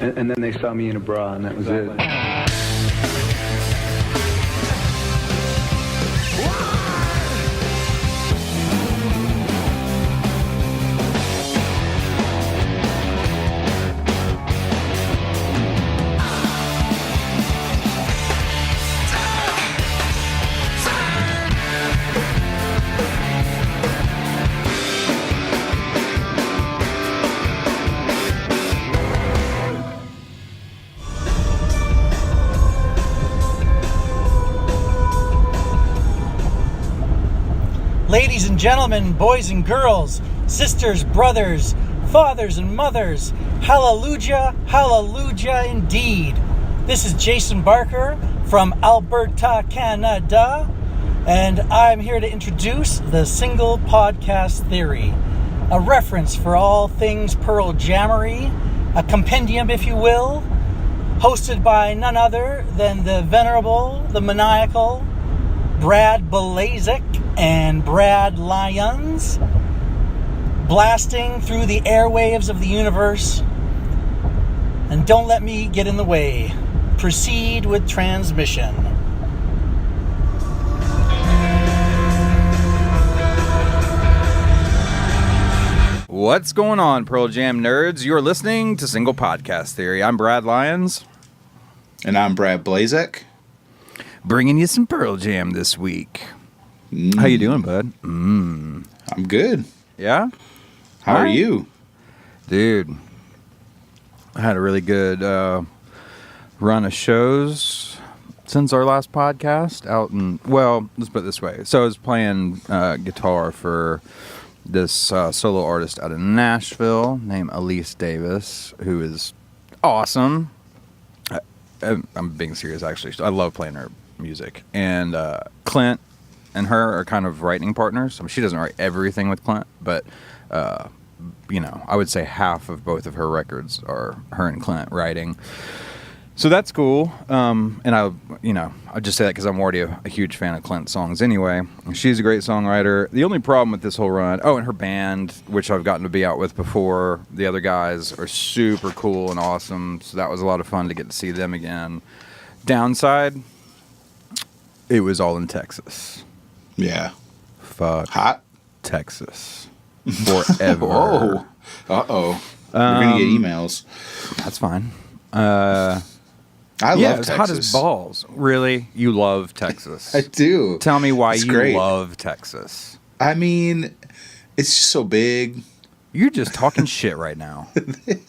And then they saw me in a bra, and that was it. Ladies and gentlemen, boys and girls, sisters, brothers, fathers and mothers, hallelujah, hallelujah indeed. This is Jason Barker from Alberta, Canada, and I'm here to introduce the Single Podcast Theory, a reference for all things Pearl Jammery, a compendium, if you will, hosted by none other than the venerable, the maniacal, Brad Blazek and Brad Lyons, blasting through the airwaves of the universe. And don't let me get in the way. Proceed with transmission. What's going on, Pearl Jam nerds? You're listening to Single Podcast Theory. I'm Brad Lyons. And I'm Brad Blazek. Bringing you some Pearl Jam this week. How you doing, bud? I'm good. Yeah? How are you? Dude, I had a really good run of shows since our last podcast out in, well, let's put it this way. So I was playing guitar for this solo artist out in Nashville named Elise Davis, who is awesome. I'm being serious, actually. I love playing her music. And Clint and her are kind of writing partners. I mean, she doesn't write everything with Clint, but I would say half of both of her records are her and Clint writing. So that's cool. And I just say that because I'm already a huge fan of Clint's songs anyway. She's a great songwriter. The only problem with this whole run, and her band, which I've gotten to be out with before, the other guys are super cool and awesome. So that was a lot of fun to get to see them again. Downside, it was all in Texas. Yeah. Fuck. Hot? Texas. Forever. Whoa. Uh-oh. We're going to get emails. That's fine. I love it's Texas. hot as balls. Really? You love Texas. I do. Tell me why it's you great. love Texas. I mean, it's just so big. You're just talking shit right now.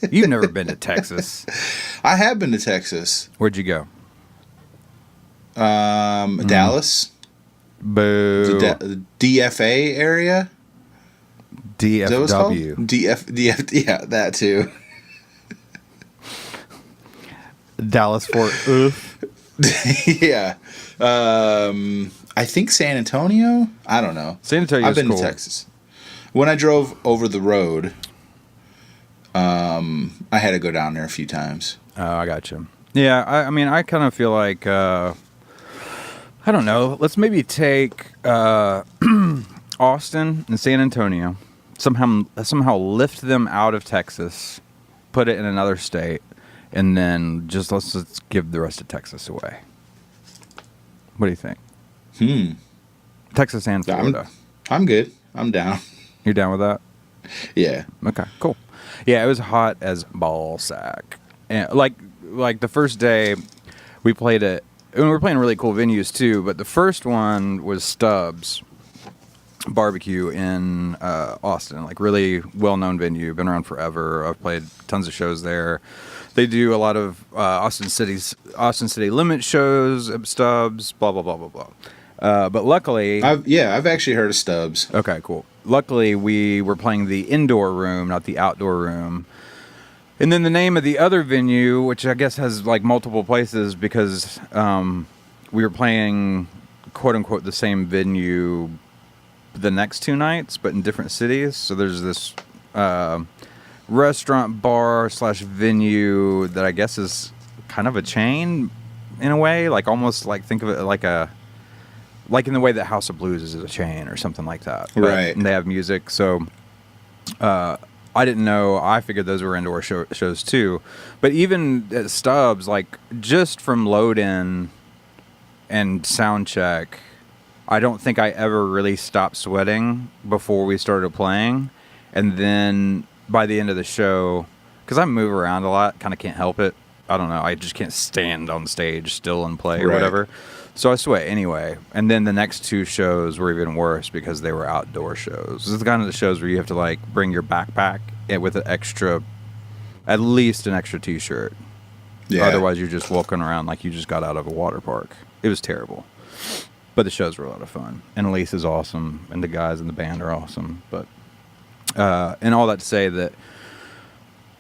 You've never been to Texas. I have been to Texas. Where'd you go? Dallas. Boo. The DFA area. DFW. DF, yeah, that too. Dallas Fort Worth. Yeah. I think San Antonio? I don't know. San Antonio's I've been cool. to Texas. When I drove over the road, I had to go down there a few times. Oh, I got you. Yeah, I mean, I kind of feel like, I don't know, let's maybe take Austin and San Antonio, somehow lift them out of Texas, put it in another state, and then let's give the rest of Texas away. What do you think? Texas and Florida. I'm good. I'm down. You're down with that? Yeah. Okay, cool. Yeah, it was hot as ball sack. And like the first day we played it, and we were playing really cool venues too, but the first one was Stubbs Barbecue in Austin, like really well-known venue, been around forever. I've played tons of shows there. They do a lot of Austin City Limit shows at Stubbs, blah, blah, blah, blah, blah. But luckily... I've actually heard of Stubbs. Okay, cool. Luckily, we were playing the indoor room, not the outdoor room. And then the name of the other venue, which I guess has like multiple places because we were playing, quote-unquote, the same venue the next two nights, but in different cities. So there's this restaurant bar / venue that I guess is kind of a chain in a way, like almost like think of it like in the way that House of Blues is a chain or something like that. Right. And they have music. So I didn't know. I figured those were indoor shows too. But even at Stubbs, like just from load in and sound check, I don't think I ever really stopped sweating before we started playing. And then by the end of the show, because I move around a lot, kind of can't help it. I don't know. I just can't stand on stage still and play or whatever. So I sweat anyway. And then the next 2 shows were even worse because they were outdoor shows. This is the kind of the shows where you have to like bring your backpack with an extra, at least an extra t-shirt. Yeah. Otherwise you're just walking around like you just got out of a water park. It was terrible. But the shows were a lot of fun. And Elise is awesome. And the guys in the band are awesome. But, and all that to say that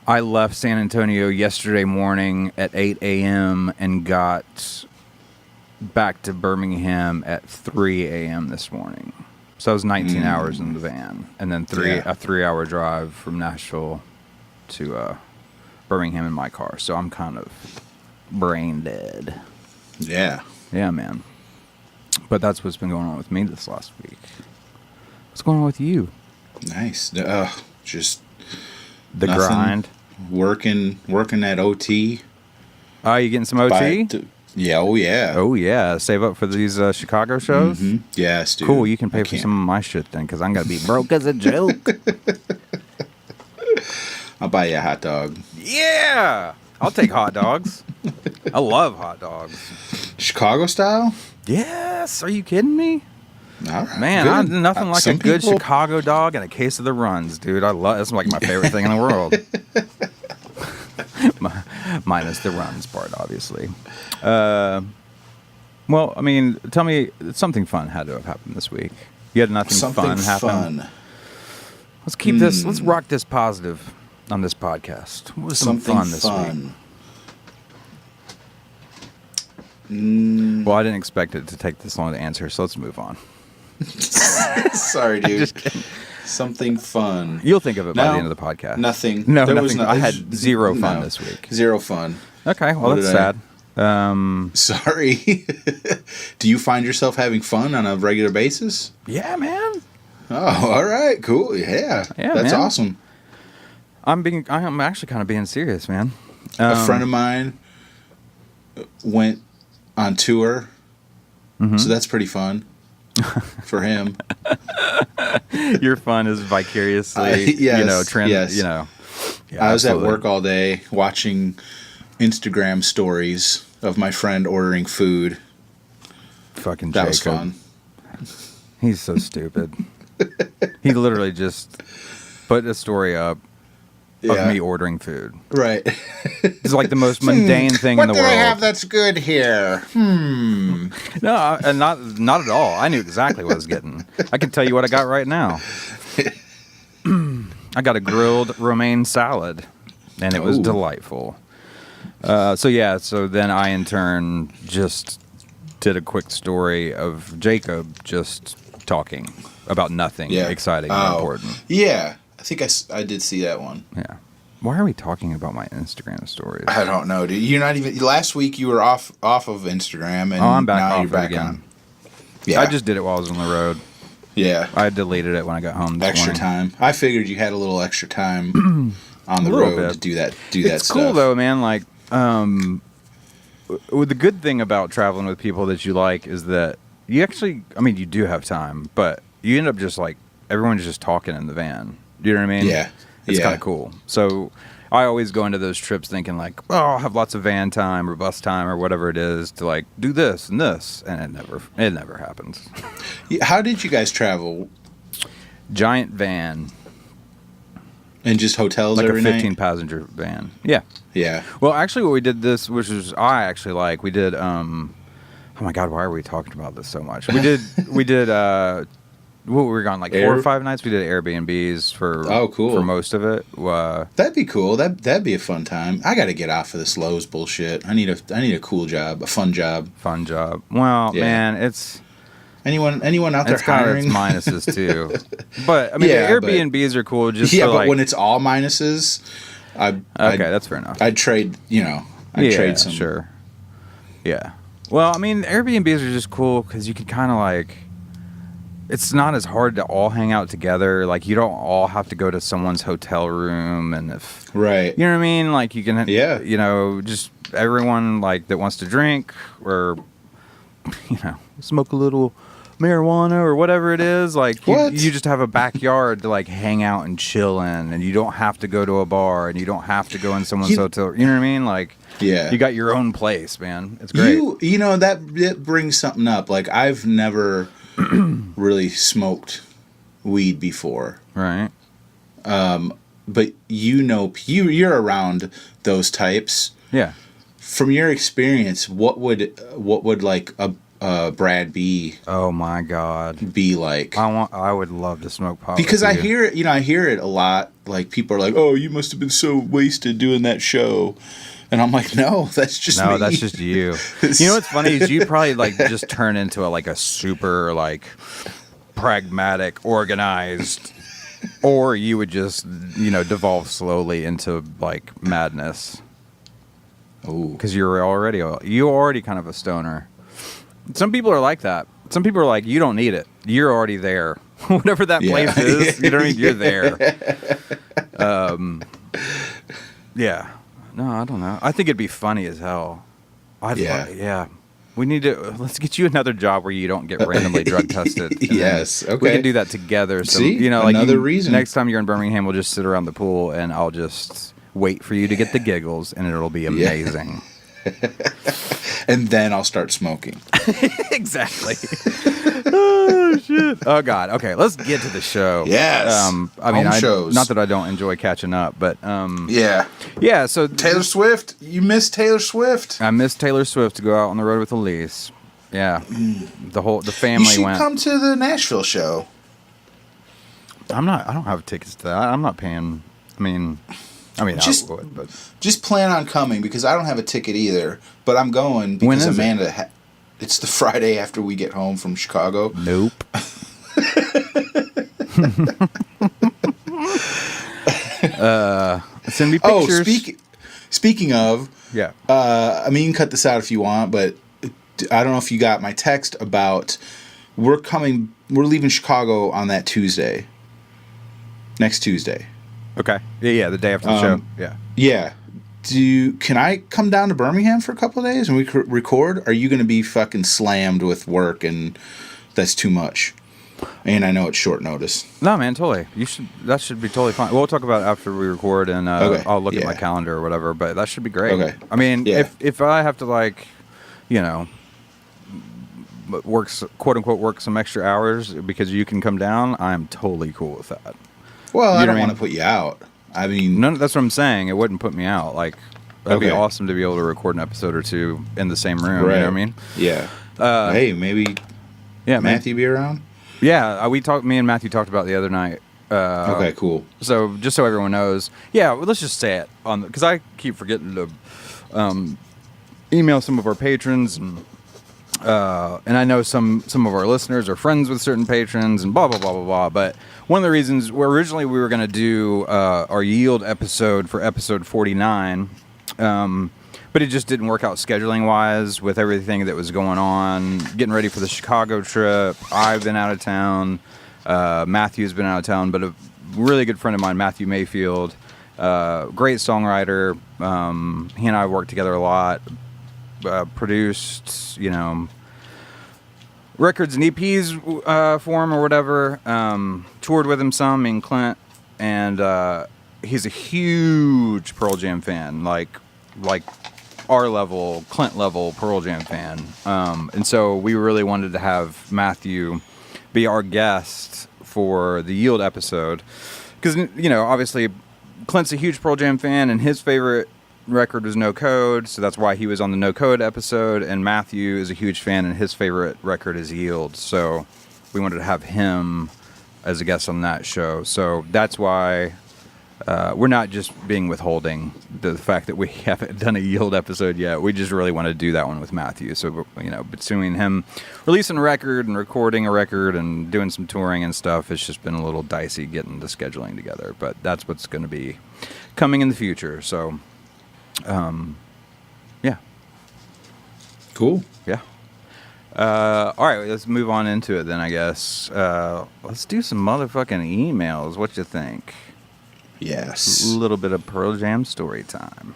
I left San Antonio yesterday morning at 8 a.m. and got back to Birmingham at 3 a.m. this morning. So I was 19 hours in the van. And then a 3-hour drive from Nashville to Birmingham in my car. So I'm kind of brain dead. Yeah. Yeah, man. But that's what's been going on with me this last week. What's going on with you? Nice. Just the grind. Working that OT. Oh, you getting some OT? Yeah. Oh, yeah. Oh, yeah. Save up for these Chicago shows? Mm-hmm. Yes, dude. Cool. You can pay for some of my shit then, because I'm going to be broke as a joke. I'll buy you a hot dog. Yeah. I'll take hot dogs. I love hot dogs. Chicago style? Yes. Are you kidding me? All right, man, nothing like a good Chicago dog and a case of the runs, dude. That's like my favorite thing in the world. Minus the runs part, obviously. Well, I mean, tell me, something fun had to have happened this week. You had nothing fun happen? Let's keep this, let's rock this positive on this podcast. What was some fun this week? Well, I didn't expect it to take this long to answer, so let's move on. Sorry, dude. Something fun. You'll think of it by the end of the podcast. Nothing. No, nothing. I had zero fun this week. Zero fun. Okay, well, that's sad. Sorry. Do you find yourself having fun on a regular basis? Yeah, man. Oh, all right, cool. Yeah, that's awesome. I'm actually kind of being serious, man. A friend of mine went on tour, so that's pretty fun. For him. Your fun is vicariously, yes. Yeah, I was at work all day watching Instagram stories of my friend ordering food. Fucking that Jacob. Was fun. He's so stupid. He literally just put a story up of me ordering food. Right. It's like the most mundane thing in the world. What do I have that's good here? No, and not at all. I knew exactly what I was getting. I can tell you what I got right now. I got a grilled romaine salad, and it was delightful. So then I, in turn, just did a quick story of Jacob just talking about nothing exciting or important. Yeah. I think I did see that one. Yeah. Why are we talking about my Instagram stories? I don't know, dude. You're not even. Last week you were off of Instagram, and I'm back now off you're back again. on. Yeah, I just did it while I was on the road. Yeah, I deleted it when I got home. Extra time. I figured you had a little extra time on the road to do that. It's cool stuff. though, man. Like, the good thing about traveling with people that you like is that you actually. I mean, you do have time, but you end up just like everyone's just talking in the van. You know what I mean? Yeah. It's kind of cool. So I always go into those trips thinking like, oh, I'll have lots of van time or bus time or whatever it is to like do this and this, and it never happens. How did you guys travel? Giant van. And just hotels like every a 15 night? passenger van. Yeah. Yeah. Well, actually, what we did this, which is I actually like, we did. Oh my God, why are we talking about this so much? We did. What we were gone like 4 or 5 nights. We did Airbnbs for for most of it. That'd be cool. That'd be a fun time. I got to get off of this Lowe's bullshit. I need a cool job, a fun job. Fun job. Well, man, it's anyone out there it's got hiring? its minuses too. But I mean, the Airbnbs are cool. Just but like, when it's all minuses, that's fair enough. I'd trade. I'd trade some. Sure. Yeah. Well, I mean, Airbnbs are just cool because you can kind of like. it's not as hard to all hang out together. Like, you don't all have to go to someone's hotel room, and if Right. you know what I mean, like you can, Yeah. you know, just everyone like that wants to drink or smoke a little marijuana or whatever it is. Like you just have a backyard to like hang out and chill in, and you don't have to go to a bar, and you don't have to go in someone's hotel. You know what I mean? Like, yeah, you got your own place, man. It's great. You know that it brings something up. Like, I've never really smoked weed before, Right. but you're around those types. Yeah. From your experience, what would like a Brad B? Oh my God. Be like? I would love to smoke pot because with I you. hear it. I hear it a lot. Like, people are like, "Oh, you must have been so wasted doing that show," and I'm like, "No, that's just me. that's just you." You know what's funny is you probably like just turn into a super like pragmatic, organized, or you would just devolve slowly into like madness. Oh, Because you're already kind of a stoner. Some people are like that. Some people are like, you don't need it. You're already there. Whatever that place is, you know what I mean? You're there. Yeah. No, I don't know. I think it'd be funny as hell. Yeah. We need to, let's get you another job where you don't get randomly drug tested. Yes. Okay. We can do that together. So, See? like Another reason. Next time you're in Birmingham, we'll just sit around the pool and I'll just wait for you to get the giggles, and it'll be amazing. And then I'll start smoking. Exactly. Oh shit. Oh God. Okay, let's get to the show. Yes. I mean, shows. not that I don't enjoy catching up, but Yeah. yeah. So Taylor Swift. You miss Taylor Swift. I miss Taylor Swift to go out on the road with Elise. Yeah. The family You should went. come to the Nashville show. I don't have tickets to that. I'm not paying. I mean, Just- I would, but Just plan on coming, because I don't have a ticket either. But I'm going When because is it? Amanda. It's the Friday after we get home from Chicago. nope. Send me Oh, pictures. speaking of, Yeah. I mean, you can cut this out if you want, but I don't know if you got my text about we're leaving Chicago on that Tuesday. Next Tuesday. Okay. Yeah. The day after the show. Yeah. Yeah. Can I come down to Birmingham for a couple of days and we could record? Are you going to be fucking slammed with work and that's too much? And I know it's short notice. No, man, totally. That should be totally fine. We'll talk about it after we record, and Okay, I'll look at yeah. my calendar or whatever. But that should be great. Okay. I mean, Yeah. if I have to quote unquote work some extra hours because you can come down, I'm totally cool with that. Well, I You know don't what I want mean? to put you out. I mean, That's what I'm saying. It wouldn't put me out. Like, that'd be Okay. awesome to be able to record an episode or two in the same room. right. You know what I mean? Yeah. Hey, maybe Yeah, man. Matthew be around? Yeah, me and Matthew talked about it the other night. Okay, cool. So just so everyone knows, yeah, well, let's just say it because I keep forgetting to email some of our patrons, and I know some of our listeners are friends with certain patrons, and blah blah blah blah blah. But one of the reasons originally we were going to do our yield episode for episode 49, but it just didn't work out scheduling wise with everything that was going on, getting ready for the Chicago trip. I've been out of town. Matthew's been out of town, but a really good friend of mine, Matthew Mayfield, great songwriter. He and I worked together a lot, produced, records and EPs for him or whatever. Toured with him some in Clint, and he's a huge Pearl Jam fan, like our level, Clint level Pearl Jam fan. And so we really wanted to have Matthew be our guest for the Yield episode. Because, obviously Clint's a huge Pearl Jam fan, and his favorite record was No Code, so that's why he was on the No Code episode. And Matthew is a huge fan, and his favorite record is Yield. So we wanted to have him as a guest on that show. So that's why we're not just being withholding the fact that we haven't done a Yield episode yet. We just really want to do that one with Matthew. So, between him releasing a record and recording a record and doing some touring and stuff, it's just been a little dicey getting the scheduling together. But that's what's going to be coming in the future. So, yeah. Cool. Yeah. All right, let's move on into it then, I guess. Let's do some motherfucking emails. What you think? Yes. A little bit of Pearl Jam story time.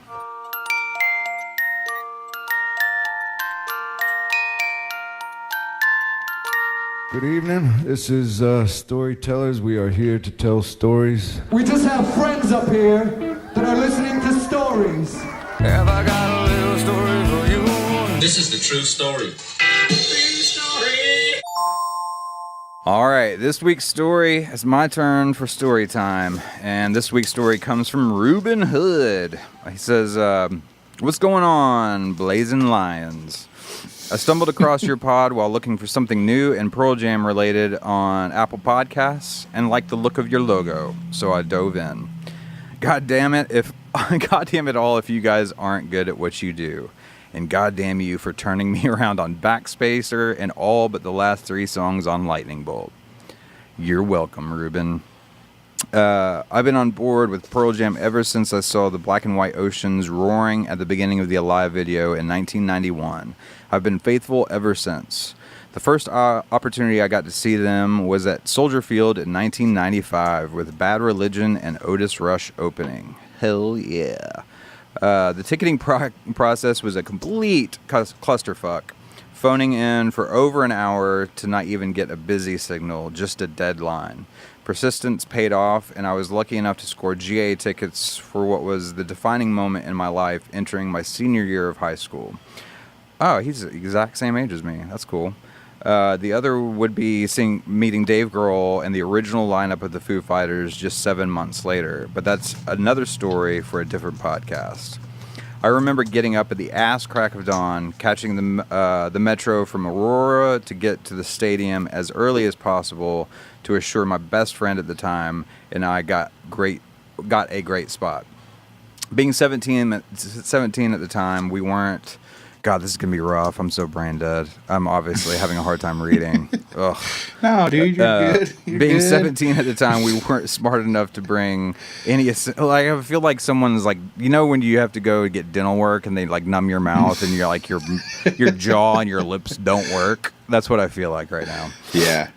Good evening. This is Storytellers. We are here to tell stories. We just have friends up here that are listening to stories. Have I got a little story for you? This is the true story. All right, this week's story is my turn for story time. And this week's story comes from Reuben Hood. He says, what's going on, Blazing Lions? I stumbled across your pod while looking for something new and Pearl Jam related on Apple Podcasts and liked the look of your logo, so I dove in. God damn it all if you guys aren't good at what you do. And God damn you for turning me around on Backspacer and all but the last 3 songs on Lightning Bolt. You're welcome, Reuben. I've been on board with Pearl Jam ever since I saw the Black and White Oceans roaring at the beginning of the Alive video in 1991. I've been faithful ever since. The first opportunity I got to see them was at Soldier Field in 1995 with Bad Religion and Otis Rush opening. Hell yeah. The ticketing process was a complete clusterfuck. Phoning in for over an hour to not even get a busy signal, just a deadline. Persistence paid off, and I was lucky enough to score GA tickets for what was the defining moment in my life, entering my senior year of high school. Oh, he's the exact same age as me. That's cool. The other would be meeting Dave Grohl and the original lineup of the Foo Fighters just 7 months later, but that's another story for a different podcast. I remember getting up at the ass crack of dawn, catching the metro from Aurora to get to the stadium as early as possible to assure my best friend at the time and I got a great spot. Being 17 at the time, we weren't. God, this is going to be rough. I'm so brain dead. I'm obviously having a hard time reading. Ugh. No, dude, you're good. You're being good. 17 at the time, we weren't smart enough to bring any. Like, I feel like someone's like, you know, when you have to go get dental work and they like numb your mouth and you're like your jaw and your lips don't work. That's what I feel like right now. Yeah.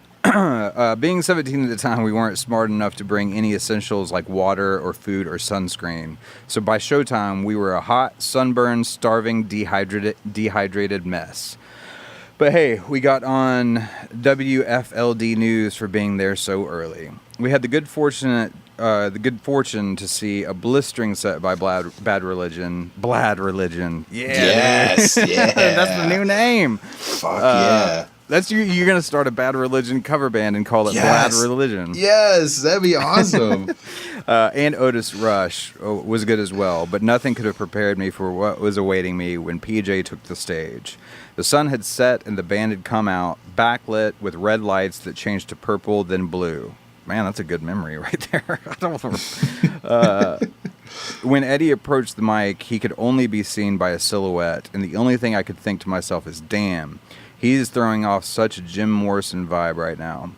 Being 17 at the time, we weren't smart enough to bring any essentials like water or food or sunscreen. So by showtime, we were a hot, sunburned, starving, dehydrated mess. But hey, we got on WFLD News for being there so early. We had the good fortune to see a blistering set by Bad Religion. Blad Religion. Yeah. Yes. Yeah. That's the new name. Fuck yeah. That's you're gonna start a Bad Religion cover band and call it Bad Religion. Yes, that'd be awesome. And Otis Rush was good as well, but nothing could have prepared me for what was awaiting me when PJ took the stage. The sun had set and the band had come out, backlit with red lights that changed to purple, then blue. Man, that's a good memory right there. When Eddie approached the mic, he could only be seen by a silhouette, and the only thing I could think to myself is, damn, he's throwing off such a Jim Morrison vibe right now.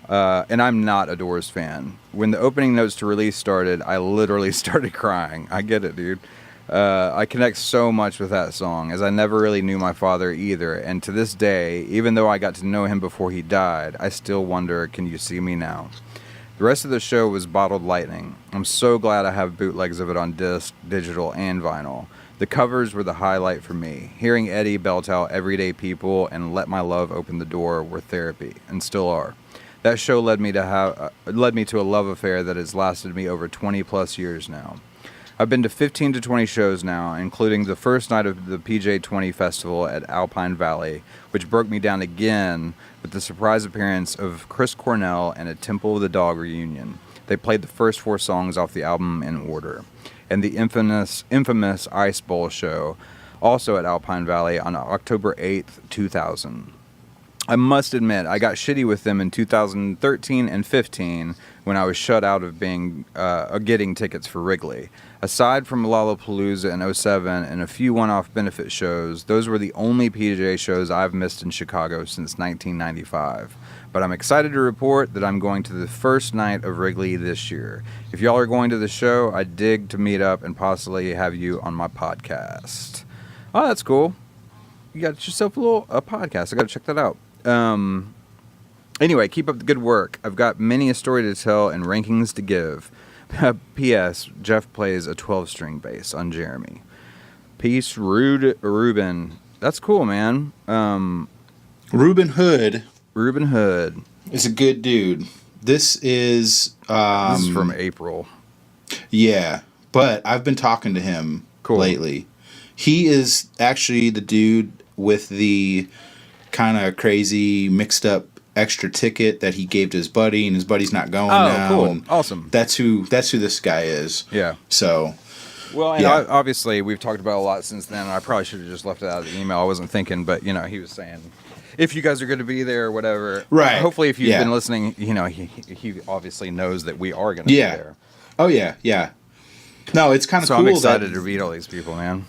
And I'm not a Doors fan. When the opening notes to Release started, I literally started crying. I get it, dude. I connect so much with that song, as I never really knew my father either. And to this day, even though I got to know him before he died, I still wonder, can you see me now? The rest of the show was Bottled Lightning. I'm so glad I have bootlegs of it on disc, digital, and vinyl. The covers were the highlight for me. Hearing Eddie belt out Everyday People and Let My Love Open the Door were therapy, and still are. That show led me to a love affair that has lasted me over 20 plus years now. I've been to 15 to 20 shows now, including the first night of the PJ20 Festival at Alpine Valley, which broke me down again with the surprise appearance of Chris Cornell and a Temple of the Dog reunion. They played the first 4 songs off the album in order. And the infamous Ice Bowl show, also at Alpine Valley on October 8th, 2000. I must admit, I got shitty with them in 2013 and 15 when I was shut out of getting tickets for Wrigley. Aside from Lollapalooza in 07 and a few one-off benefit shows, those were the only PJ shows I've missed in Chicago since 1995. But I'm excited to report that I'm going to the first night of Wrigley this year. If y'all are going to the show, I'd dig to meet up and possibly have you on my podcast. Oh, that's cool. you got yourself a podcast. I got to check that out. Anyway, keep up the good work. I've got many a story to tell and rankings to give. P.S. Jeff plays a 12-string bass on Jeremy. Peace, Reuben. That's cool, man. Reuben Hood. Reuben Hood is a good dude. This is from April. Yeah, but I've been talking to him lately. He is actually the dude with the kind of crazy mixed up extra ticket that he gave to his buddy, and his buddy's not going now. Cool. And Awesome. That's who this guy is. Yeah. So, well, and obviously we've talked about a lot since then. I probably should have just left it out of the email. I wasn't thinking, but he was saying if you guys are going to be there or whatever. Right. Hopefully, if you've been listening, he obviously knows that we are going to be there. Oh yeah, yeah. No, it's kind of cool. So I'm excited to meet all these people, man.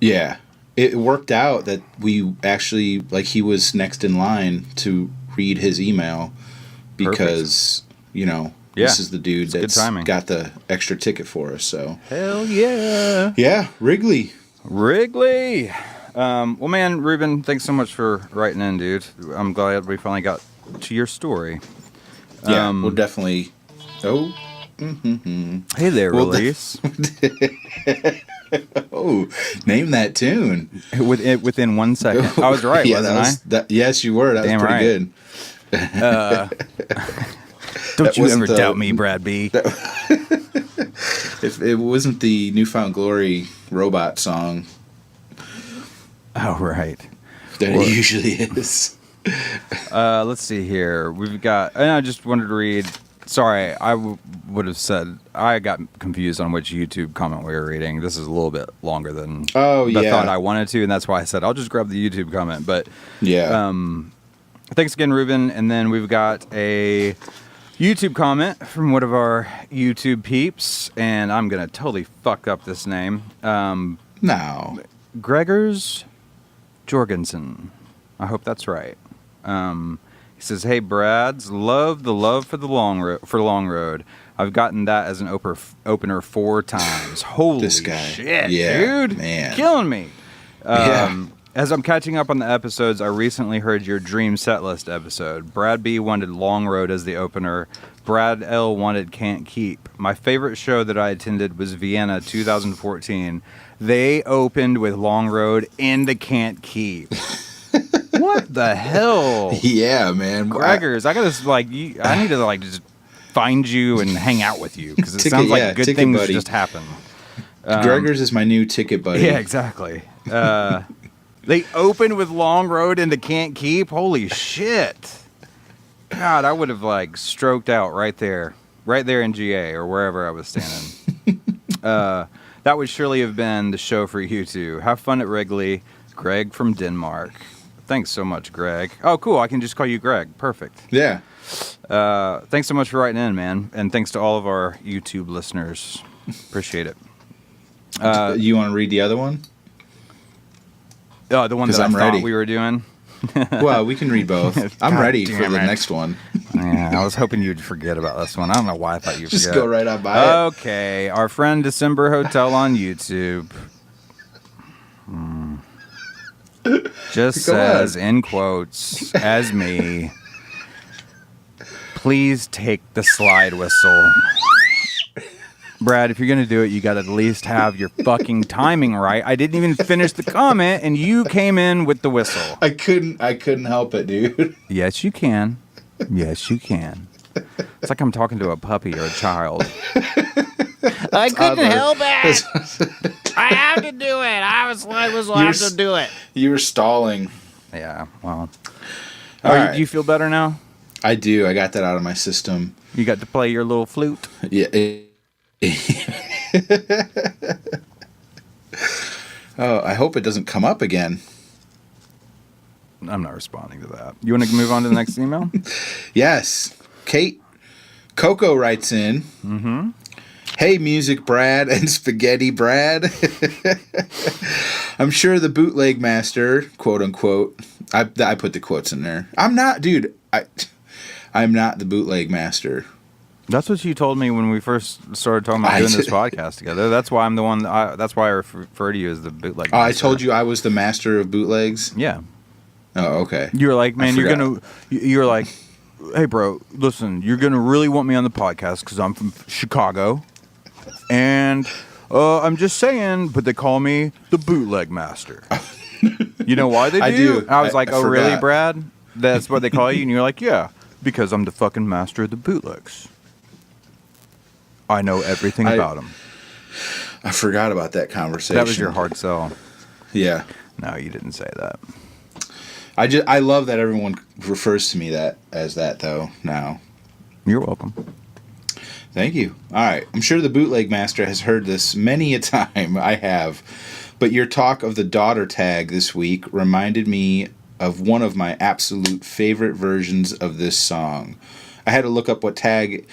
Yeah. It worked out that we actually, he was next in line to read his email because, this is the dude that's got the extra ticket for us. So hell yeah. Yeah, Wrigley. Well, man, Reuben, thanks so much for writing in, dude. I'm glad we finally got to your story. Yeah, we'll definitely... Oh. Mm-hmm. Hey there, Release. Oh, name that tune. Within 1 second. I was right, wasn't I? Yes, you were. That was pretty good. Don't you ever doubt me, Brad B. If it wasn't the Newfound Glory robot song. Oh, right. That it usually is. Let's see here. We've got... And I just wanted to read... Sorry, I would have said... I got confused on which YouTube comment we were reading. This is a little bit longer than I thought I wanted to, and that's why I said I'll just grab the YouTube comment. But yeah. Thanks again, Reuben. And then we've got a YouTube comment from one of our YouTube peeps, and I'm going to totally fuck up this name. No. Gregors Jorgensen. I hope that's right. He says, "Hey, Brads, love for the long road. I've gotten that as an opener 4 times. Holy this guy. shit, yeah, dude, man, killing me." As I'm catching up on the episodes, I recently heard your Dream Setlist episode. Brad B wanted Long Road as the opener. Brad L wanted Can't Keep. My favorite show that I attended was Vienna 2014. They opened with Long Road and the Can't Keep. What the hell? Yeah, man. Gregors, I gotta I need to just find you and hang out with you because it sounds like good things buddy. Just happen. Gregors is my new ticket buddy. Yeah, exactly. They opened with Long Road and the Can't Keep. Holy shit! God, I would have stroked out right there in GA or wherever I was standing. That would surely have been the show for you two. Have fun at Wrigley. Greg from Denmark. Thanks so much, Greg. Oh, cool. I can just call you Greg. Perfect. Yeah. Thanks so much for writing in, man. And thanks to all of our YouTube listeners. Appreciate it. You want to read the other one? The one that I thought we were doing? Well, we can read both. I'm ready for the next one. Yeah, I was hoping you'd forget about this one. I don't know why I thought you'd just go right on by it. Okay. Our friend December Hotel on YouTube. Just says, in quotes, as me, please take the slide whistle. Brad, if you're going to do it, you got to at least have your fucking timing right. I didn't even finish the comment, and you came in with the whistle. I couldn't help it, dude. Yes, you can. Yes, you can. It's like I'm talking to a puppy or a child. I couldn't help it. I have to do it. I was allowed to do it. You were stalling. Yeah, well. Right. Do you feel better now? I do. I got that out of my system. You got to play your little flute? Yeah. Oh, I hope it doesn't come up again. I'm not responding to that. You want to move on to the next email? Yes. Coco writes in. Mm-hmm. Hey, Music Brad and Spaghetti Brad. I'm sure the bootleg master, quote unquote. I put the quotes in there. I'm not, dude. I'm not the bootleg master. That's what you told me when we first started talking about doing this podcast together. That's why I'm the one. That's why I refer to you as the bootleg. I told you I was the master of bootlegs. Yeah. Oh, okay. You were like, man, you're like, hey, bro, listen, you're gonna really want me on the podcast because I'm from Chicago, and I'm just saying, but they call me the bootleg master. You know why they do? I do. I was like, oh, really, forgot. Brad? That's what they call you? And you're like, yeah, because I'm the fucking master of the bootlegs. I know everything about them. I forgot about that conversation. That was your hard sell. Yeah. No, you didn't say that. I love that everyone refers to me as that though now. You're welcome. Thank you. All right. I'm sure the bootleg master has heard this many a time. I have. But your talk of the daughter tag this week reminded me of one of my absolute favorite versions of this song. I had to look up what tag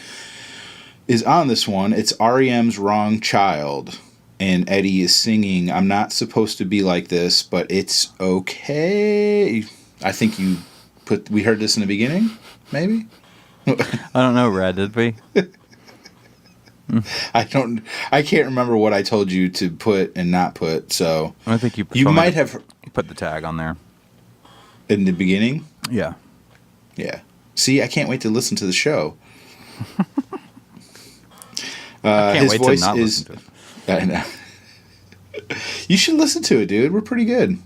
is on this one. It's REM's Wrong Child. And Eddie is singing, I'm not supposed to be like this, but it's okay. I think we heard this in the beginning, maybe? I don't know, Brad, did we? I can't remember what I told you to put and not put, so. I think you might have put the tag on there. In the beginning? Yeah. Yeah. See, I can't wait to listen to the show. I can't his wait voice to not is, listen to it. I know. You should listen to it, dude. We're pretty good.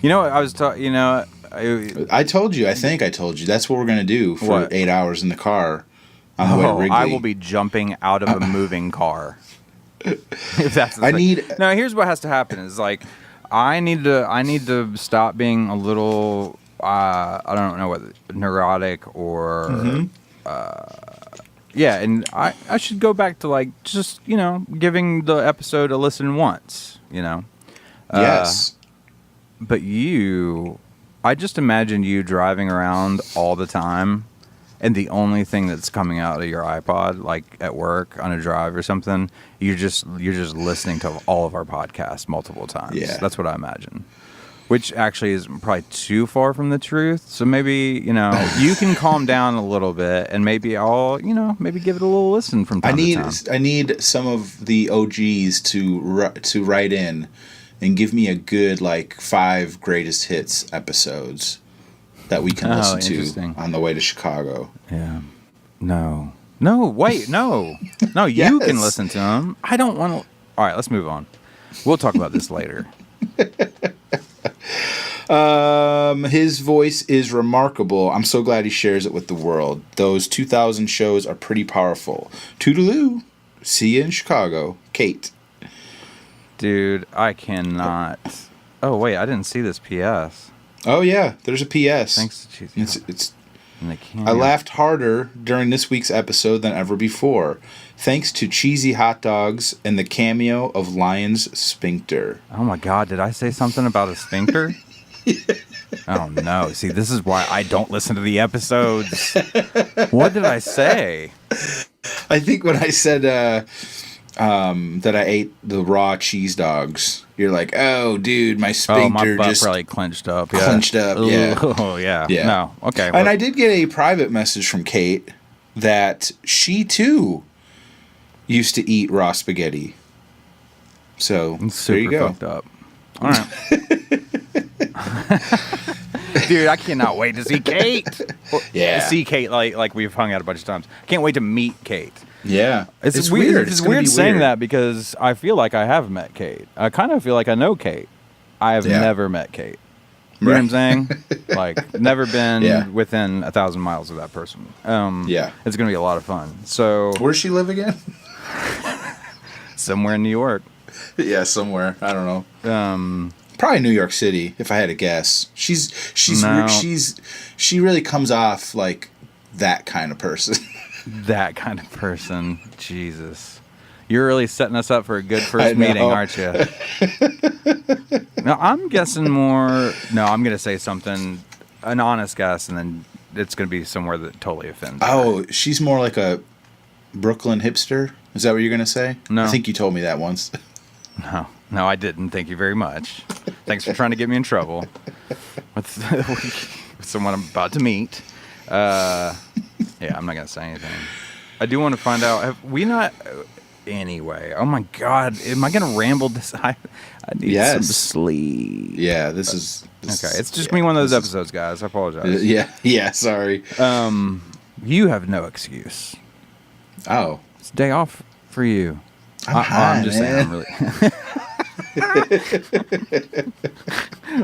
You know what I was talking, I told you, I think I told you. That's what we're going to do for What? 8 hours in the car on the way to Wrigley. I will be jumping out of a moving car. If that's the thing. No, here's what has to happen is like I need to stop being a little I don't know what neurotic or yeah, and I should go back to like just, giving the episode a listen once, Yes. But I just imagine you driving around all the time, and the only thing that's coming out of your iPod, like at work on a drive or something, you're just listening to all of our podcasts multiple times. Yeah. That's what I imagine. Which actually is probably too far from the truth. So maybe, you can calm down a little bit, and maybe I'll, maybe give it a little listen from time to time. I need some of the OGs to write in and give me a good 5 greatest hits episodes that we can listen to on the way to Chicago. Yeah. No, wait, no. No, you can listen to them. I don't want to. All right, let's move on. We'll talk about this later. His voice is remarkable. I'm so glad he shares it with the world. Those 2000 shows are pretty powerful. Toodaloo. See you in Chicago. Kate. Dude, I cannot. Oh, wait, I didn't see this PS. Oh, yeah, there's a PS. Thanks to Cheesy. It's I laughed harder during this week's episode than ever before, thanks to cheesy hot dogs and the cameo of Lion's sphincter. Oh my God, did I say something about a sphincter? Oh no, see, this is why I don't listen to the episodes. What did I say? I think when I said that I ate the raw cheese dogs, you're like, oh, dude, my sphincter my butt just probably clenched up. Yeah. Oh, yeah. Yeah. No, okay. And I did get a private message from Kate that she, too, used to eat raw spaghetti. So, there you go. Fucked up. All right. Dude, I cannot wait to see Kate. Yeah. See Kate like we've hung out a bunch of times. I can't wait to meet Kate. Yeah. It's weird. It's weird saying that because I feel like I have met Kate. I kind of feel like I know Kate. I have never met Kate. You know what I'm saying? Like, never been within 1,000 miles of that person. Yeah. It's going to be a lot of fun. So, where does she live again? Somewhere in New York. Yeah, somewhere. I don't know. Probably New York City, if I had to guess. She really comes off like that kind of person. That kind of person. Jesus. You're really setting us up for a good first meeting, aren't you? No, I'm guessing more. No, I'm going to say something, an honest guess, and then it's going to be somewhere that totally offends her. She's more like a Brooklyn hipster? Is that what you're going to say? No. I think you told me that once. No, I didn't. Thank you very much. Thanks for trying to get me in trouble with someone I'm about to meet. Yeah, I'm not going to say anything. I do want to find out. Have we not? Anyway, oh my God, am I going to ramble this? I need some sleep. Yeah, this is okay. It's just me one of those episodes, guys. I apologize. Yeah. Sorry. You have no excuse. Oh, It's a day off for you. I'm just saying. I'm really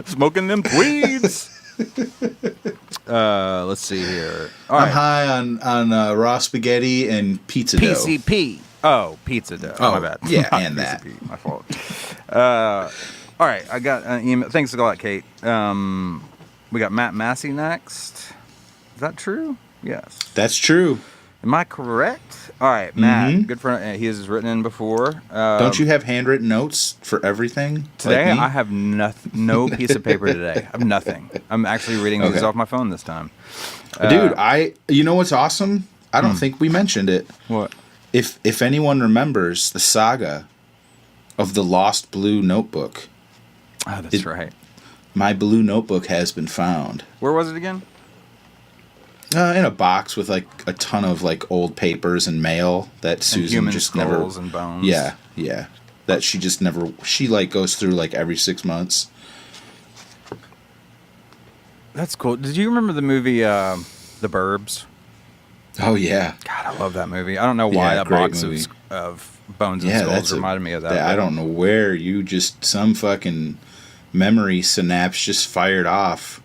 smoking them tweeds. Let's see here. All I'm right. high on raw spaghetti and pizza dough. PCP. Oh, pizza dough. Oh, my bad. Yeah, Not and that. PCP, my fault. All right, I got an email. Thanks a lot, Kate. We got Matt Massey next. Is that true? Yes. That's true. Am I correct? All right, Matt. Good friend. He has written in before. Don't you have handwritten notes for everything? Today, like me? I have no piece of paper today. I have nothing. I'm actually reading these off my phone this time. Dude, you know what's awesome? I don't think we mentioned it. What? If anyone remembers the saga of the Lost Blue Notebook. Oh, that's right. My blue notebook has been found. Where was it again? In a box with like a ton of like old papers and mail that Susan human just skulls never. and bones. Yeah. That she just never. She like goes through like every 6 months. That's cool. Did you remember the movie The Burbs? Oh yeah. God, I love that movie. I don't know why that box of bones and skulls reminded me of that. I don't know where some fucking memory synapse just fired off.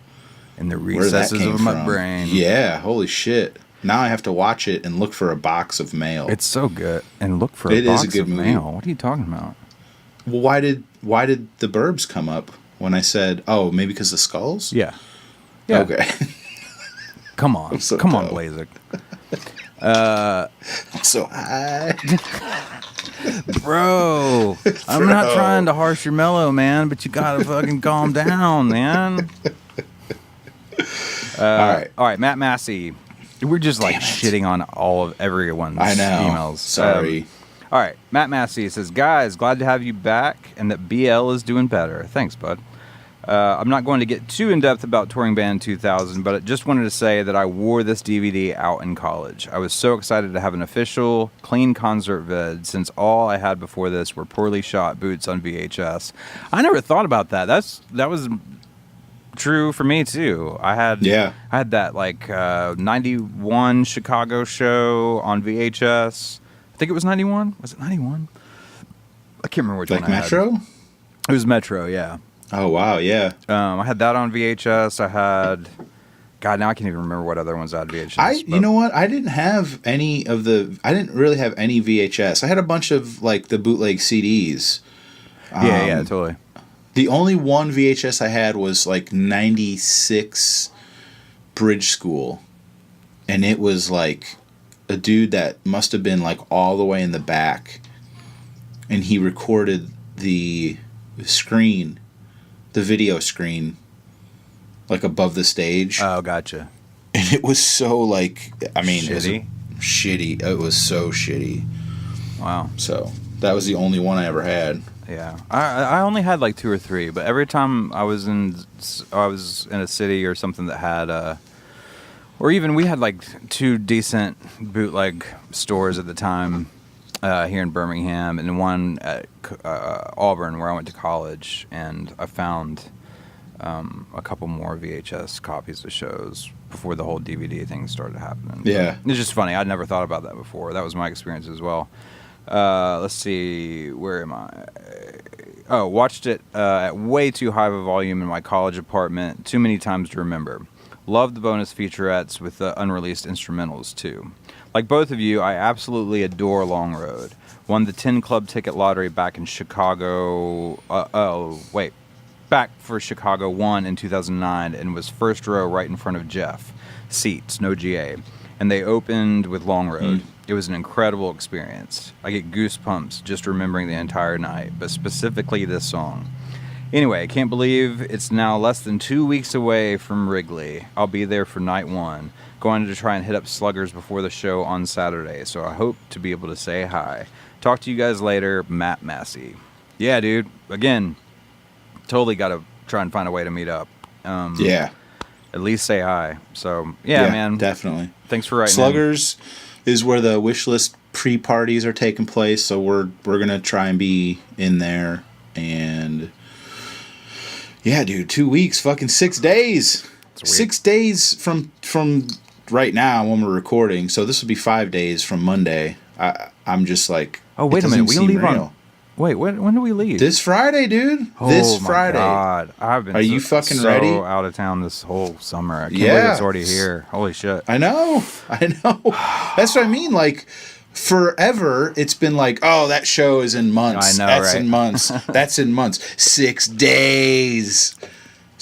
In the recesses of my brain. Yeah, holy shit. Now I have to watch it and look for a box of mail. It's so good. And look for a box of movie. mail. What are you talking about? Well, why did the Burbs come up when I said, oh, maybe because the skulls? Yeah. Okay. Come on. So Come on, dumb. Blazik. So high. Bro, I'm not trying to harsh your mellow, man, but you gotta fucking calm down, man. All right, Matt Massey. We're just like shitting on everyone's emails. Sorry. All right, Matt Massey says, guys, glad to have you back and that BL is doing better. Thanks, bud. I'm not going to get too in-depth about Touring Band 2000, but I just wanted to say that I wore this DVD out in college. I was so excited to have an official, clean concert vid, since all I had before this were poorly shot boots on VHS. I never thought about that. That was true for me, too. I had that, like, 91 Chicago show on VHS. I think it was 91. Was it 91? I can't remember which one I had. Metro? It was Metro, yeah. Oh, wow, yeah. I had that on VHS. I had... God, now I can't even remember what other ones I had VHS. You know what? I didn't have any of the... I didn't really have any VHS. I had a bunch of, like, the bootleg CDs. Yeah, totally. The only one VHS I had was, like, 96 Bridge School. And it was, like, a dude that must have been, like, all the way in the back. And he recorded the screen... the video screen, like above the stage. Oh, gotcha. And it was so like, I mean, shitty. It was so shitty. Wow. So that was the only one I ever had. Yeah, I only had like 2 or 3, but every time I was in a city or something that had, or even we had like 2 decent bootleg stores at the time. Here in Birmingham, and one at Auburn, where I went to college, and I found a couple more VHS copies of shows before the whole DVD thing started happening. Yeah. It's just funny. I'd never thought about that before. That was my experience as well. Let's see. Where am I? Oh, watched it at way too high of a volume in my college apartment, too many times to remember. Loved the bonus featurettes with the unreleased instrumentals, too. Like both of you, I absolutely adore Long Road. Won the 10 Club ticket lottery back in Chicago. Back for Chicago 1 in 2009 and was first row right in front of Jeff. Seats, no GA. And they opened with Long Road. It was an incredible experience. I get goosebumps just remembering the entire night, but specifically this song. Anyway, I can't believe it's now less than 2 weeks away from Wrigley. I'll be there for night 1. Going to try and hit up Sluggers before the show on Saturday, so I hope to be able to say hi. Talk to you guys later, Matt Massey. Yeah, dude. Again, totally got to try and find a way to meet up. Yeah. at least say hi. So yeah, man, definitely. Thanks for writing. Sluggers is where the wish list pre-parties are taking place, so we're gonna try and be in there. And yeah, dude, 2 weeks, fucking 6 days. 6 days from right now when we're recording. So this would be 5 days from Monday. I'm just like, oh wait a minute, we leave on. Wait, when do we leave? This Friday, dude. This Friday. Oh my god, I've been. Are you fucking so ready? Out of town this whole summer. I can't believe it's already here. Holy shit. I know. That's what I mean. Like, forever, it's been like, oh, that show is in months. I know, That's right? in months. That's in months. 6 days.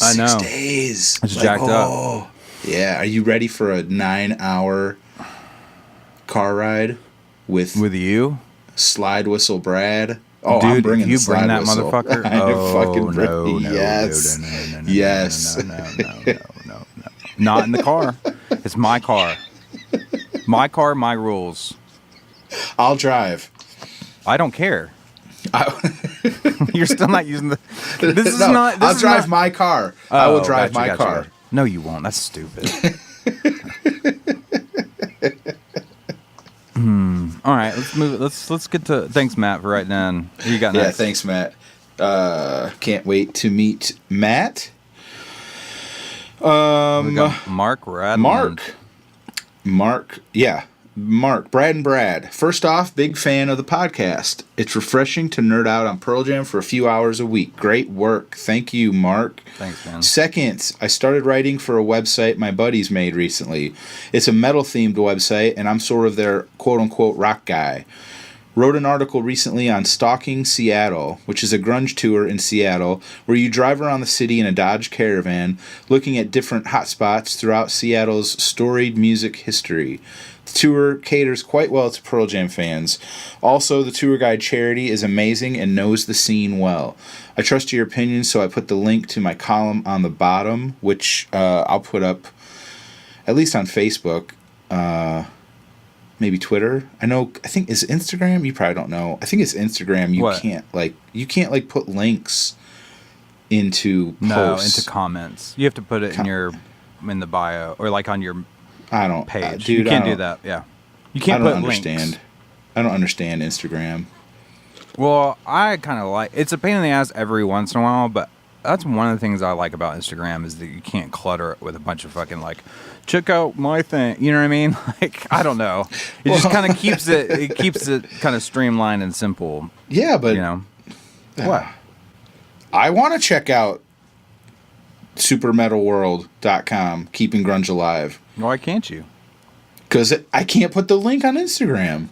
I know. 6 days. It's like, jacked up. Yeah. Are you ready for a 9-hour car ride with you? Slide Whistle Brad? Oh, dude, I'm bringing you the bring slide that whistle. motherfucker. No, yes. No. Not in the car. It's my car. My car, my rules. I'll drive. I don't care. You're still not using the. This is no, not. This I'll is drive not, my car. I will drive my car. Gotcha. No, you won't. That's stupid. All right, let's move. Let's get to. Thanks, Matt, for writing in. Who you got next? Yeah, thanks, Matt. Can't wait to meet Matt. We got Mark Radland. Mark, Brad and Brad. First off, big fan of the podcast. It's refreshing to nerd out on Pearl Jam for a few hours a week. Great work. Thank you, Mark. Thanks, man. Second, I started writing for a website my buddies made recently. It's a metal-themed website, and I'm sort of their quote-unquote rock guy. Wrote an article recently on Stalking Seattle, which is a grunge tour in Seattle, where you drive around the city in a Dodge Caravan, looking at different hotspots throughout Seattle's storied music history. The tour caters quite well to Pearl Jam fans. Also, the tour guide Charity is amazing and knows the scene well. I trust your opinion, so I put the link to my column on the bottom, which I'll put up at least on Facebook. Maybe Twitter. I think it's Instagram. You probably don't know. I think it's Instagram. You can't put links into posts. No, into comments. You have to put it in the bio or like on your page. Dude, you can't do that. Yeah, you can't put links. I don't understand Instagram. Well, I kind of like. It's a pain in the ass every once in a while, but that's one of the things I like about Instagram is that you can't clutter it with a bunch of fucking like, check out my thing. You know what I mean? Like, I don't know. It just kind of keeps it. It keeps it kind of streamlined and simple. Yeah, but you know what? I want to check out supermetalworld.com, keeping grunge alive. Why can't you? Because I can't put the link on Instagram.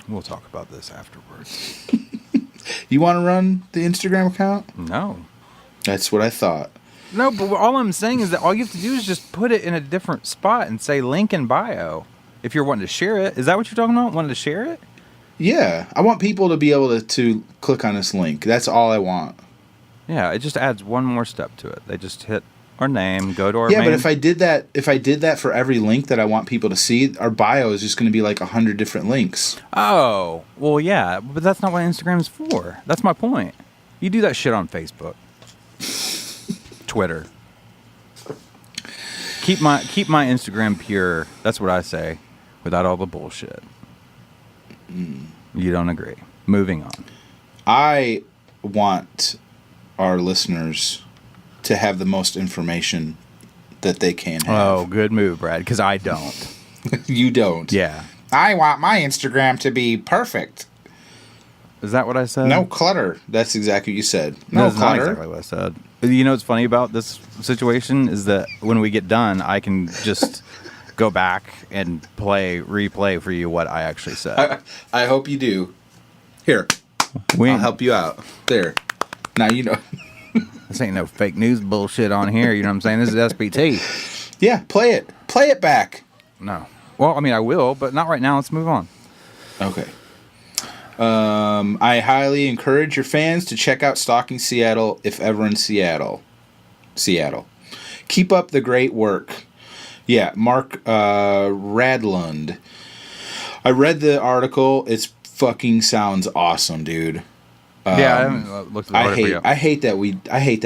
We'll talk about this afterwards. You want to run the Instagram account? No. That's what I thought. No, but all I'm saying is that all you have to do is just put it in a different spot and say link in bio. If you're wanting to share it. Is that what you're talking about? Wanting to share it? Yeah. I want people to be able to click on this link. That's all I want. Yeah, it just adds one more step to it. They just hit our name, go to our but if I did that for every link that I want people to see, our bio is just going to be like 100 different links. Oh, well, yeah, but that's not what Instagram is for. That's my point. You do that shit on Facebook, Twitter. Keep my Instagram pure. That's what I say, without all the bullshit. You don't agree. Moving on. I want our listeners to have the most information that they can have. Oh, good move, Brad, because I don't. You don't. Yeah. I want my Instagram to be perfect. Is that what I said? No clutter. That's exactly what you said. No That's clutter. not exactly what I said. You know what's funny about this situation is that when we get done, I can just go back and replay for you what I actually said. I hope you do. Here. I'll help you out. There. Now you know. This ain't no fake news bullshit on here. You know what I'm saying? This is SBT. Yeah, play it. Play it back. No. Well, I mean, I will, but not right now. Let's move on. Okay. I highly encourage your fans to check out Stalking Seattle if ever in Seattle. Keep up the great work. Yeah, Mark Radland. I read the article. It's fucking sounds awesome, dude. Yeah, I haven't looked at the article yet. I hate that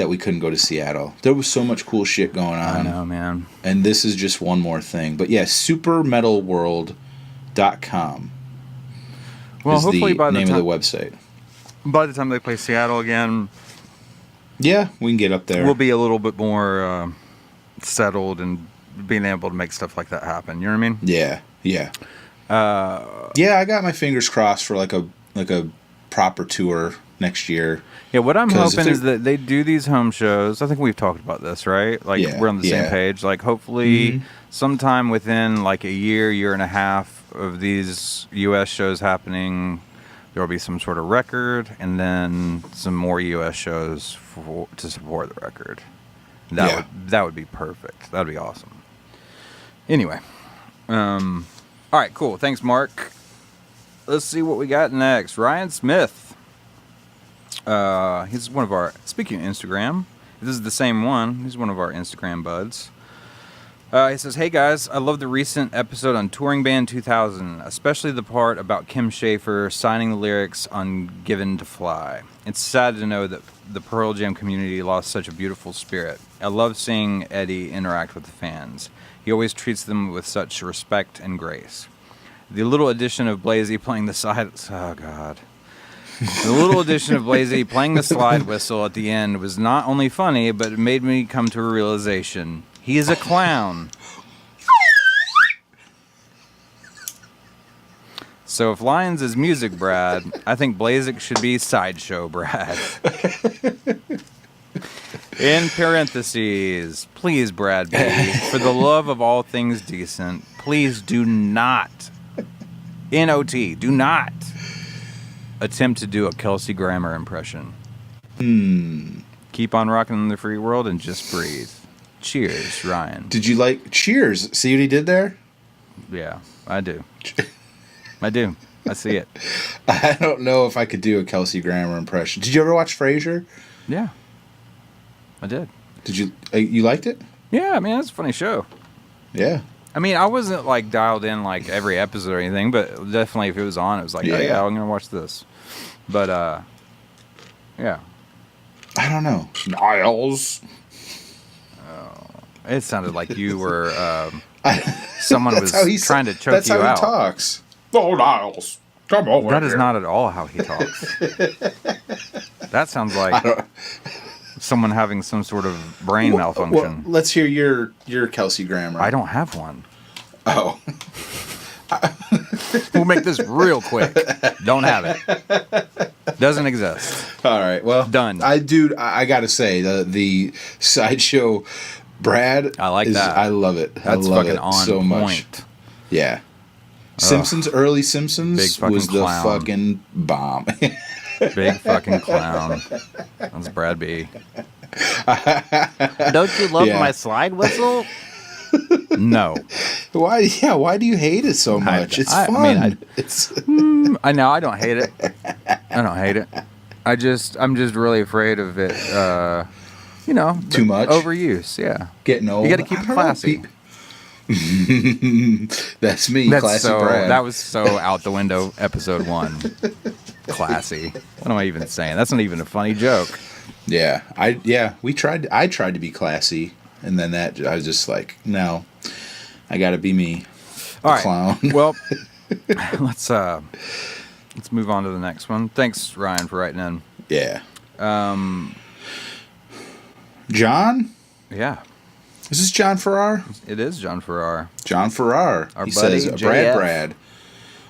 we couldn't go to Seattle. There was so much cool shit going on. I know, man. And this is just one more thing. But yeah, supermetalworld.com. Well, is hopefully the name of the website. By the time they play Seattle again, yeah, we can get up there. we'll be a little bit more settled and being able to make stuff like that happen. You know what I mean? Yeah. Yeah, I got my fingers crossed for like a proper tour next year. Yeah, what I'm hoping is that they do these home shows. I think we've talked about this, right? Like, we're on the same page. Like, hopefully sometime within like a year and a half of these U.S. shows happening, there will be some sort of record, and then some more U.S. shows to support the record. That would be perfect. That would be awesome. Anyway. All right, cool. Thanks, Mark. Let's see what we got next. Ryan Smith. He's one of our... Speaking of Instagram, this is the same one. He's one of our Instagram buds. He says, "Hey guys, I love the recent episode on Touring Band 2000, especially the part about Kim Schafer signing the lyrics on Given to Fly. It's sad to know that the Pearl Jam community lost such a beautiful spirit. I love seeing Eddie interact with the fans. He always treats them with such respect and grace. The little addition of Blasey playing the side... Oh, God. The little addition of Blasey playing the slide whistle at the end was not only funny, but it made me come to a realization. He is a clown. So if Lions is music Brad, I think Blazik should be sideshow Brad. In parentheses, please, Brad B, for the love of all things decent, please do not, N-O-T, do not attempt to do a Kelsey Grammer impression. Keep on rocking in the free world and just breathe. Cheers, Ryan." Did you like... Cheers. See what he did there? Yeah, I do. I see it. I don't know if I could do a Kelsey Grammer impression. Did you ever watch Frasier? Yeah, I did. Did you... you liked it? Yeah, I mean, it's a funny show. Yeah. I mean, I wasn't, like, dialed in, like, every episode or anything, but definitely if it was on, it was like, oh, yeah, I'm going to watch this. But, yeah. I don't know. Niles. It sounded like you were, someone was trying to choke you out. That's how he talks. Oh, Niles, come over That here. is not at all how he talks. That sounds like someone having some sort of brain malfunction. Well, let's hear your Kelsey Grammer. I don't have one. Oh. We'll make this real quick. Don't have it. Doesn't exist. All right, well. Done. I got to say, the sideshow Brad. I like that. I love it. That's I love fucking it on so point. Much. Yeah. Simpsons, early Simpsons was the fucking bomb. Big fucking clown. That's Brad B. Don't you love my slide whistle? No. Why? Yeah. Why do you hate it so much? It's fun. I mean, it's. I know. I don't hate it. I'm just really afraid of it. Too much overuse. Yeah. Getting old. You got to keep it classy. That's me. Classy Brad. That was so out the window. Episode 1. Classy. What am I even saying? That's not even a funny joke. Yeah. I tried to be classy. And then I was just like, no, I got to be me. All right. Clown. Well, let's move on to the next one. Thanks, Ryan, for writing in. Yeah. John? Yeah. Is this John Farrar? It is John Farrar. John Farrar. Our he buddy, says, JF. Brad.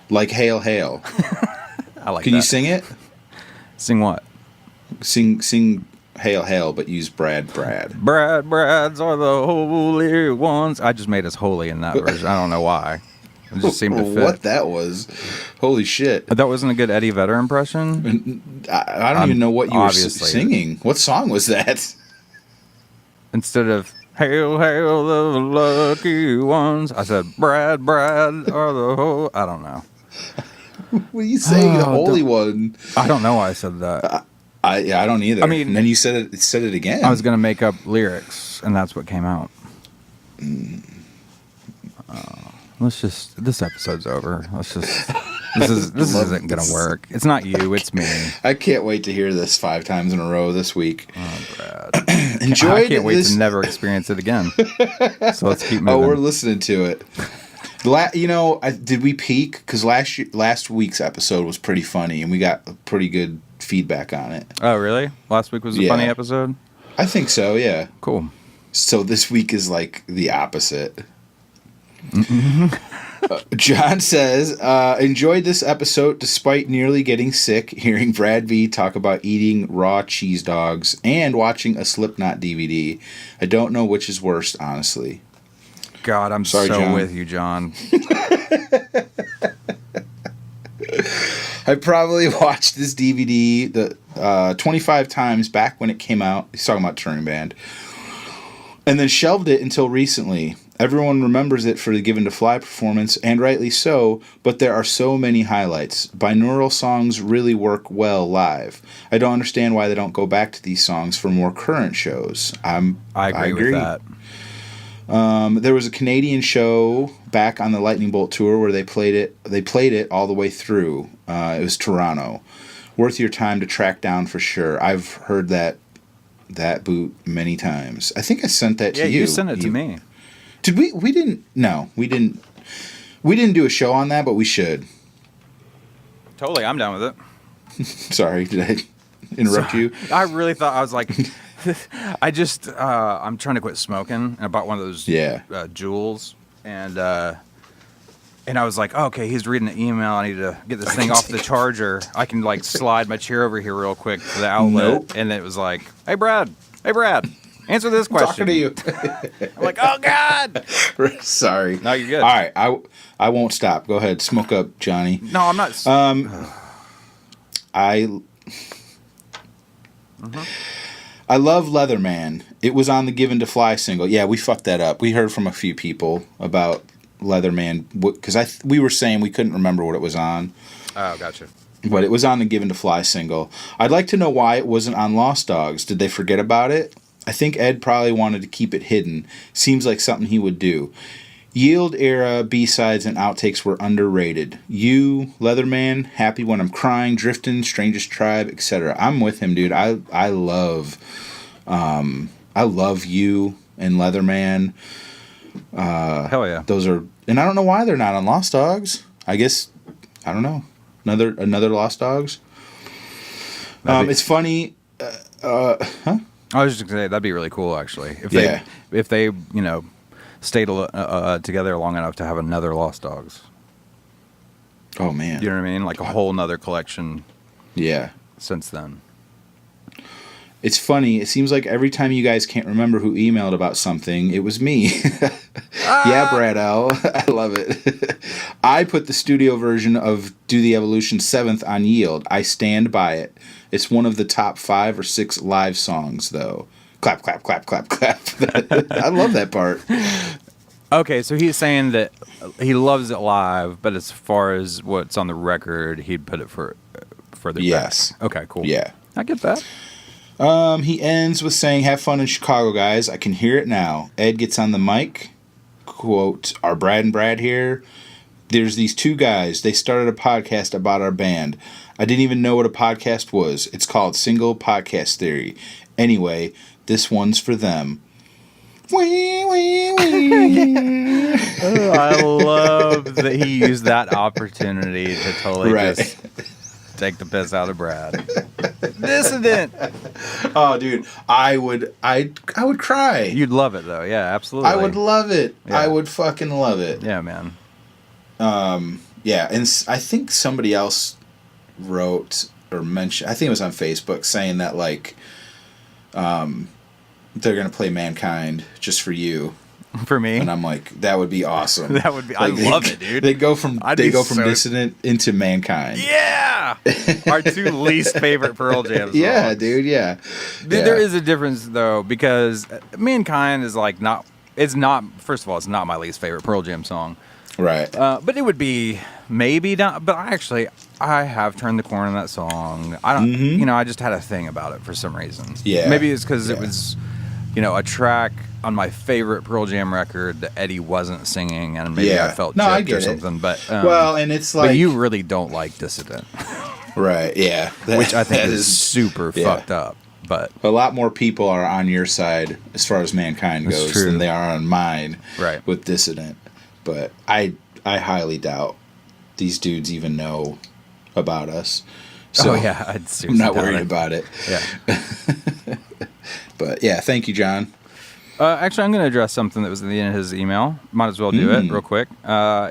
Like Hail Hail. I like Can that. you sing it? Sing what? Sing Hail Hail, but use Brads are the holy ones. I just made us holy in that version. I don't know why. It just seemed to fit. What that was. Holy shit. That wasn't a good Eddie Vedder impression? I don't even know what you were obviously. singing. What song was that? Instead of Hail, hail, the lucky ones, I said, Brad are the holy... I don't know. What are you saying? The Holy One. I don't know why I said that. I don't either. I mean, and then you said it again. I was going to make up lyrics, and that's what came out. This episode's over. Let's just This isn't going to work. It's not you, it's me. I can't wait to hear this 5 times in a row this week. Oh, Brad. Enjoyed I can't wait this. to never experience it again. So let's keep moving. Oh, we're listening to it. Did we peak? Because last week's episode was pretty funny, and we got pretty good feedback on it. Oh, really? Last week was a funny episode? I think so, yeah. Cool. So this week is like the opposite. John says, enjoyed this episode despite nearly getting sick, hearing Brad V talk about eating raw cheese dogs and watching a Slipknot DVD. I don't know which is worse, honestly. God, I'm Sorry, so John. with you, John. I probably watched this DVD 25 times back when it came out. He's talking about Touring Band. And then shelved it until recently. Everyone remembers it for the Given to Fly performance, and rightly so, but there are so many highlights. Binaural songs really work well live. I don't understand why they don't go back to these songs for more current shows. I agree with that. There was a Canadian show back on the Lightning Bolt tour where they played it all the way through. It was Toronto. Worth your time to track down for sure. I've heard that boot many times. I think I sent that to you. Yeah, you sent it to me. Did we? We didn't. No, we didn't. We didn't do a show on that, but we should. Totally, I'm down with it. Sorry, did I interrupt you? I really thought, I was like, I'm trying to quit smoking, and I bought one of those Juuls, and I was like, oh, okay, he's reading the email, I need to get this thing off the charger. I can like slide my chair over here real quick to the outlet, and it was like, hey Brad, answer this question. Talking to you. I'm like, oh God. Sorry. No, you're good. All right, I won't stop. Go ahead, smoke up, Johnny. No, I'm not. I love Leatherman. It was on the Given to Fly single. Yeah, we fucked that up. We heard from a few people about Leatherman because we were saying we couldn't remember what it was on. Oh, gotcha. But it was on the Given to Fly single. I'd like to know why it wasn't on Lost Dogs. Did they forget about it? I think Ed probably wanted to keep it hidden. Seems like something he would do. Yield era B-sides and outtakes were underrated. You, Leatherman, Happy When I'm Crying, Driftin', Strangest Tribe, etc. I'm with him, dude. I love You and Leatherman. Hell yeah. Those are, and I don't know why they're not on Lost Dogs. I guess I don't know. Another Lost Dogs. It's funny. I was just gonna say that'd be really cool, actually. If they stayed together long enough to have another Lost Dogs. Oh man, you know what I mean? Like a whole nother collection. Yeah. Since then, it's funny. It seems like every time you guys can't remember who emailed about something, it was me. Yeah, Brad L. I love it. I put the studio version of Do the Evolution 7th on Yield. I stand by it. It's one of the top 5 or 6 live songs, though. Clap, clap, clap, clap, clap. I love that part. Okay, so he's saying that he loves it live, but as far as what's on the record, he'd put it further back. Okay, cool. Yeah. I get that. He ends with saying, have fun in Chicago, guys. I can hear it now. Ed gets on the mic. Quote, are Brad and Brad here? There's these 2 guys. They started a podcast about our band. I didn't even know what a podcast was. It's called Single Podcast Theory. Anyway, this one's for them. I love that he used that opportunity to totally just take the piss out of Brad. Dissident. Oh, dude, I would cry. You'd love it though, yeah, absolutely. I would love it. Yeah. I would fucking love it. Yeah, man. Yeah, and I think somebody else wrote or mentioned. I think it was on Facebook saying that like, they're gonna play Mankind just for you. For me, and I'm like, that would be awesome. That would be. Like, I love it, dude. They go from Dissident into Mankind. Yeah, our 2 least favorite Pearl Jam songs. Yeah, dude. Yeah. There is a difference though, because Mankind is like not. It's not. First of all, it's not my least favorite Pearl Jam song. Right. But it would be maybe not. But I have turned the corner on that song. I don't. I just had a thing about it for some reason. Yeah. Maybe it's because it was a track on my favorite Pearl Jam record that Eddie wasn't singing, and maybe I felt chipped or something. But and it's like, but you really don't like Dissident, right? Yeah, which I think is super fucked up. But a lot more people are on your side as far as Mankind goes than they are on mine, right? With Dissident, but I highly doubt these dudes even know about us. So I'm not worried about it. Yeah. But yeah, thank you, John. Actually, I'm going to address something that was at the end of his email. Might as well do it real quick.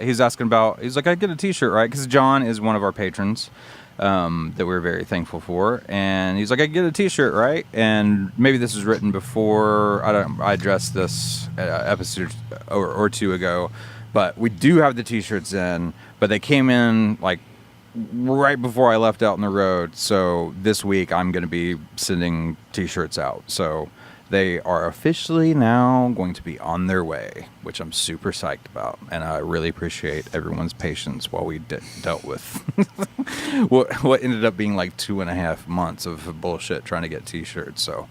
He's asking about, he's like, I get a t-shirt, right? Because John is one of our patrons that we're very thankful for. And he's like, I get a t-shirt, right? And maybe this was written before, I addressed this episode or two ago. But we do have the t-shirts in, but they came in like right before I left out on the road. So this week I'm going to be sending t-shirts out. So they are officially now going to be on their way, which I'm super psyched about. And I really appreciate everyone's patience while we dealt with what ended up being like 2.5 months of bullshit trying to get t-shirts. So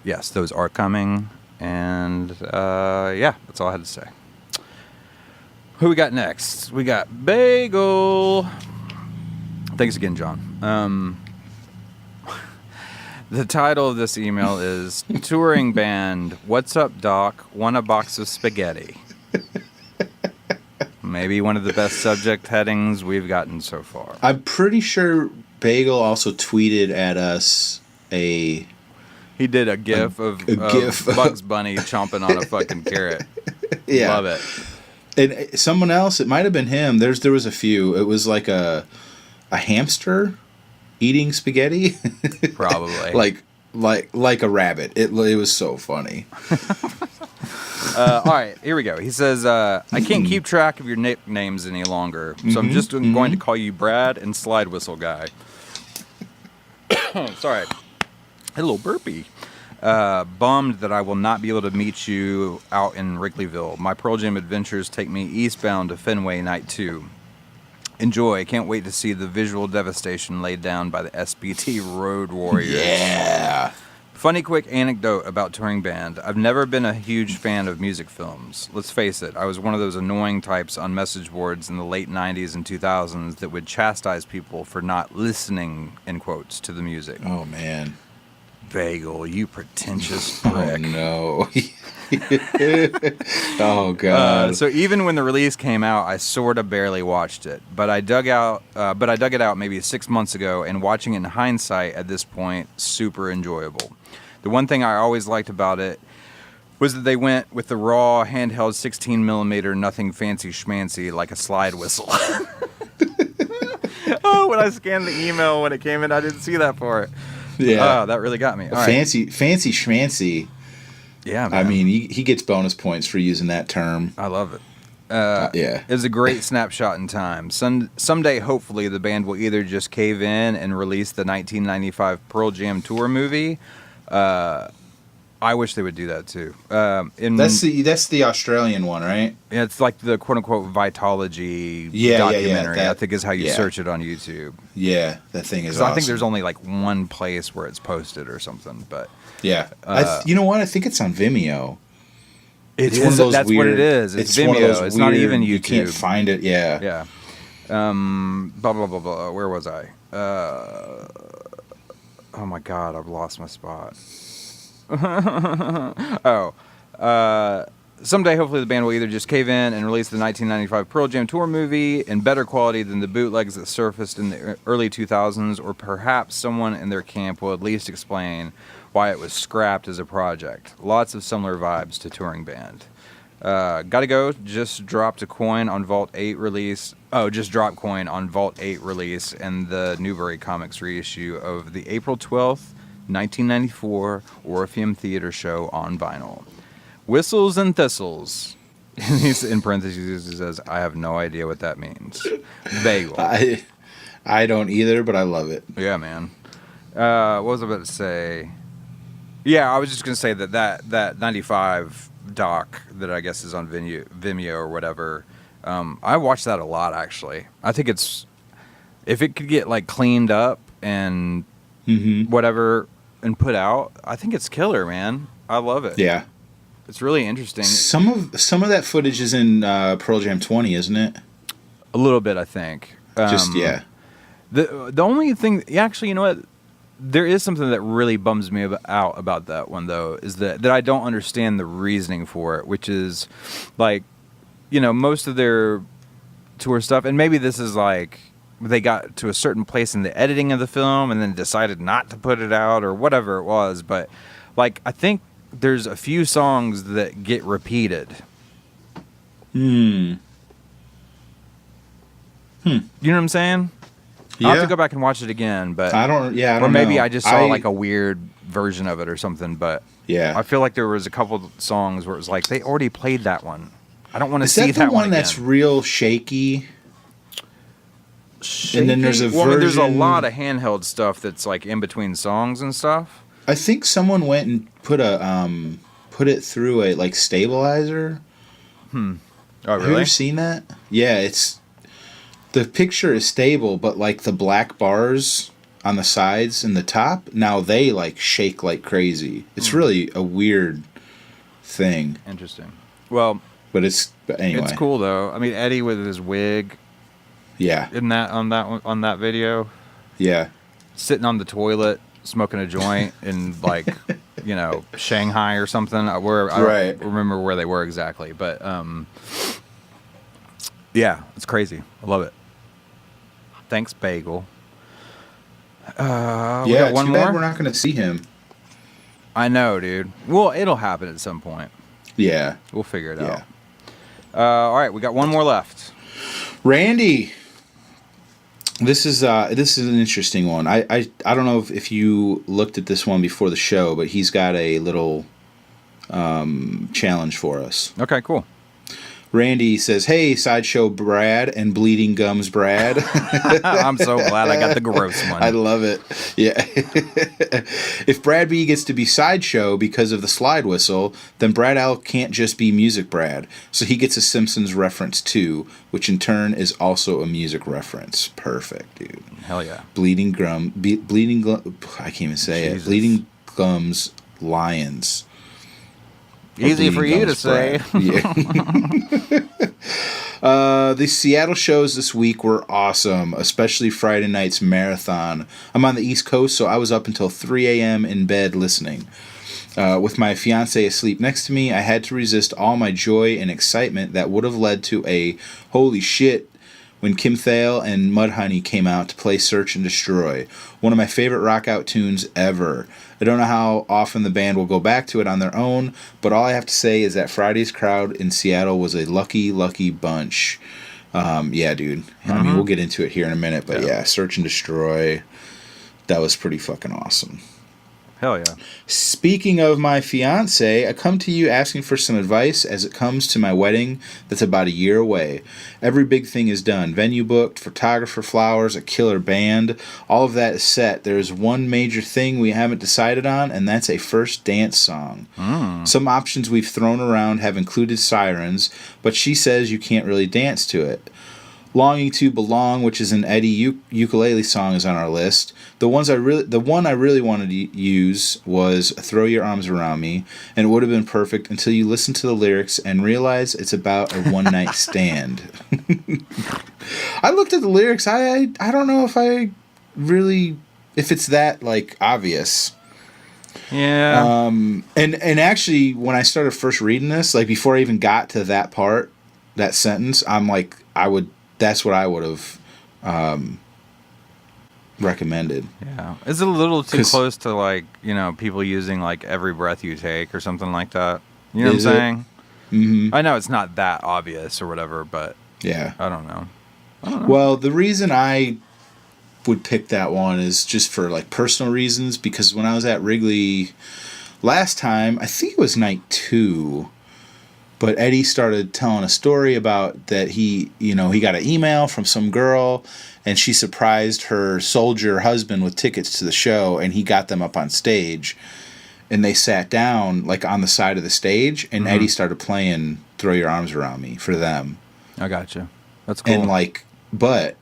yes, those are coming. And yeah, that's all I had to say. Who we got next? We got Bagel. Thanks again, John. The title of this email is Touring Band, What's Up, Doc? Want a Box of Spaghetti? Maybe one of the best subject headings we've gotten so far. I'm pretty sure Bagel also tweeted at us He did a GIF of Bugs Bunny chomping on a fucking carrot. Yeah. Love it. And someone else, it might have been him. There was a few. It was like a hamster eating spaghetti. Probably. like a rabbit. It was so funny. All right, here we go. He says, I can't keep track of your nicknames any longer, so I'm just going to call you Brad and Slide Whistle Guy. Sorry. A little burpee. Bummed that I will not be able to meet you out in Wrigleyville. My Pearl Jam adventures take me eastbound to Fenway Night 2. Enjoy. Can't wait to see the visual devastation laid down by the SBT Road Warriors. Yeah. Funny quick anecdote about touring band. I've never been a huge fan of music films. Let's face it, I was one of those annoying types on message boards in the late 90s and 2000s that would chastise people for not listening, in quotes, to the music. Oh, man. Bagel, you pretentious prick. Oh, no. Oh, God. So even when the release came out, I sort of barely watched it. But I dug it out maybe 6 months ago, and watching it in hindsight at this point, super enjoyable. The one thing I always liked about it was that they went with the raw, handheld 16mm, nothing fancy schmancy, like a slide whistle. Oh, when I scanned the email when it came in, I didn't see that part. Yeah. Oh, that really got me. All fancy schmancy. Yeah, man. I mean, he gets bonus points for using that term. I love it. Yeah. It's a great snapshot in time. Someday, hopefully, the band will either just cave in and release the 1995 Pearl Jam tour movie. I wish they would do that too. That's the Australian one, right? Yeah, it's like the quote unquote Vitology documentary. I think is how you search it on YouTube. Yeah, that thing is awesome. I think there's only like one place where it's posted or something, but yeah. You know what? I think it's on Vimeo. It's one of those. That's weird, what it is. It's Vimeo. It's not even YouTube. You can't find it. Yeah. Yeah. Blah blah blah blah. Where was I? Oh my God! I've lost my spot. Someday, hopefully, the band will either just cave in and release the 1995 Pearl Jam tour movie in better quality than the bootlegs that surfaced in the early 2000s, or perhaps someone in their camp will at least explain why it was scrapped as a project. Lots of similar vibes to touring band. Gotta go. Just dropped a coin on Vault 8 release. Oh, just dropped coin on Vault 8 release and the Newbury Comics reissue of the April 12th, 1994 Orpheum Theater show on vinyl. Whistles and thistles. He's in parentheses. He says, "I have no idea what that means." Bagel. I don't either, but I love it. Yeah, man. What was I about to say? Yeah, I was just gonna say that 95 doc that I guess is on Vimeo or whatever. I watched that a lot actually. I think it's if it could get like cleaned up and whatever and put out, I think it's killer, man. I love it. Yeah. It's really interesting. Some of that footage is in Pearl Jam 20, isn't it? A little bit, I think. Yeah. The only thing, actually, you know what? There is something that really bums me out about that one, though, is that I don't understand the reasoning for it, which is, like, you know, most of their tour stuff, and maybe this is like they got to a certain place in the editing of the film and then decided not to put it out or whatever it was, but, like, I think there's a few songs that get repeated. You know what I'm saying? I'll have to go back and watch it again, but I don't or maybe know. I just saw like a weird version of it or something. But yeah, I feel like there was a couple songs where it was like they already played that one. I don't want to see that that one again. that's real shaky. And then there's a version. Well, I mean, there's a lot of handheld stuff that's like in between songs and stuff. I think someone went and put it through a like stabilizer. Oh, really? Have you ever seen that? Yeah, it's the picture is stable, but like the black bars on the sides and the top, now they like shake like crazy. It's really a weird thing. Interesting. Well, but anyway, it's cool though. I mean, Eddie with his wig. Yeah. In that on that video. Yeah. Sitting on the toilet, smoking a joint in like, you know, Shanghai or something. I don't remember where they were exactly, but yeah, it's crazy. I love it. Thanks, Bagel. Yeah, we got one too more. bad we're not going to see him. I know, dude. Well, it'll happen at some point. Yeah, we'll figure it out. All right, we got one more left. Randy. This is an interesting one. I don't know if you looked at this one before the show, but he's got a little challenge for us. Okay, cool. Randy says, "Hey, Sideshow Brad and Bleeding Gums Brad." I'm so glad I got the gross one. I love it. Yeah. If Brad B gets to be Sideshow because of the slide whistle, then Brad L can't just be Music Brad. So he gets a Simpsons reference too, which in turn is also a music reference. Perfect, dude. Hell yeah. Bleeding I can't even say it. Bleeding Gums Lions. Easy for you to say. Yeah. The Seattle shows this week were awesome, especially Friday night's marathon. I'm on the East Coast, so I was up until 3 a.m. in bed listening. With my fiance asleep next to me, I had to resist all my joy and excitement that would have led to a holy shit when Kim Thale and Mudhoney came out to play Search and Destroy, one of my favorite rock-out tunes ever. I don't know how often the band will go back to it on their own, but all I have to say is that Friday's crowd in Seattle was a lucky, lucky bunch. Yeah, dude. I mean, we'll get into it here in a minute, but yeah, Search and Destroy, that was pretty fucking awesome. Hell yeah. Speaking of my fiance, I come to you asking for some advice as it comes to my wedding that's about a year away. Every big thing is done. Venue booked, photographer, flowers, a killer band. All of that is set. There is one major thing we haven't decided on, and that's a first dance song. Some options we've thrown around have included Sirens, but she says you can't really dance to it. Longing to Belong, which is an Eddie ukulele song, is on our list. The one I really wanted to use was Throw Your Arms Around Me, and it would have been perfect until you listen to the lyrics and realize it's about a one-night stand. I looked at the lyrics. I don't know if it's that like obvious. Yeah. And actually, when I started first reading this, like before I even got to that part, that sentence, I'm like, that's what I would have recommended. Yeah. Is it a little too close to, like, you know, people using, like, Every Breath You Take or something like that? You know what I'm saying? Mm-hmm. I know it's not that obvious or whatever, but yeah, I don't know. Well, the reason I would pick that one is just for, like, personal reasons, because when I was at Wrigley last time, I think it was night 2, but Eddie started telling a story about that he got an email from some girl and she surprised her soldier husband with tickets to the show, and he got them up on stage and they sat down like on the side of the stage, and Eddie started playing Throw Your Arms Around Me for them. I gotcha. That's cool. And but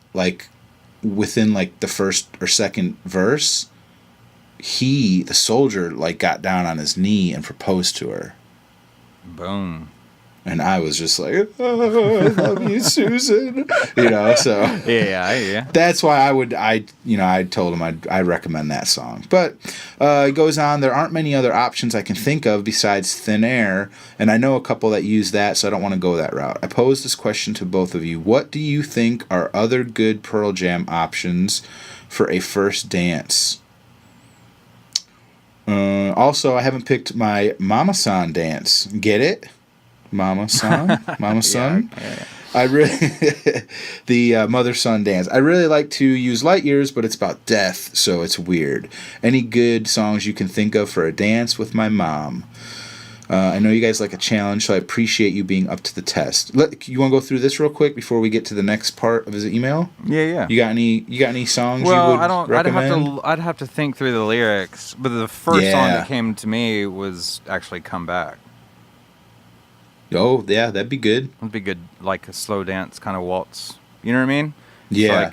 within like the first or second verse, the soldier, like got down on his knee and proposed to her. Boom. And I was just like, oh, I love you, Susan. So Yeah. that's why I told him I'd recommend that song. But it goes on, there aren't many other options I can think of besides Thin Air, and I know a couple that use that, so I don't want to go that route. I pose this question to both of you. What do you think are other good Pearl Jam options for a first dance? Also, I haven't picked my Mama San dance. Get it? Mama San? Mama Son? Yeah. I really the mother son dance. I really like to use Light Years, but it's about death, so it's weird. Any good songs you can think of for a dance with my mom? I know you guys like a challenge, so I appreciate you being up to the test. You want to go through this real quick before we get to the next part of his email? Yeah. You got any songs you Well, would recommend? I'd have to think through the lyrics, but the first Yeah. song that came to me was actually "Come Back." Oh, yeah, that'd be good. It'd be good, like a slow dance kind of waltz. You know what I mean? Yeah.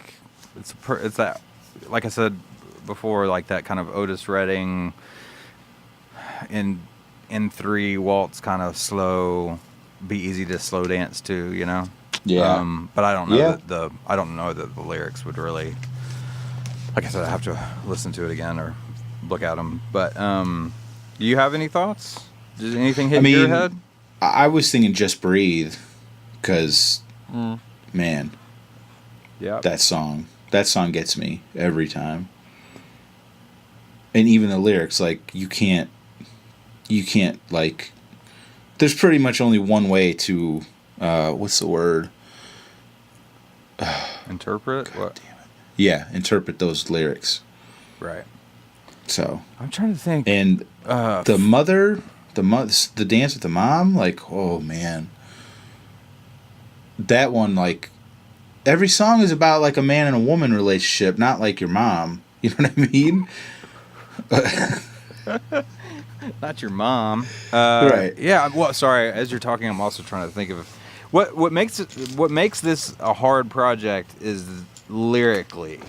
It's that, like I said before, like that kind of Otis Redding in 3 waltz kind of slow, be easy to slow dance to, Yeah. But I don't know Yeah. that the lyrics would really, like I said, I have to listen to it again or look at them. But do you have any thoughts? Did anything hit your head? I was thinking Just Breathe, because, man, Yeah. that song gets me every time. And even the lyrics, like, you can't, like, there's pretty much only one way to, what's the word? Interpret? What? Damn it. Yeah, interpret those lyrics. Right. So. I'm trying to think. And the dance with the mom, like, oh man, that one, like, every song is about like a man and a woman relationship, not like your mom. You know what I mean? Not your mom. Right. Yeah. Well, sorry. As you're talking, I'm also trying to think of what makes this a hard project is lyrically,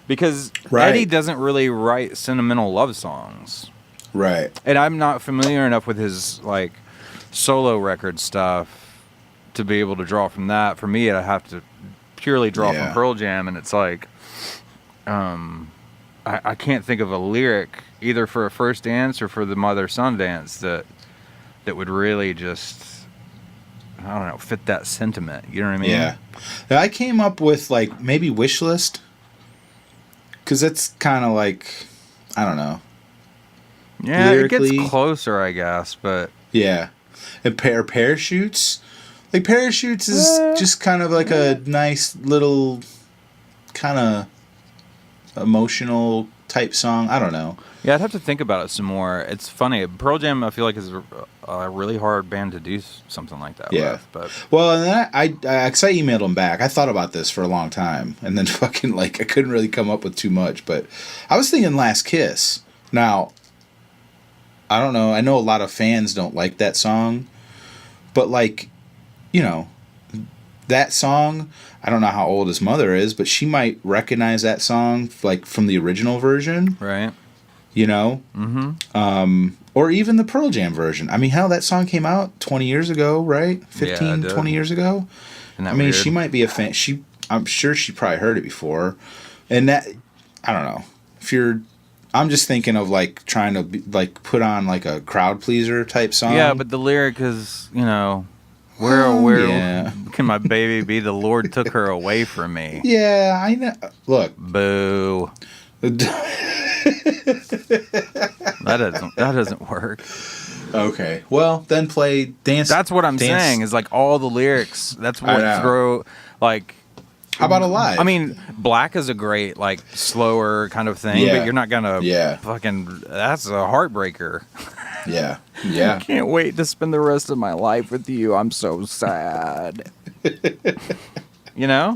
because Right. Eddie doesn't really write sentimental love songs. Right. And I'm not familiar enough with his like solo record stuff to be able to draw from that. For me, I have to purely draw from Pearl Jam, and it's like, I can't think of a lyric either for a first dance or for the mother-son dance that would really just, I don't know, fit that sentiment. You know what I mean? Yeah. I came up with like maybe Wish List, because it's kind of like, I don't know. Yeah, Lyrically, it gets closer, I guess, but yeah. And Parachutes, like Parachutes is just kind of like a nice little kind of emotional type song. I don't know. yeah, I'd have to think about it some more. It's funny. Pearl Jam, I feel like, is a really hard band to do something like that with. But well, and then I emailed them back. I thought about this for a long time, and then fucking like I couldn't really come up with too much. But I was thinking Last Kiss. Now, I don't know. I know a lot of fans don't like that song, but like, that song. I don't know how old his mother is, but she might recognize that song like from the original version. right. Mm-hmm. Or even the Pearl Jam version. I mean, hell, that song came out 20 years ago, right? 15, 20 years ago. Isn't that I mean, weird? she might be a fan. I'm sure she probably heard it before. And that, I don't know. I'm just thinking of like trying to like put on like a crowd pleaser type song. Yeah, but the lyric is, where yeah. can my baby be? The Lord took her away from me. Yeah, I know. Look. Boo. That doesn't work. Okay. Well, then play dance. That's what I'm dance. saying is like all the lyrics. That's what throw like. How about Alive? I mean, Black is a great like slower kind of thing, but you're not gonna fucking. That's a heartbreaker. Yeah. I Yeah. can't wait to spend the rest of my life with you. I'm so sad. Yeah.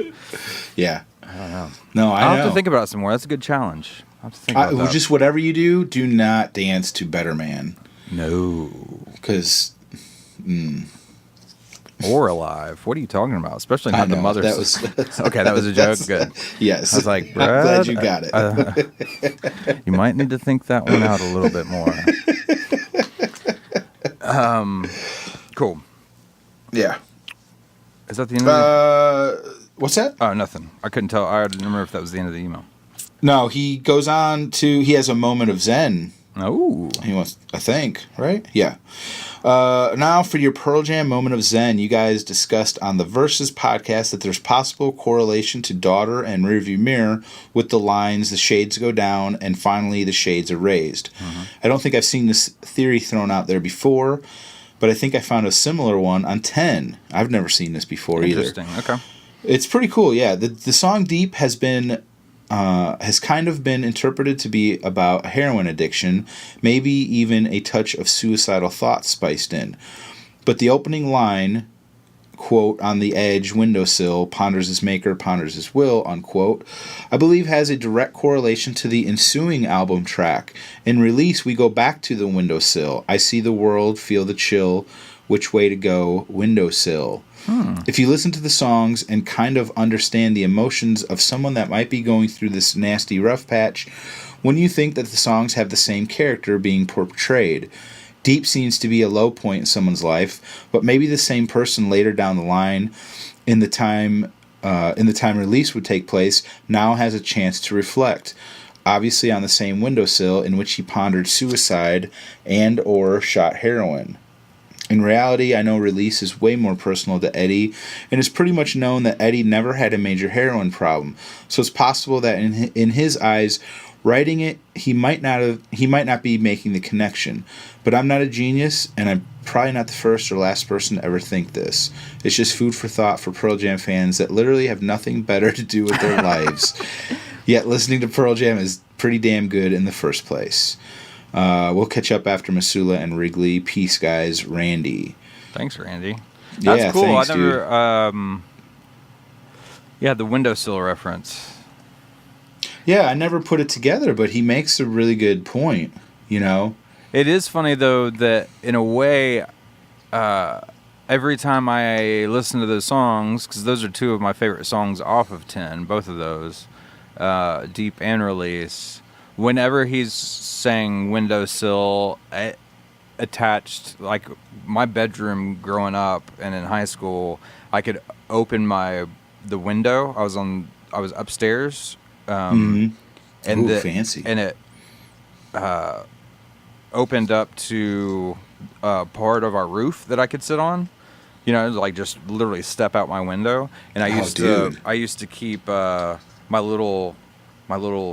I don't know. No, I'll I know. have to think about it some more. That's a good challenge. I'll have to think about that. Just whatever you do not dance to Better Man. No. Because, or alive. What are you talking about? Especially not the mother. That was okay. That was a joke. Good. Yes. I was like, I'm Brad, glad you got it. you might need to think that one out a little bit more. Cool. Yeah. Is that the end of the... What's that? Oh, nothing. I couldn't tell. I didn't remember if that was the end of the email. No, he goes on to, he has a moment of Zen. Oh. He wants, I think, right? Yeah. Now for your Pearl Jam moment of Zen, you guys discussed on the Versus podcast that there's possible correlation to Daughter and Rearview Mirror with the lines, the shades go down and finally the shades are raised. Mm-hmm. I don't think I've seen this theory thrown out there before, but I think I found a similar one on 10. I've never seen this before either. Interesting. Okay. It's pretty cool, yeah. The song Deep has kind of been interpreted to be about heroin addiction, maybe even a touch of suicidal thoughts spiced in. But the opening line, quote, on the edge, windowsill, ponders his maker, ponders his will, unquote, I believe has a direct correlation to the ensuing album track. In Release, we go back to the windowsill. I see the world, feel the chill, which way to go, windowsill. If you listen to the songs and kind of understand the emotions of someone that might be going through this nasty rough patch, wouldn't you think that the songs have the same character being portrayed? Deep seems to be a low point in someone's life, but maybe the same person later down the line, in the time Release would take place, now has a chance to reflect. Obviously on the same windowsill in which he pondered suicide and or shot heroin. In reality, I know Release is way more personal to Eddie, and it's pretty much known that Eddie never had a major heroin problem. So it's possible that in his eyes, writing it, he might not be making the connection. But I'm not a genius, and I'm probably not the first or last person to ever think this. It's just food for thought for Pearl Jam fans that literally have nothing better to do with their lives. Yet listening to Pearl Jam is pretty damn good in the first place. We'll catch up after Masula and Wrigley. Peace, guys. Randy. Thanks, Randy. That's yeah, cool. Thanks, I never. Yeah, the windowsill reference. Yeah, I never put it together, but he makes a really good point. You know, it is funny though that in a way, every time I listen to those songs, because those are two of my favorite songs off of 10, both of those, Deep and Release. Whenever he's saying windowsill, attached, like my bedroom growing up and in high school, I could open the window. I was upstairs, and fancy, and it opened up to part of our roof that I could sit on. You know, like just literally step out my window. And I used to keep my little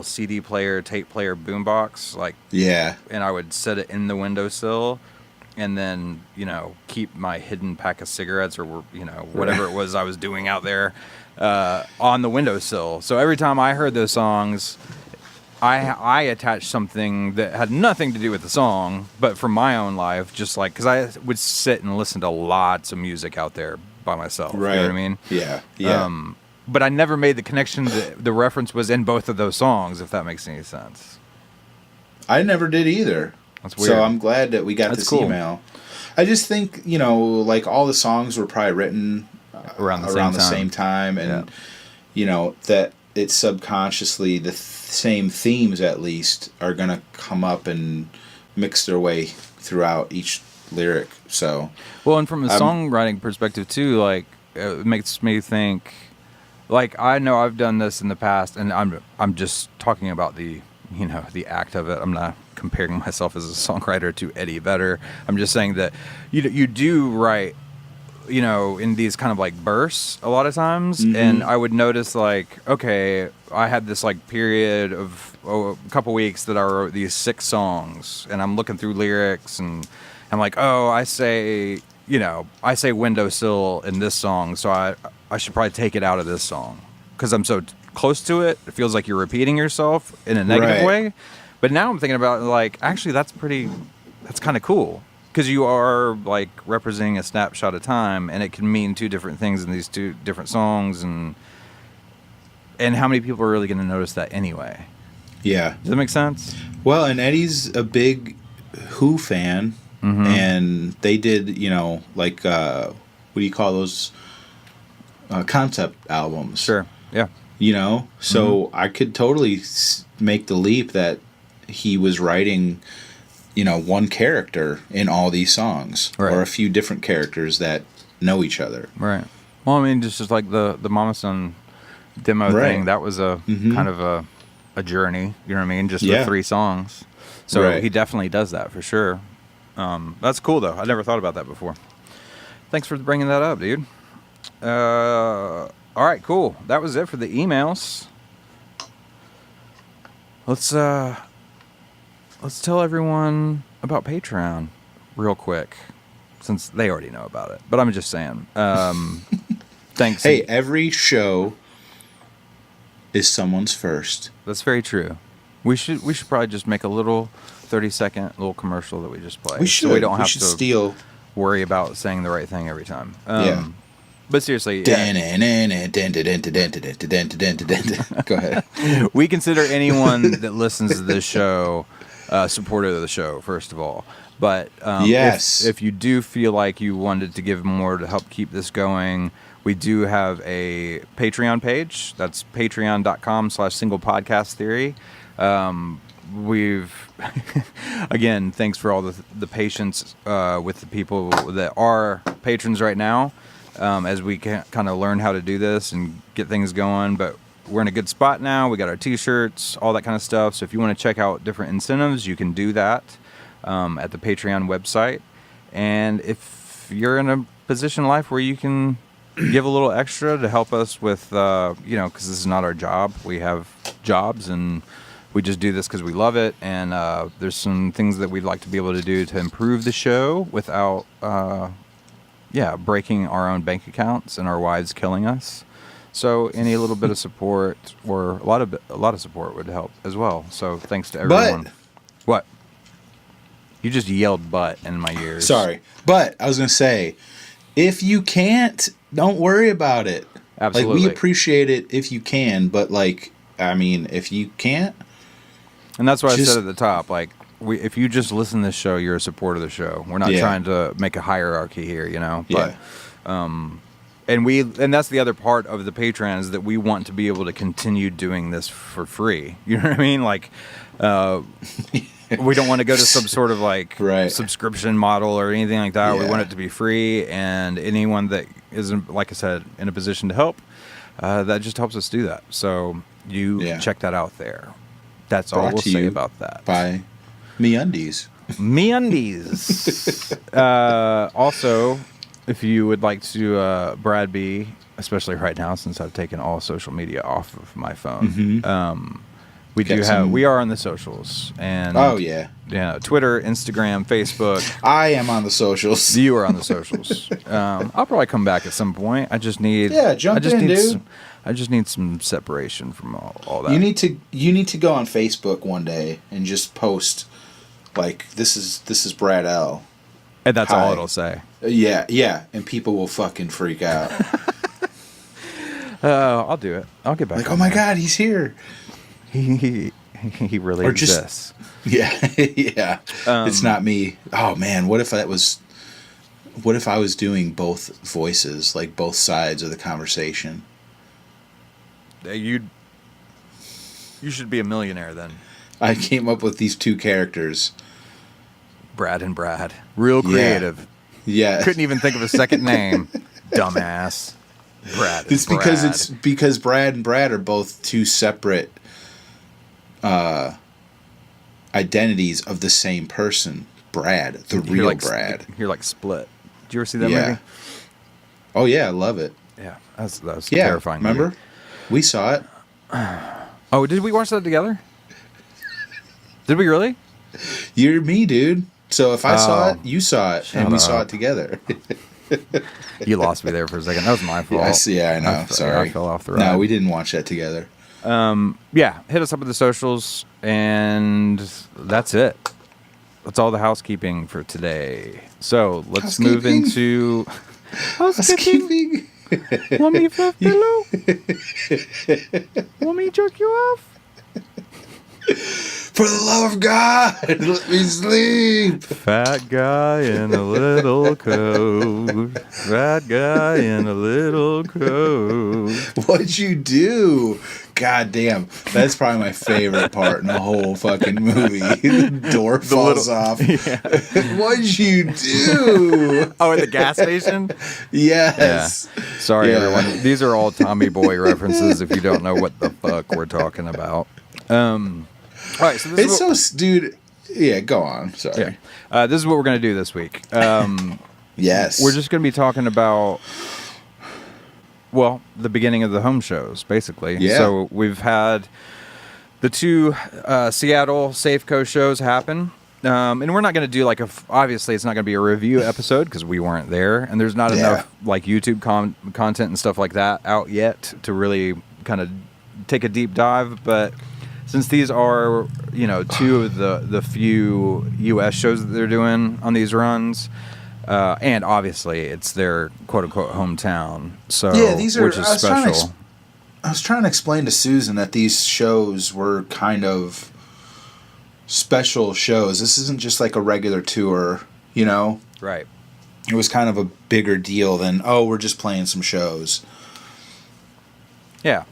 CD player, tape player, boombox, like, yeah, and I would set it in the windowsill, and then keep my hidden pack of cigarettes or whatever it was I was doing out there on the windowsill. So every time I heard those songs, I attached something that had nothing to do with the song, but from my own life, just like because I would sit and listen to lots of music out there by myself. Right. You know what I mean? Yeah. Yeah. But I never made the connection that the reference was in both of those songs, if that makes any sense. I never did either. That's weird. So I'm glad that we got That's this cool. email. I just think, like all the songs were probably written around the same time. And, that it's subconsciously the same themes, at least, are going to come up and mix their way throughout each lyric. So, well, and from a songwriting perspective, too, like, it makes me think... Like, I know I've done this in the past, and I'm just talking about the act of it. I'm not comparing myself as a songwriter to Eddie Vedder. I'm just saying that you do write, in these kind of like bursts a lot of times, and I would notice like, okay, I had this like period of a couple weeks that I wrote these 6 songs, and I'm looking through lyrics, and I'm like, oh, I say windowsill in this song, so I should probably take it out of this song because I'm so close to it. It feels like you're repeating yourself in a negative way. But now I'm thinking about like, actually, that's kind of cool because you are like representing a snapshot of time, and it can mean 2 different things in these 2 different songs, and how many people are really going to notice that anyway? Yeah. Does that make sense? Well, and Eddie's a big Who fan, and they did, what do you call those concept albums? Sure. Yeah. You know, so I could totally make the leap that he was writing, you know, one character in all these songs, or a few different characters that know each other. Right. Well, I mean, just like the Mama Son demo thing, that was a kind of a journey. You know what I mean? Just with 3 songs. So he definitely does that for sure. That's cool though. I never thought about that before. Thanks for bringing that up, dude. All right, cool. That was it for the emails. Let's tell everyone about Patreon real quick, since they already know about it. But I'm just saying. Thanks. Hey, every show is someone's first. That's very true. We should probably just make a little 30-second little commercial that we just play. We should. So we don't have to steal. Worry about saying the right thing every time. But seriously, go ahead. We consider anyone that listens to this show a supporter of the show, first of all. But if you do feel like you wanted to give more to help keep this going, we do have a Patreon page. That's patreon.com/singlepodcasttheory. We've again, thanks for all the patience with the people that are patrons right now, as we kind of learn how to do this and get things going. But we're in a good spot now. We got our t-shirts, all that kind of stuff. So if you want to check out different incentives, you can do that at the Patreon website. And if you're in a position in life where you can give a little extra to help us with, because this is not our job. We have jobs and we just do this because we love it. And there's some things that we'd like to be able to do to improve the show without, breaking our own bank accounts and our wives killing us. So any little bit of support or a lot of support would help as well. So thanks to everyone. But, what? You just yelled "but" in my ears. Sorry, but I was gonna say, if you can't, don't worry about it. Absolutely, like we appreciate it if you can, but if you can't, and that's what I said at the top. Like, if you just listen to this show, you're a supporter of the show. We're not trying to make a hierarchy here, you know. But, and that's the other part of the Patreon is that we want to be able to continue doing this for free. You know what I mean? Like, we don't want to go to some sort of subscription model or anything like that. Yeah. We want it to be free, and anyone that isn't, like I said, in a position to help, that just helps us do that. So check that out there. That's all we'll say about that. By MeUndies. MeUndies. Also, if you would like to, Brad B, especially right now since I've taken all social media off of my phone, we are on the socials. And Twitter, Instagram, Facebook. I am on the socials. You are on the socials. I'll probably come back at some point. I just need dude. I just need some separation from all that. You need to go on Facebook one day and just post like this is Brad L. And that's all it'll say. Yeah, and people will fucking freak out. I'll do it. I'll get back. Like, oh my God, he's here. He really exists. Yeah. It's not me. Oh man, what if I was doing both voices, like both sides of the conversation? You should be a millionaire then. I came up with these two characters. Brad and Brad. Real creative. Yeah. Couldn't even think of a second name. Dumbass. Brad. It's because Brad and Brad are both two separate identities of the same person. Brad, the real Brad. You're like Split. Did you ever see that movie? Oh yeah, I love it. Yeah, that was terrifying. Remember? Movie. We saw it. Oh, did we watch that together? Did we really? You're me, dude. So if I saw it, you saw it, and we saw it together. You lost me there for a second. That was my fault. I know. Sorry. I fell off the ride. No, we didn't watch that together. Hit us up with the socials, and that's it. That's all the housekeeping for today. So let's move into housekeeping. Want me for pillow? Want me jerk you off? For the love of God, let me sleep. Fat guy in a little coat. Fat guy in a little coat. What'd you do? God damn. That's probably my favorite part in the whole fucking movie. The door falls off. Yeah. What'd you do? Oh, at the gas station? Yes. Yeah. Sorry, Yeah. everyone. These are all Tommy Boy references if you don't know what the fuck we're talking about. All right, so this It's dude. Yeah, go on. Sorry. yeah. This is what we're going to do this week. Yes. We're just going to be talking about, well, the beginning of the home shows, basically. Yeah. So we've had the two Seattle Safeco shows happen. And we're not going to do obviously it's not going to be a review episode because we weren't there. And there's not enough like YouTube content and stuff like that out yet to really kind of take a deep dive. But since these are, two of the few U.S. shows that they're doing on these runs, and obviously it's their quote-unquote hometown, so these are, which is special. I was trying to explain to Susan that these shows were kind of special shows. This isn't just like a regular tour, Right. It was kind of a bigger deal than, we're just playing some shows. Yeah.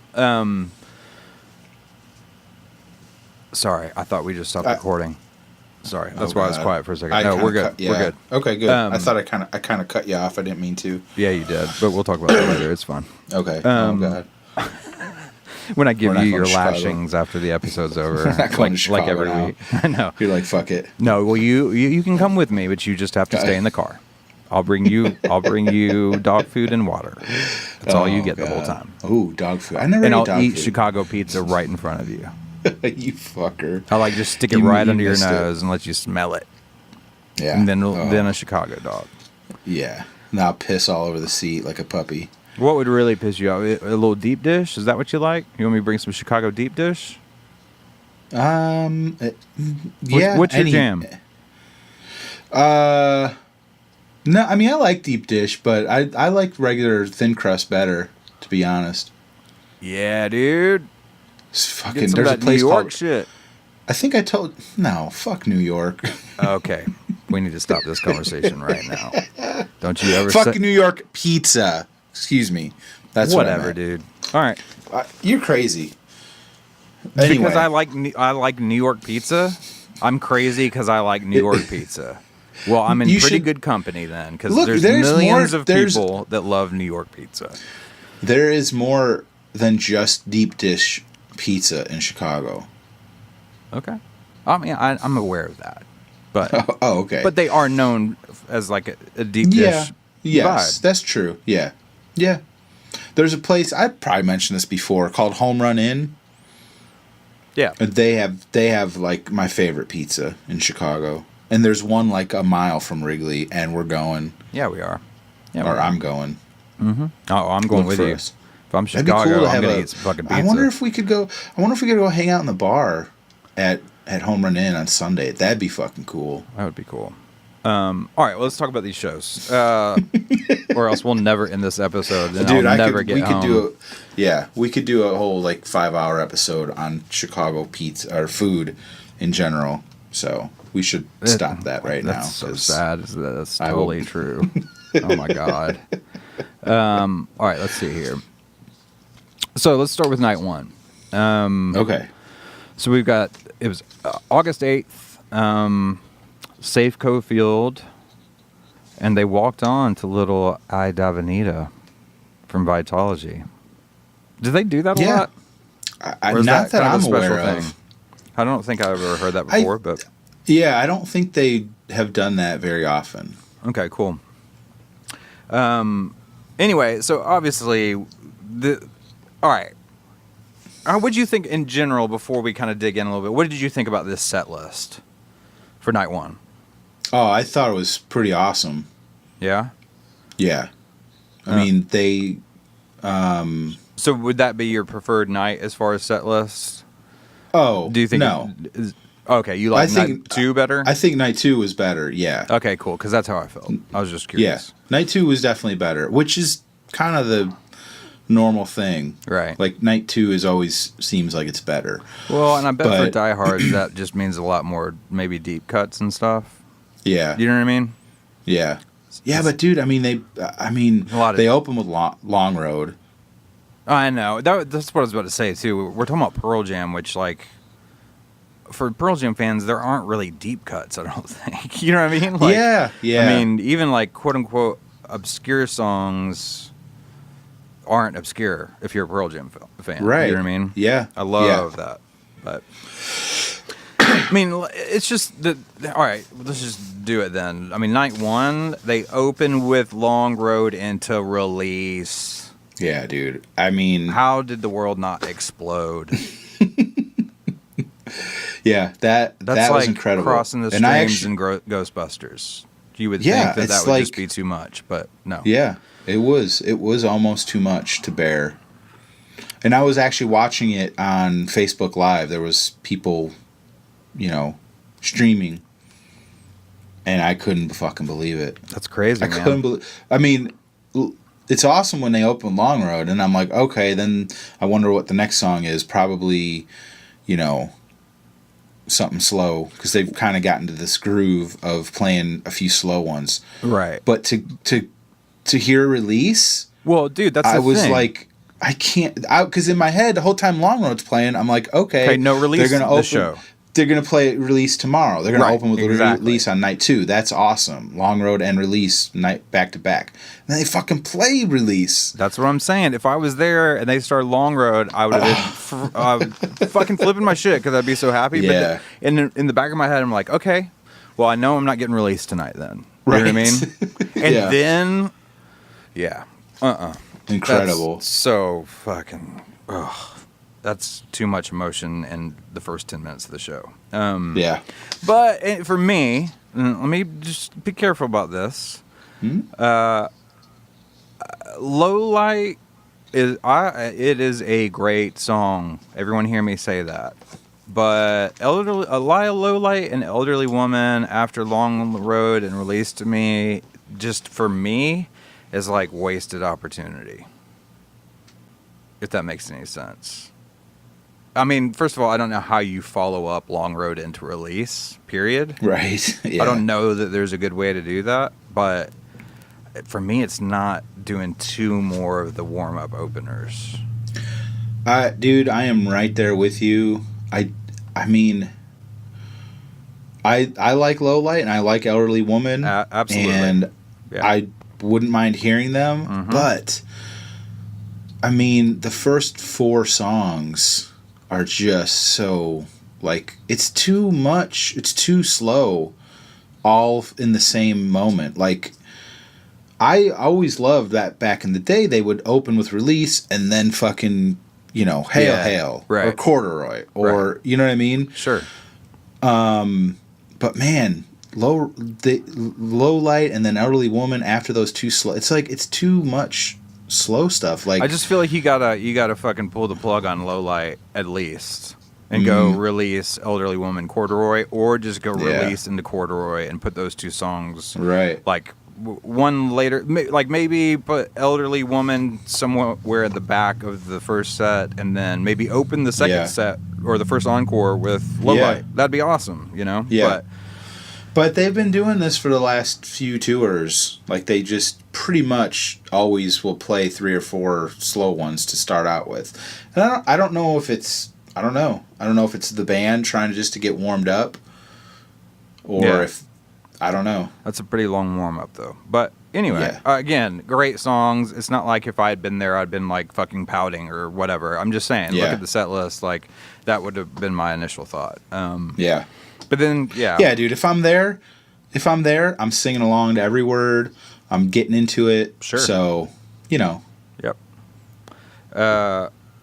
Sorry, I thought we just stopped recording. Sorry, that's why I was quiet for a second. No, we're good. We're good. Okay, good. I thought I kind of cut you off. I didn't mean to. Yeah, you did, but we'll talk about that later. It's fun. Okay. Oh God. When I give We're you not your going to Chicago. lashings after the episode's over, We're not going to Chicago like every now. week. I know. You're like, fuck it. No, well, you can come with me, but you just have to stay in the car. I'll bring you dog food and water. That's all you get the whole time. Ooh, dog food. I never And ate I'll dog eat food. Chicago pizza right in front of you. You fucker. I just stick it You- right you under your missed it. nose and let you smell it. Yeah. And then a Chicago dog. Yeah. Now piss all over the seat like a puppy. What would really piss you off? A little deep dish? Is that what you like? You want me to bring some Chicago deep dish? Yeah. What's your jam? No, I mean I like deep dish, but I like regular thin crust better, to be honest. Yeah, dude. It's fucking. Get some There's of a that place New York called. shit. I think I told. No, fuck New York. Okay, we need to stop this conversation right now. Don't you ever Fuck say New York pizza. Excuse me. That's whatever, what I meant. dude. All right. You're crazy. Anyway. Because I like New York pizza. I'm crazy because I like New York pizza. Well, I'm in You pretty should- good company then, because Look, there's there's millions more- of there's- people that love New York pizza. There is more than just deep dish pizza in Chicago. Okay. I mean, I'm aware of that, but Oh, okay. but they are known as like a deep Yeah. dish. Yes, vibe. that's true. Yeah. Yeah. There's a place I probably mentioned this before called Home Run Inn. Yeah. They have like my favorite pizza in Chicago. And there's one like a mile from Wrigley, and we're going. Yeah, we are. Yeah, Or we are. I'm going. Oh, I'm going Look with for you. us. If I'm That'd be Chicago, cool to I'm have gonna eat some fucking pizza. I wonder if we could go hang out in the bar at Home Run Inn on Sunday. That'd be fucking cool. That would be cool. All right, well, let's talk about these shows, or else we'll never end this episode, and Dude, I'll never get we home. we could do a whole like 5-hour episode on Chicago pizza or food in general. So we should stop that right now. That's so 'cause sad. That's I will- totally true. Oh my god. All right, let's see here. So let's start with night one. Okay. So we've got it was August 8th, Safeco Field, and they walked on to Little I Davanita from Vitology. Did they do that a lot? Or is Not that kind of I'm a special aware of. thing? I don't think I've ever heard that before, but Yeah, I don't think they have done that very often. okay, cool. Anyway, so obviously, all right. What did you think in general before we kind of dig in a little bit? What did you think about this set list for night one? Oh, I thought it was pretty awesome. Yeah. Yeah. I mean, they. So would that be your preferred night as far as set lists? Oh, Do you think? no? Okay, you like night two better? I think night 2 was better. Yeah. Okay, cool. Because that's how I felt. I was just Yeah. curious. Night 2 was definitely better, which is kind of normal thing. Right. Like night 2 is always seems like it's better. Well, and I bet for But- diehards that just means a lot more maybe deep cuts and stuff. Yeah. You know what I mean? Yeah. Yeah, but dude, I mean they open with Long Road. I know. That's what I was about to say too. We're talking about Pearl Jam, which like for Pearl Jam fans, there aren't really deep cuts. I don't think. You know what I mean? Like, yeah. I mean, even like quote unquote obscure songs aren't obscure if you're a Pearl Jam fan. Right. You know what I mean? Yeah. I love that. But I mean, it's just that. All right, let's just do it then. I mean, night 1 they open with Long Road into Release. Yeah, dude. I mean, How did the world not explode? yeah, That's that like was incredible. Crossing the streams and Ghostbusters. You would Yeah, think that it's would like- just be too much, but no. Yeah, it was almost too much to bear. And I was actually watching it on Facebook Live. There was people, streaming, and I couldn't fucking believe it. That's crazy, I man. couldn't believe. I mean, it's awesome when they open Long Road, and I'm like, okay, then I wonder what the next song is. Probably, something slow, because they've kind of gotten to this groove of playing a few slow ones. Right. But to hear Release, Well, dude, that's the I was thing. like, I can't, because in my head the whole time Long Road's playing, I'm like, okay, no Release They're gonna the open. show. They're gonna play Release tomorrow. They're gonna Right, open with exactly. Release on night 2. That's awesome. Long Road and Release night back to back. And then they fucking play Release. That's what I'm saying. If I was there and they started Long Road, I would have been fucking flipping my shit because I'd be so happy. Yeah. But in the back of my head, I'm like, okay, well, I know I'm not getting released tonight then. You know what I mean? And Yeah. then, yeah. Incredible. That's so fucking, that's too much emotion in the first 10 minutes of the show. Yeah. But for me, let me just be careful about this. Low Light it is a great song. Everyone hear me say that. But Low Light and Elderly Woman after Long Road and Release to Me, just for me, is like wasted opportunity. If that makes any sense. I mean, first of all, I don't know how you follow up Long Road into Release, period. Right. Yeah. I don't know that there's a good way to do that, but for me, it's not doing 2 more of the warm-up openers. Dude, I am right there with you. I mean, I like Low Light and I like Elderly Woman. Absolutely. And Yeah. I wouldn't mind hearing them, but I mean, the first 4 songs are just so, like, it's too much. It's too slow, all in the same moment. Like, I always loved that back in the day they would open with Release and then fucking, Hail Hail right. or Corduroy or, you know what I mean? Sure. But man, Low Light and then Elderly Woman after those 2 slow, it's like it's too much slow stuff. Like, I just feel like you gotta fucking pull the plug on Low Light at least and go Release Elderly Woman Corduroy, or just go Release into Corduroy and put those 2 songs right. like one later, like maybe put Elderly Woman somewhere at the back of the first set, and then maybe open the second set or the first encore with Low Light. That'd be awesome, Yeah. But they've been doing this for the last few tours. Like, they just pretty much always will play 3 or 4 slow ones to start out with. And I don't know if it's, I don't know if it's the band trying to get warmed up, or if, I don't know. That's a pretty long warm up though. But anyway, Yeah. Again, great songs. It's not like if I had been there, I'd been like fucking pouting or whatever. I'm just saying, look at the set list. Like, that would have been my initial thought. Yeah. But then, Yeah, dude, if I'm there, I'm singing along to every word. I'm getting into it. Sure. So, Yep.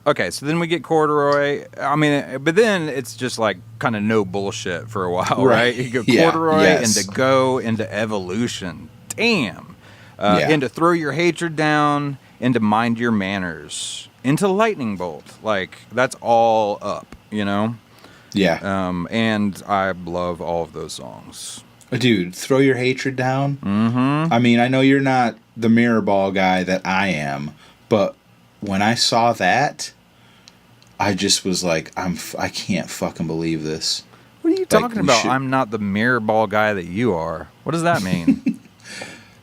Okay, so then we get Corduroy. I mean, but then it's just like kind of no bullshit for a while, right? You go Yeah, Corduroy yes. into Go into Evolution. Damn. Into Throw Your Hatred Down, into Mind Your Manners, into Lightning Bolt. Like, that's all up, Yeah. And I love all of those songs. Dude, Throw Your Hatred Down. Mm-hmm. I mean, I know you're not the mirror ball guy that I am, but when I saw that, I just was like, I can't fucking believe this. What are you talking about? I'm not the mirror ball guy that you are. What does that mean?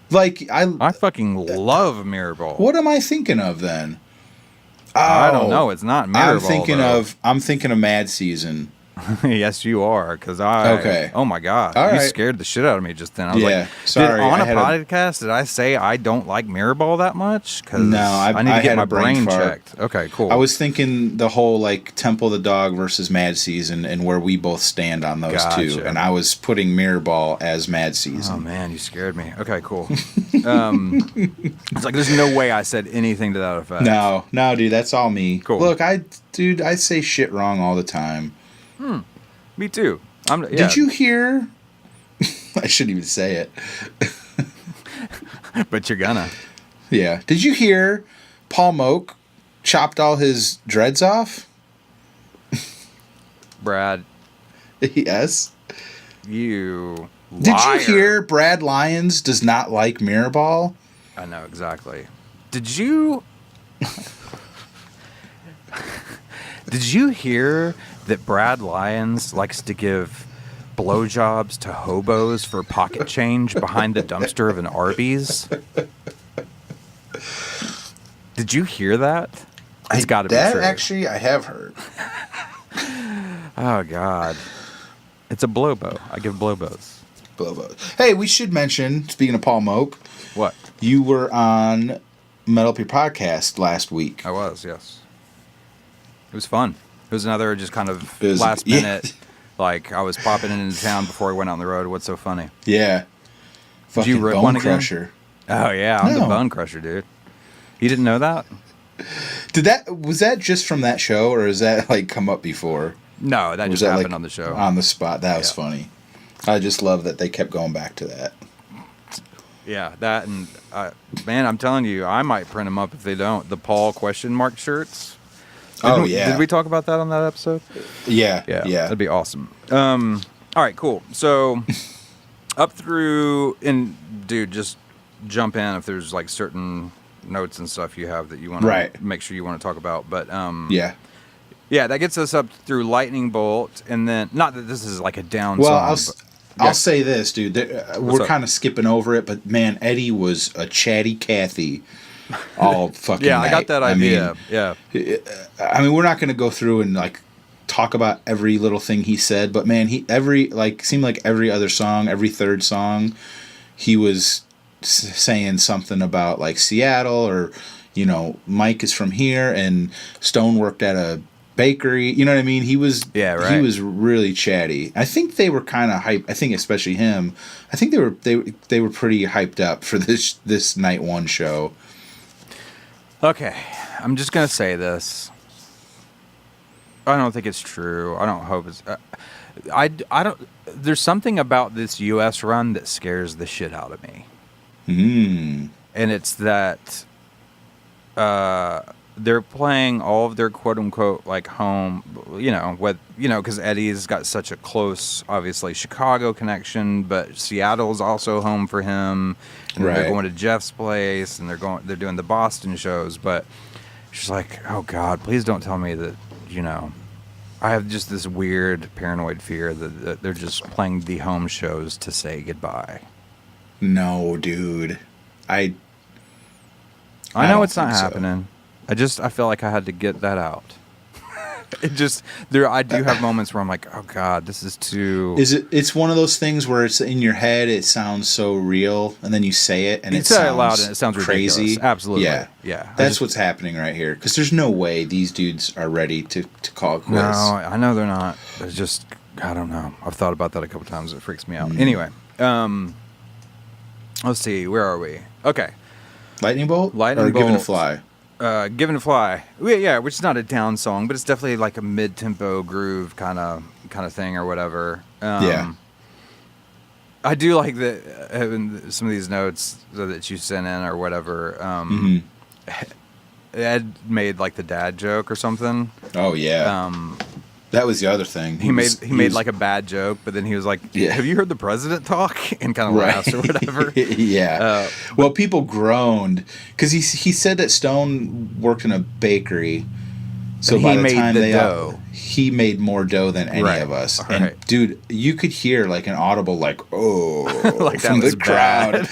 Like, I fucking love mirror ball. What am I thinking of then? I don't know. It's not mirror ball. I'm thinking of Mad Season. Yes, you are. Okay. Oh my God. All you right. scared the shit out of me just then. I was like, sorry. On a podcast, did I say I don't like mirror ball that much? No, I need to get my brain checked. Okay, cool. I was thinking the whole like Temple of the Dog versus Mad Season and where we both stand on those two. And I was putting mirror ball as Mad Season. Oh man, you scared me. Okay, cool. It's like there's no way I said anything to that effect. No, dude, that's all me. Cool. Look, I say shit wrong all the time. Me too. Did you hear? I shouldn't even say it. But you're gonna. Yeah. Did you hear Paul Moak chopped all his dreads off? Brad. Yes. You liar. Did you hear Brad Lyons does not like Mirrorball? I know, exactly. Did you... Did you hear that Brad Lyons likes to give blowjobs to hobos for pocket change behind the dumpster of an Arby's? Did you hear that? It's got to be true. That actually, I have heard. Oh, God. It's a blowbo. I give blowbos. Hey, we should mention, speaking of Paul Moak. What? You were on Metal Up Your Podcast last week. I was, yes. It was fun. It was another just kind of last minute, like I was popping into town before I went out on the road. What's so funny? Yeah. Fucking Did you rip Bone one again? Crusher. Oh, yeah. I'm the Bone Crusher, dude. You didn't know that? Was that just from that show, or has that like come up before? No, that just happened on the show. On the spot. That was funny. I just love that they kept going back to that. Yeah, that and man, I'm telling you, I might print them up if they don't. The Paul question mark shirts. Did we talk about that on that episode? Yeah. That'd be awesome. All right, cool. So up through and dude, just jump in if there's like certain notes and stuff you have that you want to make sure you want to talk about. But yeah, that gets us up through Lightning Bolt, and then not that this is like a down song. I'll say this, dude. We're kind of skipping over it, but man, Eddie was a chatty Cathy all fucking night. I got that idea. I mean, we're not going to go through and like talk about every little thing he said, but man, seemed like every other song, every third song, he was saying something about like Seattle, or Mike is from here and Stone worked at a bakery. You know what I mean? He was He was really chatty. I think they were kind of hyped. I think especially him. I think they were pretty hyped up for this night one show. Okay, I'm just gonna say this. I don't think it's true. I don't hope it's. I don't. There's something about this U.S. run that scares the shit out of me. And it's that they're playing all of their quote unquote like home, because Eddie's got such a close, obviously Chicago connection, but Seattle's also home for him. And they're going to Jeff's place, and they're doing the Boston shows. But she's like, oh God, please don't tell me that I have just this weird paranoid fear that they're just playing the home shows to say goodbye. No, dude. I know it's not happening. I feel like I had to get that out. I do have moments where I'm like, oh God, this is too. It's one of those things where it's in your head, it sounds so real, and then you say it, and it sounds loud, and it sounds crazy. Ridiculous. Absolutely. Yeah. That's what's happening right here. Because there's no way these dudes are ready to call it quits. No, I know they're not. It's just, I don't know. I've thought about that a couple times. It freaks me out. Anyway, let's see. Where are we? Okay. Lightning Bolt? Given to Fly? Given to Fly. Yeah, which is not a down song, but it's definitely like a mid-tempo groove kind of thing or whatever. I do like having some of these notes that you sent in or whatever. Ed made like the dad joke or something. Oh, yeah. That was the other thing. He made like a bad joke, but then he was like, "Have you heard the president talk?" And kind of laughs or whatever. Yeah. Well, people groaned because he said that Stone worked in a bakery. So by the time he made more dough than any of us. And dude, you could hear like an audible like from the crowd.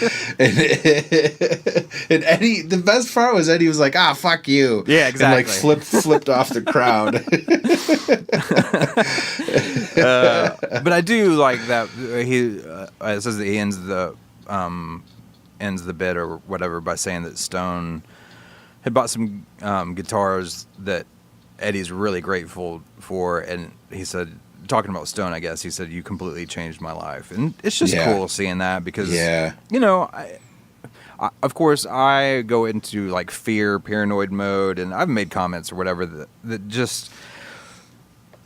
And Eddie, the best part was Eddie was like, fuck you. Yeah, exactly. And like flipped off the crowd. But I do like that it says that he ends the bit or whatever by saying that Stone had bought some guitars that Eddie's really grateful for, and he said, talking about Stone, I guess, he said, "You completely changed my life." And it's just cool seeing that because, you know, I, of course, I go into like paranoid mode, and I've made comments or whatever that just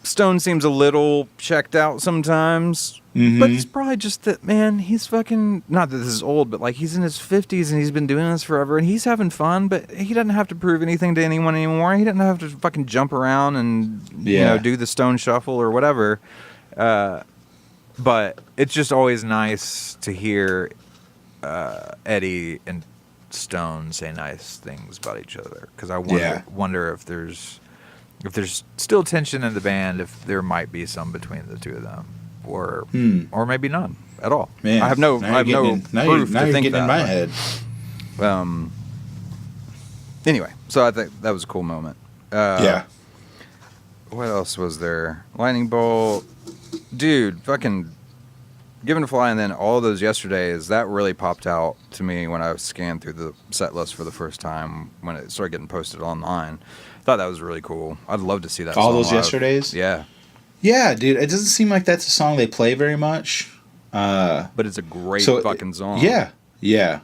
Stone seems a little checked out sometimes. But it's probably just that, man, he's fucking, not that this is old, but like he's in his 50s and he's been doing this forever and he's having fun, but he doesn't have to prove anything to anyone anymore. He doesn't have to fucking jump around and, you know, do the Stone shuffle or whatever. But it's just always nice to hear Eddie and Stone say nice things about each other. Because I wonder if there's still tension in the band, if there might be some between the two of them. Or maybe none at all. Man, I have no proof to think that. In my head. Anyway, so I think that was a cool moment. What else was there? Lightning bolt, dude. Fucking Given to Fly, and then all those yesterdays. That really popped out to me when I scanned through the set list for the first time when it started getting posted online. Thought that was really cool. I'd love to see that. All song those live. Yesterdays. Yeah. Yeah, dude, it doesn't seem like that's a song they play very much. But it's a great fucking song. Yeah,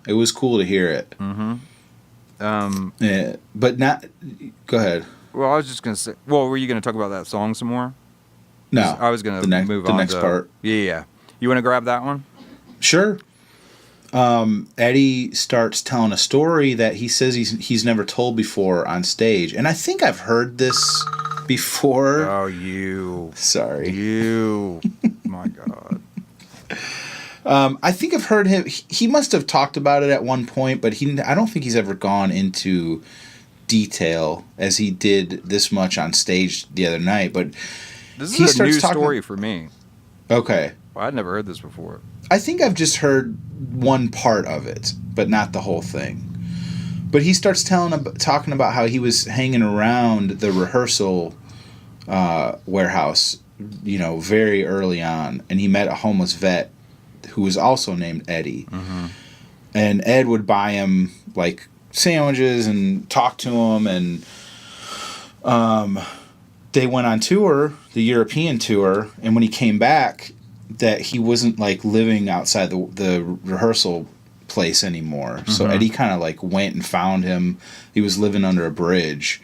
it was cool to hear it. Mm-hmm. But not... Go ahead. Well, I was just going to say... Well, were you going to talk about that song some more? No. I was going to move on the next part. Yeah. You want to grab that one? Sure. Eddie starts telling a story that he says he's never told before on stage. And I think I've heard this... before. Oh, you. Sorry. You. My God. I think I've heard him. He must have talked about it at one point, but I don't think he's ever gone into detail as he did this much on stage the other night. But this is a new story for me. Okay. Well, I'd never heard this before. I think I've just heard one part of it, but not the whole thing. But he starts talking about how he was hanging around the rehearsal warehouse, very early on, and he met a homeless vet who was also named Eddie. Mm-hmm. And Ed would buy him like sandwiches and talk to him, and they went on tour, the European tour, and when he came back, that he wasn't like living outside the rehearsal place anymore. Mm-hmm. So Eddie kind of like went and found him. He was living under a bridge.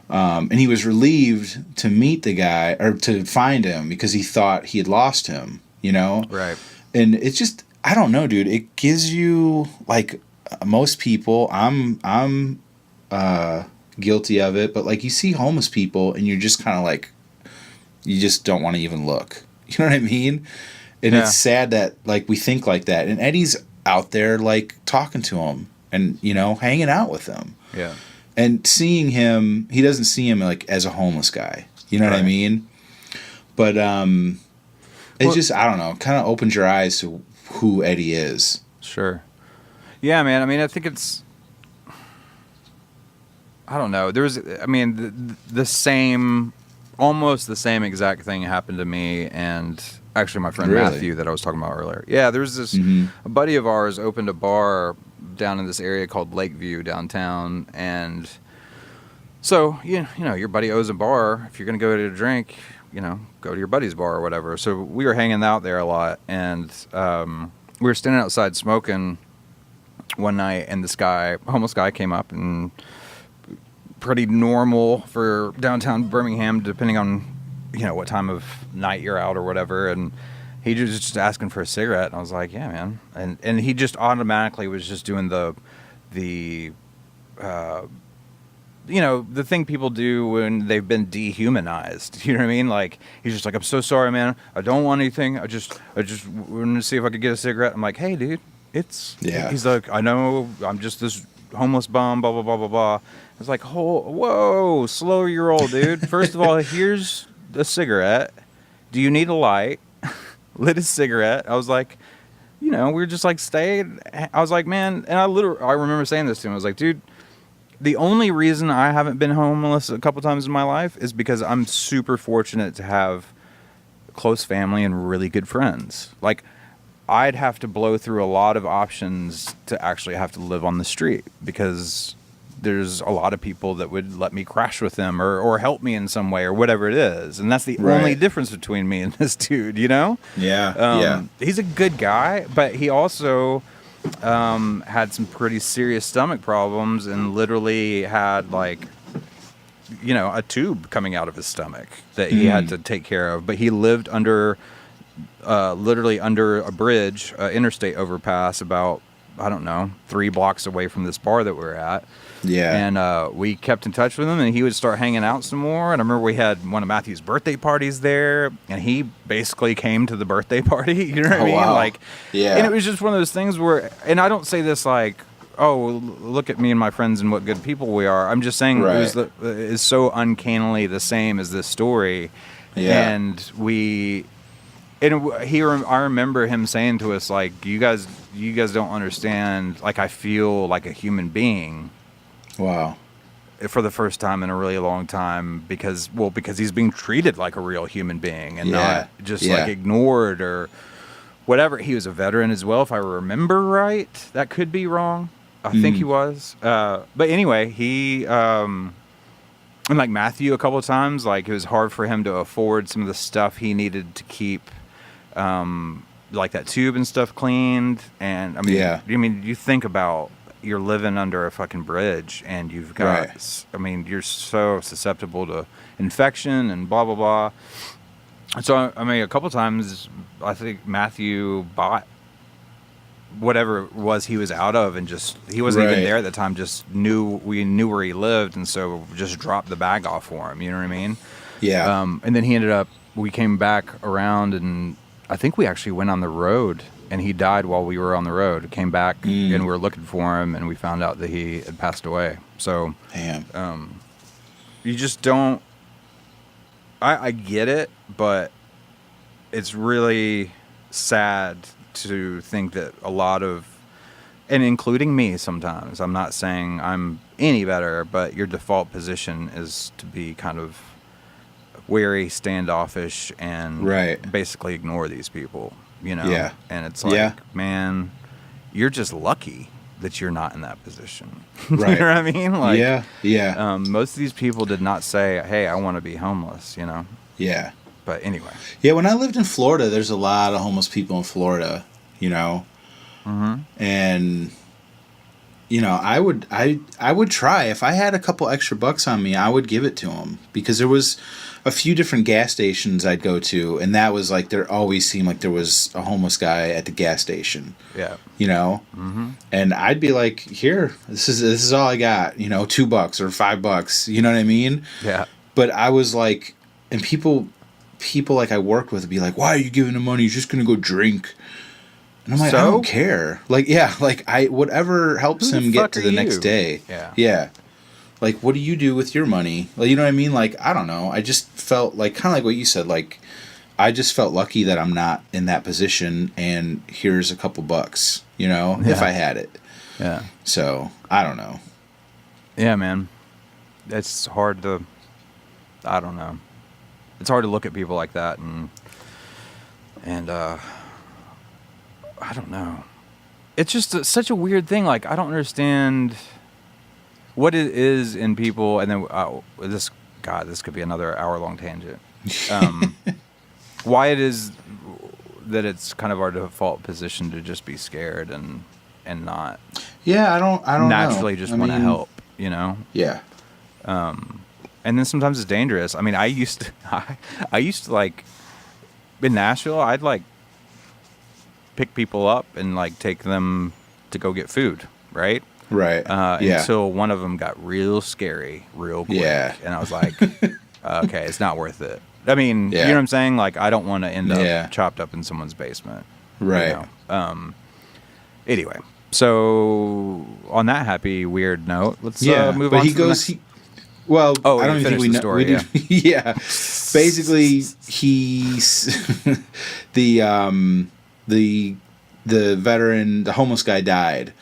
And he was relieved to meet the guy, or to find him, because he thought he had lost him, Right. And it's just, I don't know, dude. It gives you, like, most people, I'm guilty of it, but like you see homeless people and you're just kind of like, you just don't want to even look. You know what I mean? And it's sad that like we think like that. And Eddie's out there like talking to him and, hanging out with them. Yeah. And seeing him, he doesn't see him like as a homeless guy. You know what I mean? But it's just, I don't know, kind of opens your eyes to who Eddie is. Sure. Yeah, man. I mean, I think it's, I don't know. Almost the same exact thing happened to me and actually my friend Matthew that I was talking about earlier. Yeah, there's this, a buddy of ours opened a bar down in this area called Lakeview downtown, and so your buddy owes a bar. If you're gonna go to a drink, go to your buddy's bar or whatever. So we were hanging out there a lot, and we were standing outside smoking one night, and this guy, homeless guy, came up, and pretty normal for downtown Birmingham, depending on what time of night you're out or whatever, and he was just asking for a cigarette, and I was like, yeah, man. And he just automatically was just doing the the thing people do when they've been dehumanized. You know what I mean? Like, he's just like, I'm so sorry, man. I don't want anything. I just wanted to see if I could get a cigarette. I'm like, hey, dude, He's like, I know, I'm just this homeless bum, blah, blah, blah, blah, blah. I was like, whoa, slow your roll, dude. First of all, here's a cigarette. Do you need a light? Lit a cigarette. I was like, we were just like staying. I was like, man, and I remember saying this to him. I was like, dude, the only reason I haven't been homeless a couple times in my life is because I'm super fortunate to have close family and really good friends. Like, I'd have to blow through a lot of options to actually have to live on the street, because there's a lot of people that would let me crash with them or help me in some way or whatever it is. And that's the only difference between me and this dude, Yeah. He's a good guy, but he also had some pretty serious stomach problems and literally had a tube coming out of his stomach that he had to take care of. But he lived literally under a bridge, interstate overpass, about, 3 blocks away from this bar that we're at. Yeah. And we kept in touch with him, and he would start hanging out some more. And I remember we had one of Matthew's birthday parties there, and he basically came to the birthday party. You know what I mean? Wow. And it was just one of those things where, and I don't say this like, oh, look at me and my friends and what good people we are. I'm just saying it's so uncannily the same as this story. Yeah. And I remember him saying to us, like, you guys don't understand, like, I feel like a human being. Wow. For the first time in a really long time, because he's being treated like a real human being and not just like ignored or whatever. He was a veteran as well, if I remember right. That could be wrong. I think he was. But anyway, he and like Matthew a couple of times, like, it was hard for him to afford some of the stuff he needed to keep like that tube and stuff cleaned. And I mean, you think about, you're living under a fucking bridge, and you've got, you're so susceptible to infection and blah, blah, blah. So, I mean, a couple times, I think Matthew bought whatever it was he was out of, and just, he wasn't even there at the time, we knew where he lived, and so just dropped the bag off for him, you know what I mean? Yeah. And then we came back around, and I think we actually went on the road, and he died while we were on the road. Came back, and we were looking for him, and we found out that he had passed away. So, damn. You just don't. I get it, but it's really sad to think that a lot of, and including me sometimes, I'm not saying I'm any better, but your default position is to be kind of wary, standoffish, and basically ignore these people. Yeah. And it's like, man, you're just lucky that you're not in that position. Right. You know what I mean? Like, yeah. Most of these people did not say, hey, I want to be homeless, Yeah. But anyway. Yeah, when I lived in Florida, there's a lot of homeless people in Florida, Mm-hmm. And, I would try. If I had a couple extra bucks on me, I would give it to them, because there was a few different gas stations I'd go to, and that was like, there always seemed like there was a homeless guy at the gas station. Yeah. Mm-hmm. And I'd be like, here, this is all I got, $2 or $5, you know what I mean? Yeah. But I was like, and people like I worked with would be like, why are you giving him money? He's just gonna go drink. And I'm like, I don't care. Like, whatever helps him get to the next day. Yeah. Yeah. Like, what do you do with your money? Like, you know what I mean? Like, I don't know. I just felt like, kind of like what you said, like, I just felt lucky that I'm not in that position, and here's a couple bucks, if I had it. Yeah. So, I don't know. Yeah, man. It's hard to, I don't know. It's hard to look at people like that and I don't know. It's just such a weird thing. Like, I don't understand what it is in people. And then this could be another hour-long tangent. Why it is that it's kind of our default position to just be scared and not. Yeah, I don't naturally know. just want to help. Yeah. And then sometimes it's dangerous. I mean, I used to like in Nashville, I'd like pick people up and like take them to go get food, right? Right. Until one of them got real scary real quick. Yeah. And I was like, okay, it's not worth it. I mean, Yeah. you know what I'm saying? Like, I don't want to end up Yeah. chopped up in someone's basement. Right. You know? Anyway, so on that happy, weird note, let's move on to the next. Well, Oh, I don't even think we know. story, Yeah. Basically, he's the veteran, the homeless guy died,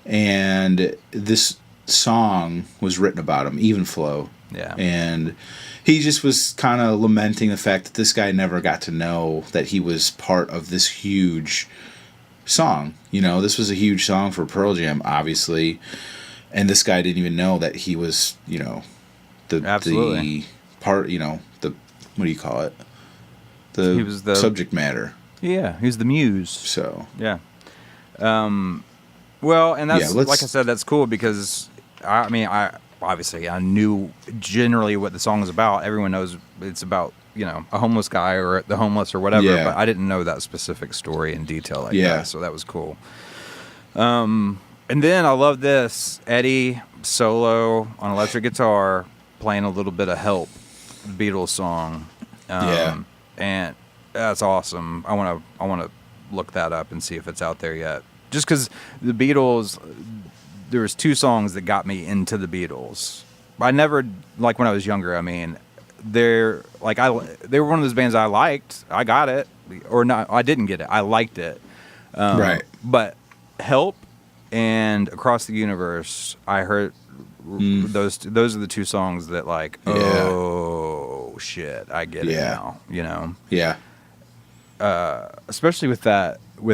and this song was written about him, Even Flow. Yeah. And he just was kind of lamenting the fact that this guy never got to know that he was part of this huge song. You know, this was a huge song for Pearl Jam, obviously. And this guy didn't even know that he was, you know, the part, you know, the, what do you call it? He was the subject matter. Yeah, he was the muse. So. Yeah. Well, and that's, like I said, that's cool because, I knew generally what the song is about. Everyone knows it's about, you know, a homeless guy or the homeless or whatever, but I didn't know that specific story in detail like that, so that was cool. And then I love this, Eddie solo on electric guitar playing a little bit of Help, the Beatles song. And that's awesome. I want to look that up and see if it's out there yet. Just because the Beatles, there was 2 songs that got me into the Beatles. I never, like when I was younger, I mean, they were one of those bands I liked. I got it. Or not, I didn't get it. I liked it. Right. But Help and Across the Universe, I heard those are the 2 songs that oh shit, I get it now, you know. Yeah. Especially with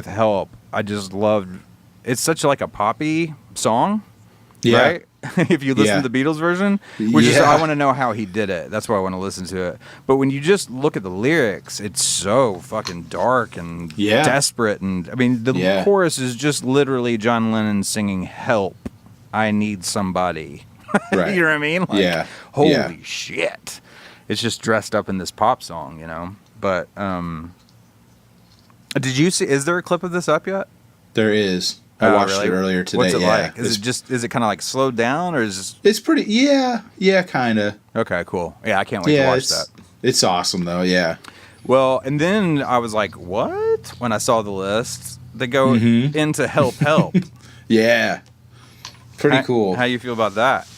Help, I just loved, it's such like a poppy song, right? If you listen to the Beatles version, which is, I want to know how he did it. That's why I want to listen to it. But when you just look at the lyrics, it's so fucking dark and desperate. And I mean, the chorus is just literally John Lennon singing, "Help, I need somebody." Right. You know what I mean? Like, holy shit. It's just dressed up in this pop song, you know? But, did you see, is there a clip of this up yet? There is. I watched it earlier today. What's it like? Is it kind of like slowed down or is it's pretty, kind of. Okay, cool. Yeah, I can't wait to watch that. It's awesome though, yeah. Well, and then I was like, what? When I saw the list, they go into Help. Yeah. Pretty cool. How you feel about that?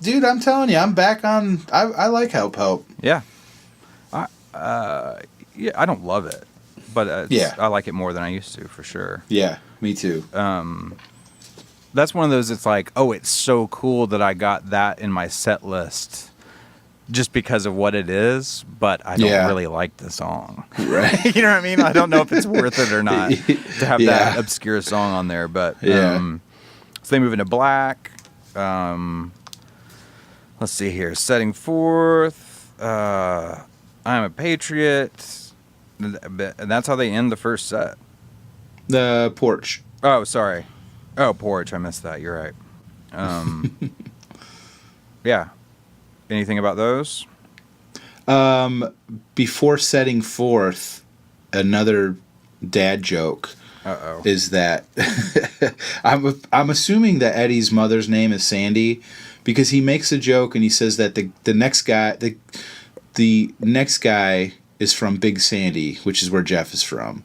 Dude, I'm telling you, I'm back on, I like Help. Yeah. I don't love it, but I like it more than I used to, for sure. Yeah, me too. That's one of those, it's like, oh, it's so cool that I got that in my set list just because of what it is, but I don't really like the song. Right. You know what I mean? I don't know if it's worth it or not to have that obscure song on there, but so they move into Black. Let's see here. Setting Forth. I'm a Patriot. And that's how they end the first set. The Porch. Oh, sorry. Oh, Porch. I missed that. You're right. Yeah. Anything about those? Before Setting Forth, another dad joke is that I'm assuming that Eddie's mother's name is Sandy because he makes a joke and he says that the next guy is from Big Sandy, which is where Jeff is from.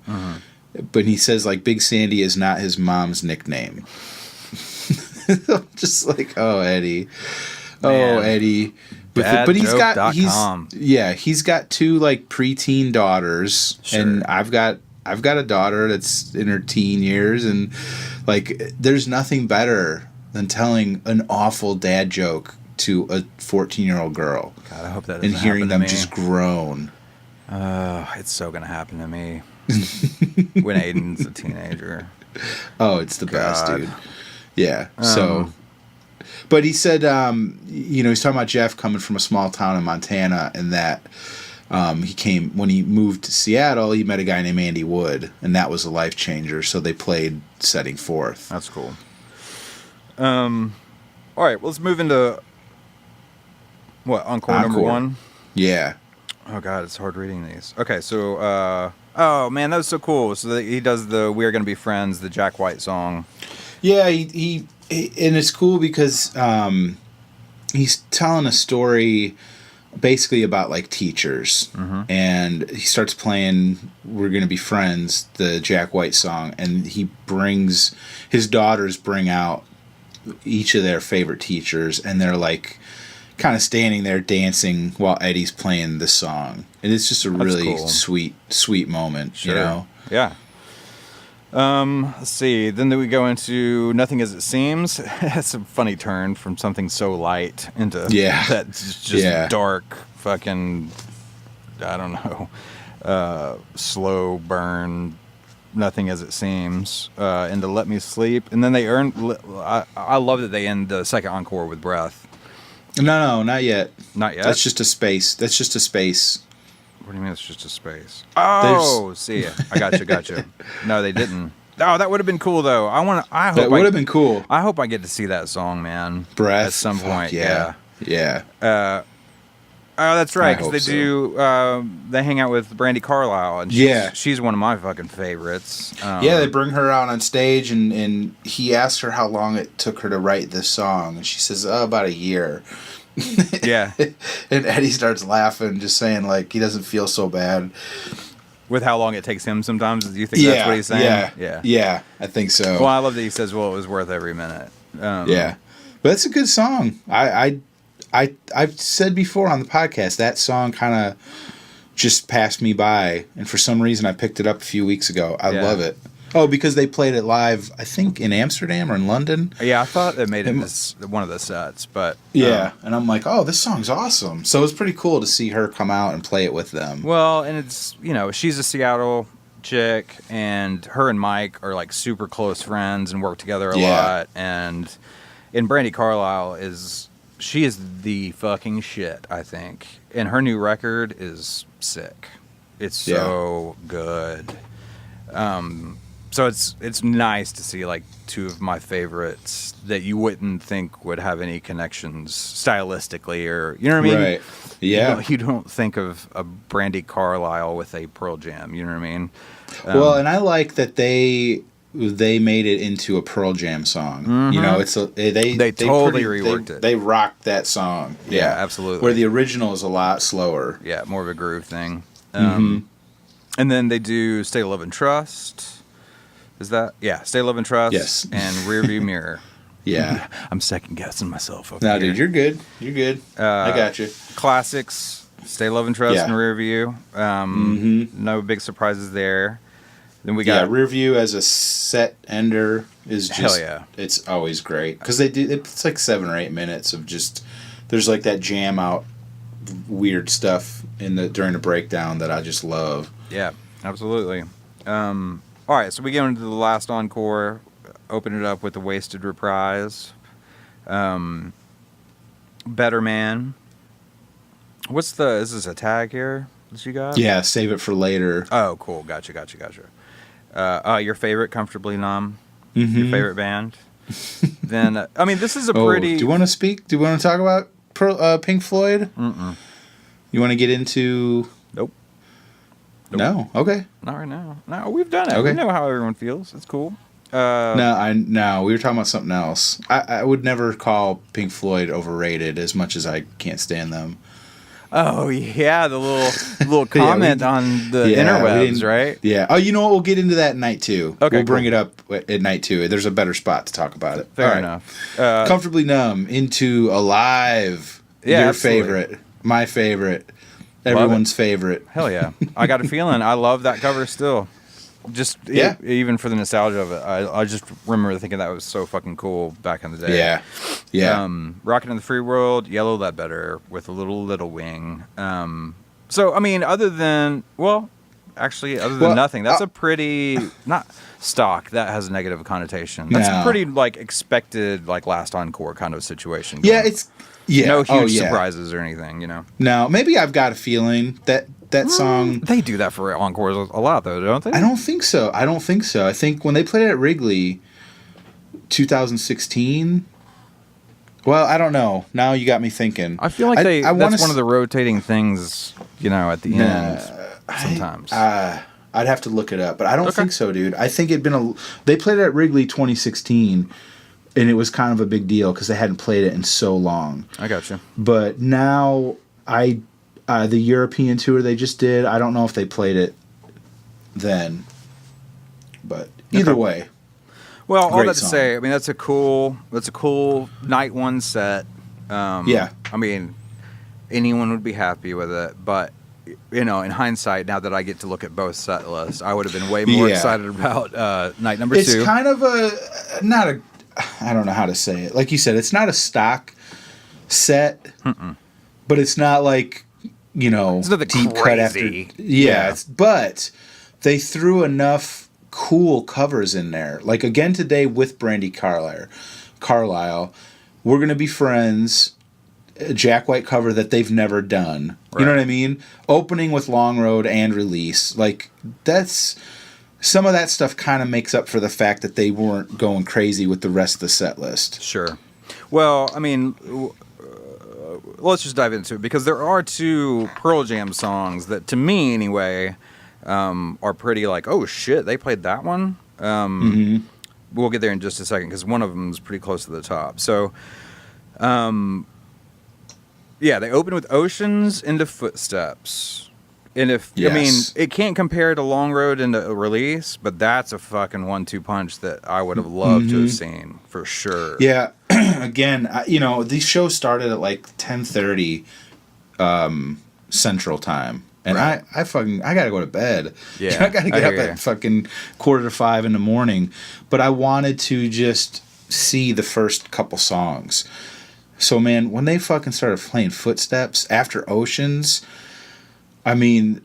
But he says like Big Sandy is not his mom's nickname. I'm just like, oh, Eddie. Man. Oh, Eddie. But he's got 2 like preteen daughters, and I've got a daughter that's in her teen years, and like there's nothing better than telling an awful dad joke to a 14-year-old girl. God, I hope that doesn't and hearing happen them to me. just groan. It's so gonna happen to me when Aiden's a teenager. Oh, it's the best, dude. Yeah. So. But he said, he's talking about Jeff coming from a small town in Montana, and that when he moved to Seattle, he met a guy named Andy Wood, and that was a life changer. So they played Setting Forth. That's cool. All right, well, let's move into Encore number 1. Yeah. Oh God, it's hard reading these. Okay, so oh man, that was so cool. So he does the "We Are Gonna Be Friends," the Jack White song. Yeah, he and it's cool because he's telling a story basically about like teachers, and he starts playing "We're Gonna Be Friends," the Jack White song, and his daughters bring out each of their favorite teachers, and they're like kind of standing there dancing while Eddie's playing the song, and it's just a really cool. sweet moment. Sure. You know? Yeah. Let's see. Then we go into Nothing As It Seems. That's a funny turn from something so light into that's just dark, fucking, I don't know, slow burn, Nothing As It Seems, into Let Me Sleep. And then they I love that they end the second encore with Breath. No, not yet. Not yet? That's just a space. What do you mean it's just a space? Oh, see ya. I got you. No, they didn't. Oh, that would have been cool though. That would have been cool. I hope I get to see that song, man. Breath at some point. Yeah. Oh, that's right. Because they hang out with Brandy Carlisle, and she's one of my fucking favorites. They bring her out on stage, and he asked her how long it took her to write this song, and she says, about a year. Yeah. And Eddie starts laughing, just saying like he doesn't feel so bad with how long it takes him sometimes. Do you think that's what he's saying? Yeah, I think so. Well, I love that he says, well, it was worth every minute. But it's a good song. I've said before on the podcast, that song kind of just passed me by, and for some reason I picked it up a few weeks ago. I love it. Oh, because they played it live, I think, in Amsterdam or in London. Yeah, I thought they made it one of the sets, but... Yeah, and I'm like, oh, this song's awesome. So it's pretty cool to see her come out and play it with them. Well, and it's, she's a Seattle chick, and her and Mike are, like, super close friends and work together a lot, and Brandy Carlisle she is the fucking shit, I think. And her new record is sick. It's so good. So it's nice to see like two of my favorites that you wouldn't think would have any connections stylistically, or you know what I mean? Right. Yeah. You don't think of a Brandy Carlisle with a Pearl Jam. You know what I mean? Well, and I like that they made it into a Pearl Jam song. Mm-hmm. They totally reworked it. They rocked that song. Yeah, absolutely. Where the original is a lot slower. Yeah, more of a groove thing. And then they do Stay Love and Trust. Is that? Yeah, Stay Love and Trust. Yes. And Rearview Mirror. Yeah. I'm second guessing myself. No, dude, you're good. You're good. I got you. Classics. Stay Love and Trust and Rearview. No big surprises there. Then we got Rearview as a set ender is just hell yeah. It's always great because it's like 7 or 8 minutes of just there's like that jam out weird stuff during the breakdown that I just love. Yeah, absolutely. All right, so we get into the last encore. Open it up with the Wasted reprise. Better Man. Is this a tag here that you got? Yeah, Save It for Later. Oh, cool. Gotcha. Your favorite, Comfortably Numb. Mm-hmm. Your favorite band. Then, this is a pretty... Do you want to speak? Do you want to talk about Pink Floyd? Mm-mm. You want to get into... Nope. No? Okay. Not right now. No, we've done it. Okay. We know how everyone feels. It's cool. No, we were talking about something else. I would never call Pink Floyd overrated as much as I can't stand them. Oh yeah, the little comment on the interwebs, right? Yeah. Oh, you know what? We'll get into that at night two. Okay, we'll bring it up at night two. There's a better spot to talk about it. Fair enough. Comfortably Numb into Alive. Yeah, your absolutely. favorite, my favorite, everyone's favorite. Hell yeah! I got a feeling. I love that cover still. Just even for the nostalgia of it, I just remember thinking that was so fucking cool back in the day. Yeah. Rockin' in the Free World, Yellow Ledbetter with a little wing. So other than nothing, that's a pretty not stock. That has a negative connotation. That's a pretty like expected like last encore kind of situation. Yeah, it's no huge surprises or anything. No, maybe I've got a feeling that song... They do that for encores a lot, though, don't they? I don't think so. I think when they played it at Wrigley, 2016... Well, I don't know. Now you got me thinking. I feel like that's one of the rotating things, at the end sometimes. I'd have to look it up, but I don't think so, dude. I think they played it at Wrigley 2016, and it was kind of a big deal because they hadn't played it in so long. I got you. But now the European tour they just did, I don't know if they played it then, but either way. Well, all that to song. say, I mean, that's a cool night one set. Yeah. I mean, anyone would be happy with it, but in hindsight, now that I get to look at both set lists, I would have been way more excited about night number 2. It's kind of I don't know how to say it. Like you said, it's not a stock set, but it's not like, it's nothing deep crazy. cut after. Yeah. But they threw enough cool covers in there. Like Again Today with Brandi Carlile, We're Gonna Be Friends, a Jack White cover that they've never done. Right. You know what I mean? Opening with Long Road and Release. Like, that's... Some of that stuff kind of makes up for the fact that they weren't going crazy with the rest of the set list. Sure. Well, I mean, let's just dive into it, because there are 2 Pearl Jam songs that, to me anyway, are pretty like, oh shit, they played that one? We'll get there in just a second, because one of them is pretty close to the top. So, yeah, they open with Oceans into Footsteps. And I mean, it can't compare to Long Road and a Release, but that's a fucking 1-2 punch that I would have loved to have seen for sure. Yeah, again, these shows started at like 10:30 Central Time, and I gotta go to bed. Yeah, I gotta get up at fucking 4:45 in the morning, but I wanted to just see the first couple songs. So man, when they fucking started playing Footsteps after Oceans. I mean,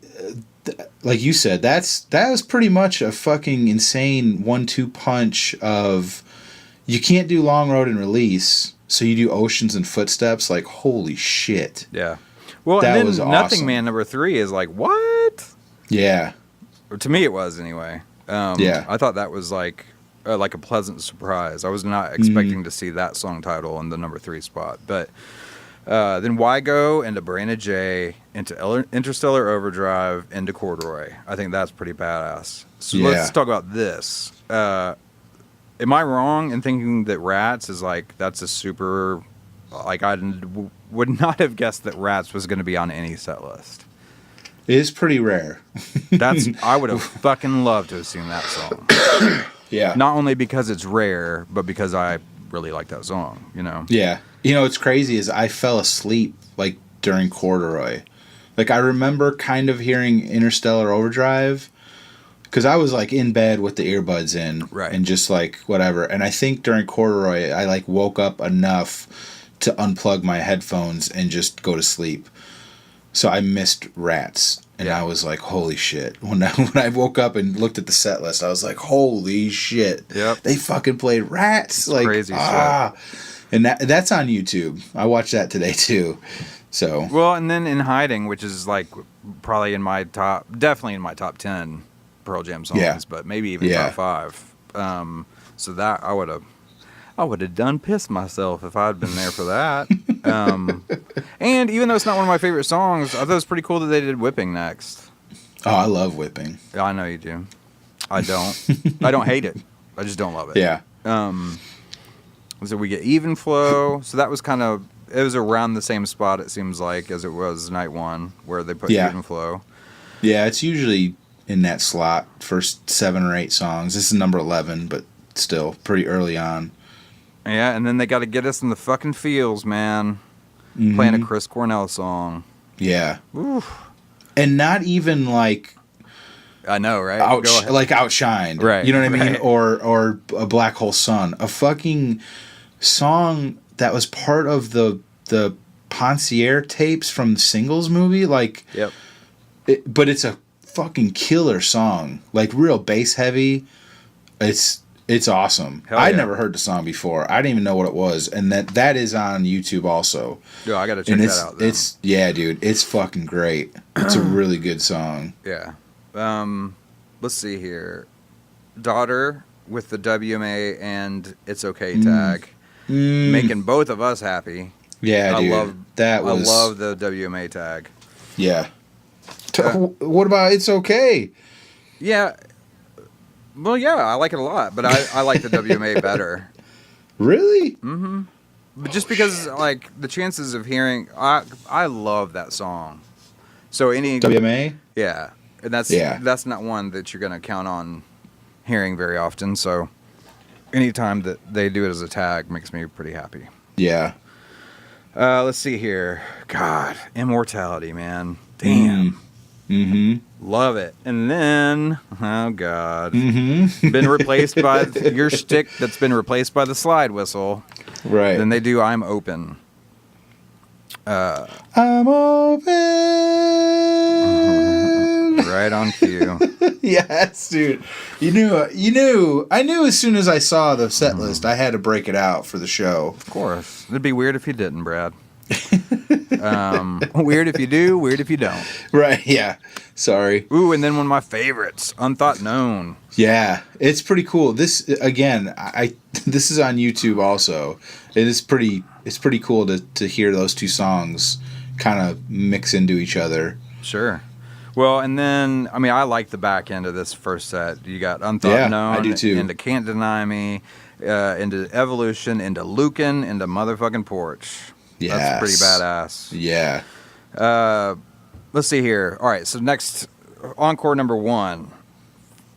like you said, that was pretty much a fucking insane 1-2 punch of you can't do Long Road and Release, so you do Oceans and Footsteps. Like, holy shit. Yeah. Well, that and then was Nothing awesome. Man number 3 is like, what? Yeah. Or to me, it was anyway. Yeah. I thought that was like a pleasant surprise. I was not expecting to see that song title in the number 3 spot, but. Then Why Go into Brandon J, into Interstellar Overdrive, into Corduroy. I think that's pretty badass. So let's talk about this. Am I wrong in thinking that Rats is like, that's a super, like I would not have guessed that Rats was going to be on any set list. It is pretty rare. I would have fucking loved to have seen that song. Yeah. Not only because it's rare, but because I really like that song, Yeah. What's crazy is I fell asleep, like, during Corduroy. Like, I remember kind of hearing Interstellar Overdrive, because I was, like, in bed with the earbuds in. Right. And just, like, whatever. And I think during Corduroy, I, like, woke up enough to unplug my headphones and just go to sleep. So I missed Rats. And I was like, holy shit. When I woke up and looked at the set list, I was like, holy shit. Yep. They fucking played Rats. It's like, crazy shit. And that's on YouTube. I watched that today too. So well, and then In Hiding, which is like probably definitely in my top 10 Pearl Jam songs, but maybe even top 5. So that I would have done pissed myself if I'd been there for that. And even though it's not one of my favorite songs, I thought it was pretty cool that they did Whipping next. Oh, I love Whipping. I know you do. I don't. I don't hate it. I just don't love it. Yeah. So we get Even Flow. So that was it was around the same spot, it seems like, as it was night 1, where they put Even Flow. Yeah, it's usually in that slot, first 7 or 8 songs. This is number 11, but still pretty early on. Yeah, and then they got to get us in the fucking feels, man. Playing a Chris Cornell song. Yeah. Oof. And not even like... I know, right? Outshined. Right. You know what I mean? Or a Black Hole Sun. A fucking song that was part of the Poncier tapes from the Singles movie. Like, yep. But it's a fucking killer song. Like, real bass heavy. It's awesome. I'd never heard the song before. I didn't even know what it was. And that is on YouTube also. Yeah, I got to check that out then. Yeah, dude. It's fucking great. It's a really good song. Yeah. Let's see here. Daughter with the WMA and It's Okay tag. Making both of us happy. Yeah, dude. I love the WMA tag. Yeah. What about It's Okay? Yeah. Well, yeah, I like it a lot, but I like the WMA better. Really? Mm-hmm. But just because, like, the chances of hearing... I love that song. So any... WMA? Yeah. And that's not one that you're going to count on hearing very often, so anytime that they do it as a tag makes me pretty happy. Yeah. Let's see here. God, Immortality, man. Damn. Mm-hmm. Love it. And then, oh God, mm-hmm. been replaced by your stick that's been replaced by the slide whistle. Right. Then they do I'm Open. I'm open. Right on cue. Yes, dude. I knew as soon as I saw the set list, I had to break it out for the show. Of course. It'd be weird if you didn't, Brad. Weird if you do, weird if you don't. Right, yeah. Sorry. Ooh, and then one of my favorites, Unthought Known. Yeah, it's pretty cool. This, again, this is on YouTube also. It's pretty cool to hear those two songs kind of mix into each other. Sure. Well, and then, I mean, I like the back end of this first set. You got Unthought Known, I do too. Into Can't Deny Me, into Evolution, into Lucan, into Motherfucking Porch. Yes. That's pretty badass. Yeah. Let's see here. All right, so next, encore number 1.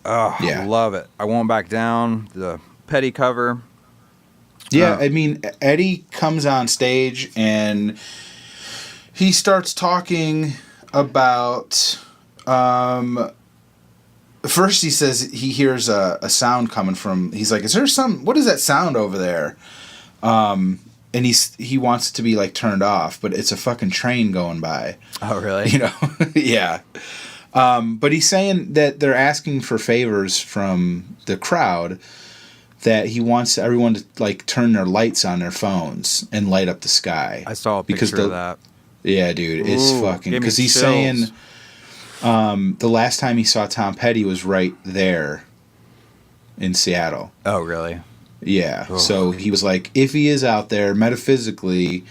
Oh, yeah. Love it. I Won't Back Down, the Petty cover. Yeah, I mean, Eddie comes on stage and he starts talking about... first he says he hears a sound coming from... He's like, what is that sound over there? And he wants it to be like turned off, but it's a fucking train going by. Oh, really? You know? Yeah. But he's saying that they're asking for favors from the crowd, that he wants everyone to like turn their lights on their phones and light up the sky. I saw a picture of that. Yeah, dude, it's fucking... Because he's chills. saying the last time he saw Tom Petty was right there in Seattle. Oh, really? Yeah. Ugh. So he was like, if he is out there metaphysically,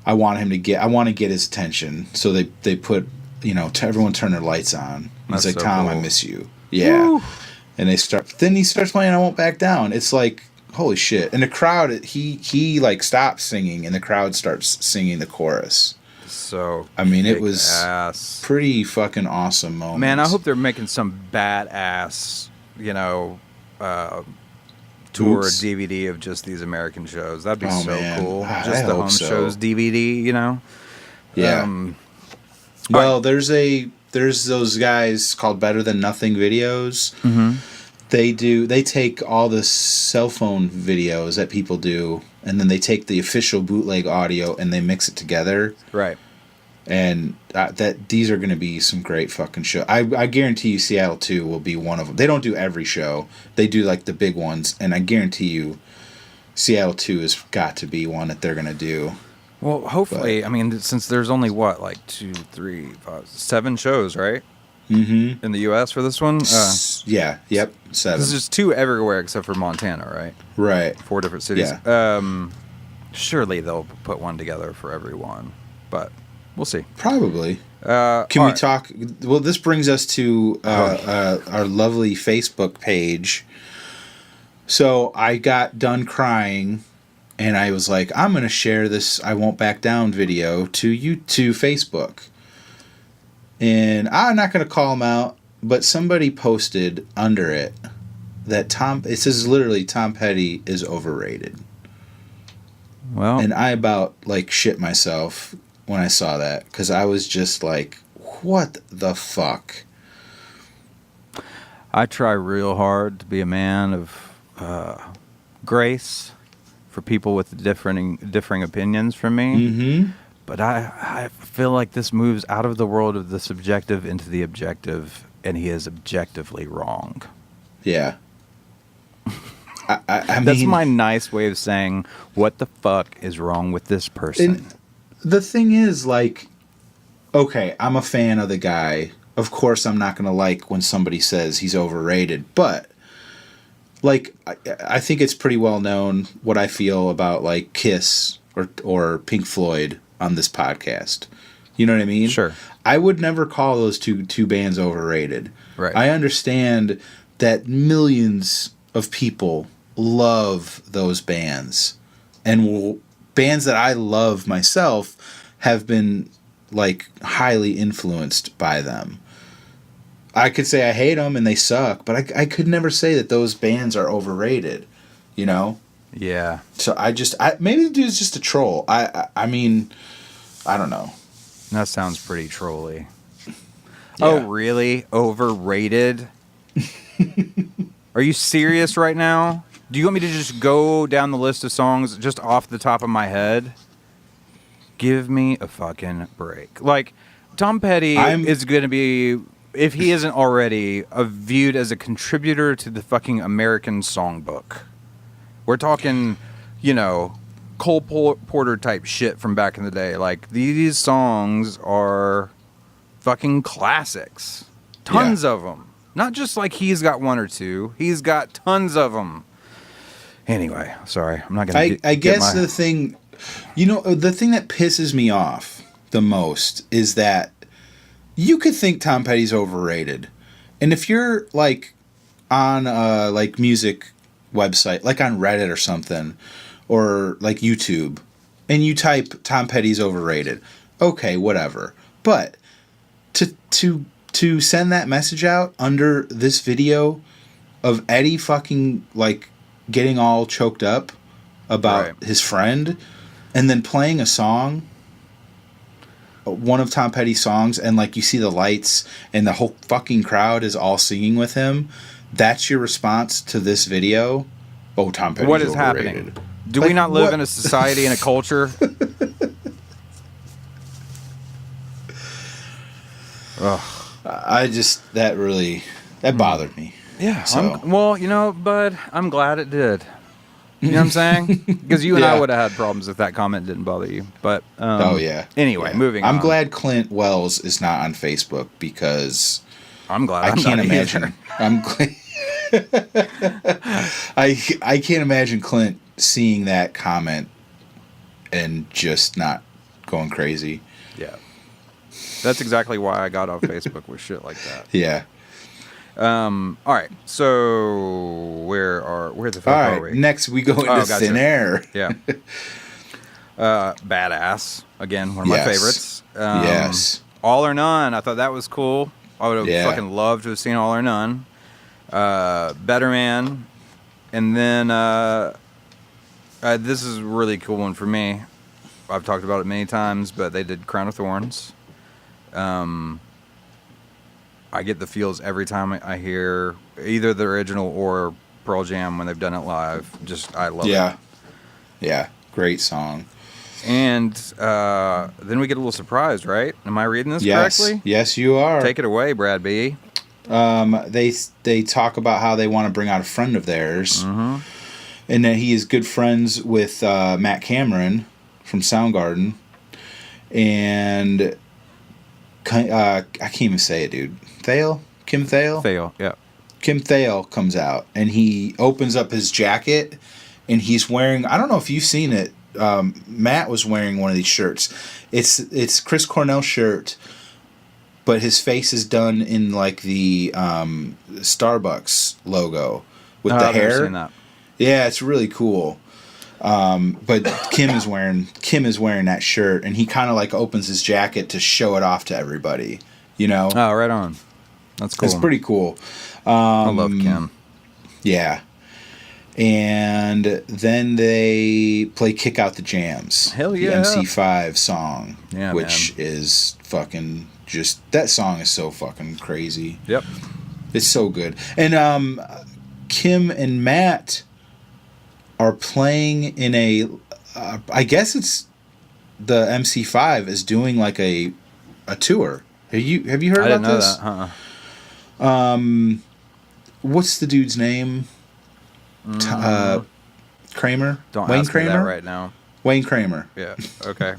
I want to get his attention. So they put, everyone turn their lights on. He's like, so Tom, cool. I miss you. Yeah. Woo. And then he starts playing I Won't Back Down. It's like, holy shit. And the crowd, he like stops singing and the crowd starts singing the chorus. So I mean, it was pretty fucking awesome moment. Man, I hope they're making some badass, tour or DVD of just these American shows. That'd be cool. Just the home shows DVD, Yeah. Well, there's those guys called Better Than Nothing videos. Mm-hmm. They take all the cell phone videos that people do, and then they take the official bootleg audio and they mix it together. Right. And these are going to be some great fucking shows. I guarantee you Seattle 2 will be one of them. They don't do every show. They do like the big ones. And I guarantee you Seattle 2 has got to be one that they're going to do. Well, hopefully, I mean, since there's only, 2, 3, 5, 7 shows, right? Mm-hmm. In the U.S. for this one? Yeah, yep, 7. There's just 2 everywhere except for Montana, right? Right. 4 different cities. Yeah. Surely they'll put one together for everyone, but... We'll see. Probably. Can we talk? Well, this brings us to our lovely Facebook page. So I got done crying, and I was like, I'm going to share this I Won't Back Down video to Facebook. And I'm not going to call him out, but somebody posted under it that it says literally Tom Petty is overrated. Well. And I about shit myself when I saw that, because I was just like, what the fuck? I try real hard to be a man of grace for people with differing opinions from me. Mm-hmm. But I feel like this moves out of the world of the subjective into the objective, and he is objectively wrong. Yeah. I mean, that's my nice way of saying, what the fuck is wrong with this person? The thing is, okay, I'm a fan of the guy. Of course, I'm not going to like when somebody says he's overrated. But, I think it's pretty well known what I feel about, Kiss or Pink Floyd on this podcast. You know what I mean? Sure. I would never call those two bands overrated. Right. I understand that millions of people love those bands, and bands that I love myself have been like highly influenced by them. I could say I hate them and they suck, but I could never say that those bands are overrated. You know? Yeah. So maybe the dude's just a troll. I mean, I don't know. That sounds pretty trolly. Yeah. Oh, really? Overrated? Are you serious right now? Do you want me to just go down the list of songs just off the top of my head? Give me a fucking break. Like, Tom Petty is going to be, if he isn't already, viewed as a contributor to the fucking American songbook. We're talking, you know, Cole Porter type shit from back in the day. Like, these songs are fucking classics. Tons of them. Not just like he's got one or two. He's got tons of them. Anyway, sorry. I'm not going to I guess the thing, the thing that pisses me off the most is that you could think Tom Petty's overrated. And if you're like on a like music website, like on Reddit or something, or like YouTube, and you type Tom Petty's overrated, okay, whatever. But to send that message out under this video of Eddie fucking like getting all choked up about his friend, and then playing a song, one of Tom Petty's songs, and like you see the lights and the whole fucking crowd is all singing with him, that's your response to this video? Oh, Tom Petty's what is overrated. Happening? Do we not live in a society and a culture? That bothered me. Yeah. So. Bud, I'm glad it did. You know what I'm saying? Because you and I would have had problems if that comment didn't bother you. But Anyway, moving on. I'm glad Clint Wells is not on Facebook because I'm glad I can't imagine. I'm glad. I can't imagine Clint seeing that comment and just not going crazy. Yeah. That's exactly why I got off Facebook with shit like that. Yeah. All right. So where the fuck are we? Next we go into Thin Air. Yeah. Badass. Again, one of my favorites. Yes. All or None. I thought that was cool. I would have fucking loved to have seen All or None. Better Man. And then this is a really cool one for me. I've talked about it many times, but they did Crown of Thorns. I get the feels every time I hear either the original or Pearl Jam when they've done it live. I love it. Yeah. Great song. And then we get a little surprised, right? Am I reading this correctly? Yes, you are. Take it away, Brad B. They talk about how they want to bring out a friend of theirs, and that he is good friends with Matt Cameron from Soundgarden, and I can't even say it, dude. Kim Thale, yeah. Kim Thale comes out, and he opens up his jacket, and he's wearing, I don't know if you've seen it, Matt was wearing one of these shirts. It's Chris Cornell's shirt, but his face is done in like the Starbucks logo with the hair. I've never seen that. Yeah, it's really cool. But Kim is wearing that shirt, and he kind of like opens his jacket to show it off to everybody. You know? Oh, right on. That's cool. It's pretty cool. I love Kim. Yeah. And then they play Kick Out the Jams. Hell yeah. The MC5 song. Yeah, which is fucking just... That song is so fucking crazy. Yep. It's so good. And Kim and Matt are playing in a... I guess it's... The MC5 is doing like a tour. Have you heard about this? I didn't know that. What's the dude's name? Kramer? Don't Wayne ask Kramer? me that right now. Wayne Kramer. Yeah. Okay.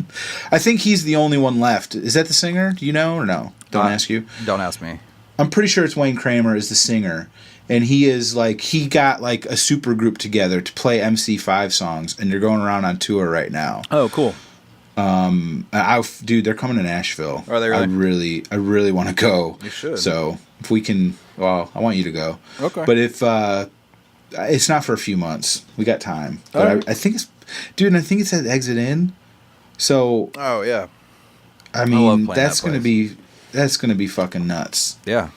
I think he's the only one left. Is that the singer? Do you know or no? Don't ask you. Don't ask me. I'm pretty sure it's Wayne Kramer is the singer. And he got like a super group together to play MC5 songs, and they're going around on tour right now. Oh, cool. Dude, they're coming to Nashville. Are they really? I really want to go. You should. So if we can, well, I want you to go. Okay. But if it's not for a few months, we got time. But Alright. I think it's, dude, and I think it's at Exit In. So Oh yeah. I love mean, playing that's that gonna place. be fucking nuts. Yeah.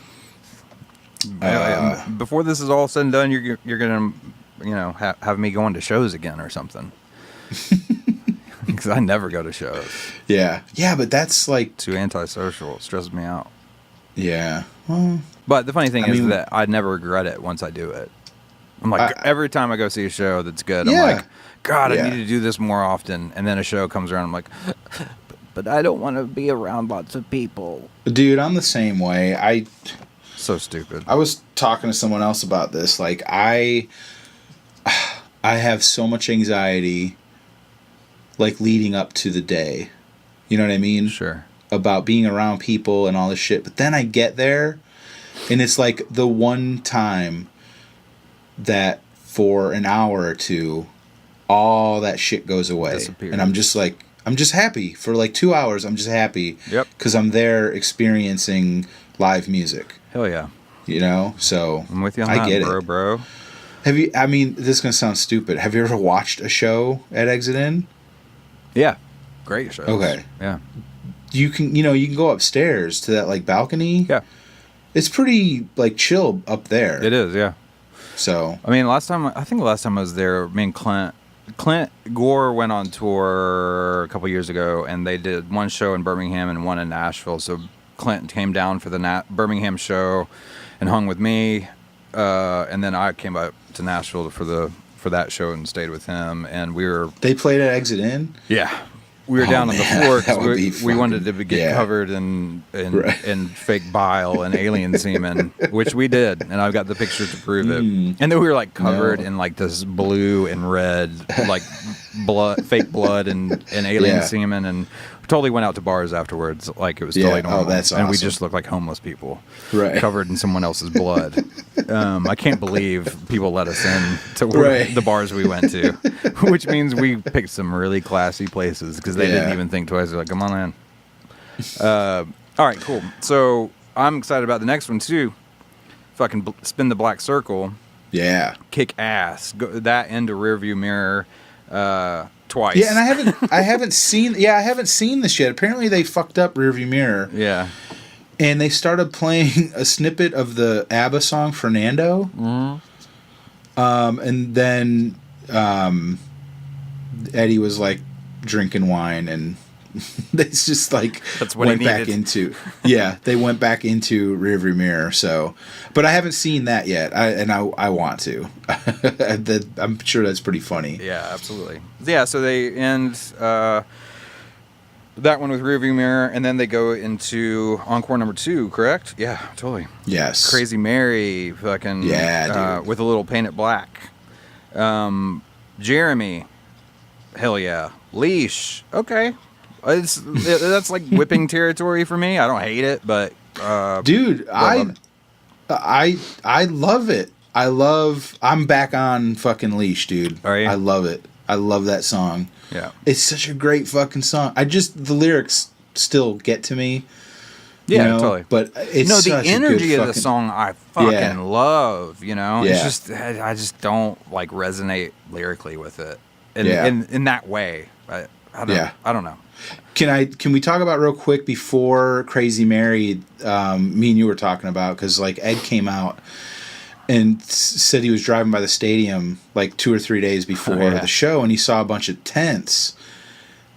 Before this is all said and done, you're gonna, have me going to shows again or something. Because I never go to shows. Yeah, but that's like, Too antisocial. It stresses me out. yeah. Well, But the funny thing I is mean- that I never regret it once I do it. I'm like, I- every time I go see a show that's good, Yeah. I'm like, God, I Yeah. need to do this more often. And then a show comes around, I'm like, but I don't want to be around lots of people. dude, I'm the same way. So stupid. I was talking to someone else about this. Like, I have so much anxiety, like, leading up to the day. You know what I mean? Sure. About being around people and all this shit. But then I get there, and it's like the one time that for an hour or two, all that shit goes away. Disappears. And I'm just like, I'm just happy. For like 2 hours, I'm just happy. Yep. Because I'm there experiencing live music. Hell yeah. You know? So I'm with you on I that, get it. bro. Have you, I mean, this is going to sound stupid. Have you ever watched a show at Exit In? Yeah. Great shows. Okay. Yeah. You can go upstairs to that, like, balcony. Yeah. It's pretty, like, chill up there. It is, yeah. So, I mean, I think the last time I was there, me and Clint Gore went on tour a couple years ago, and they did one show in Birmingham and one in Nashville. So Clint came down for the Birmingham show and hung with me, and then I came up to Nashville for that show and stayed with him. And they played at Exit In? yeah. We were Oh, down on the man, floor that would be because we wanted to fucking- get yeah. covered in Right. fake bile and alien semen, which we did, and I've got the pictures to prove it. And then we were like covered No. in like this blue and red, like fake blood and alien Yeah. semen, and totally went out to bars afterwards, like it was Yeah. totally normal. Oh, that's And we awesome. just looked like homeless people, Right. covered in someone else's blood. I can't believe people let us in to Right. the bars we went to, which means we picked some really classy places because they didn't Yeah. even think twice. They're like, come on in. All right, cool. So I'm excited about the next one too. Fucking spin the black circle, Yeah. kick ass. Go that into rearview mirror twice. Yeah, and I haven't seen this yet. Apparently they fucked up Rearview Mirror. Yeah. And they started playing a snippet of the ABBA song Fernando. Mm-hmm. And then Eddie was like drinking wine, and they just like That's what he went back needed. into they went back into Rearview Mirror. So, but I haven't seen that yet. I want to. I'm sure that's pretty funny. Yeah, absolutely. Yeah, so they end that one with rearview mirror, and then they go into encore number 2, correct? Yeah, totally. Yes. Crazy Mary, fucking Yeah, dude. with a little paint it black. Jeremy, hell yeah. Leash, okay. That's like whipping territory for me. I don't hate it, but Dude, love I love it. I'm back on fucking Leash, dude. Are you? I love it. I love that song. yeah, It's such a great fucking song. The lyrics still get to me. yeah, you know, totally. But it's no, the such a energy good of the fucking- song I fucking Yeah. love. You know, Yeah. it's just I just don't like resonate lyrically with it Yeah. in that way. I don't know. Can we talk about real quick before Crazy Mary? Me and you were talking about, because like Ed came out and said he was driving by the stadium like 2 or 3 days before Oh, yeah. the show, and he saw a bunch of tents,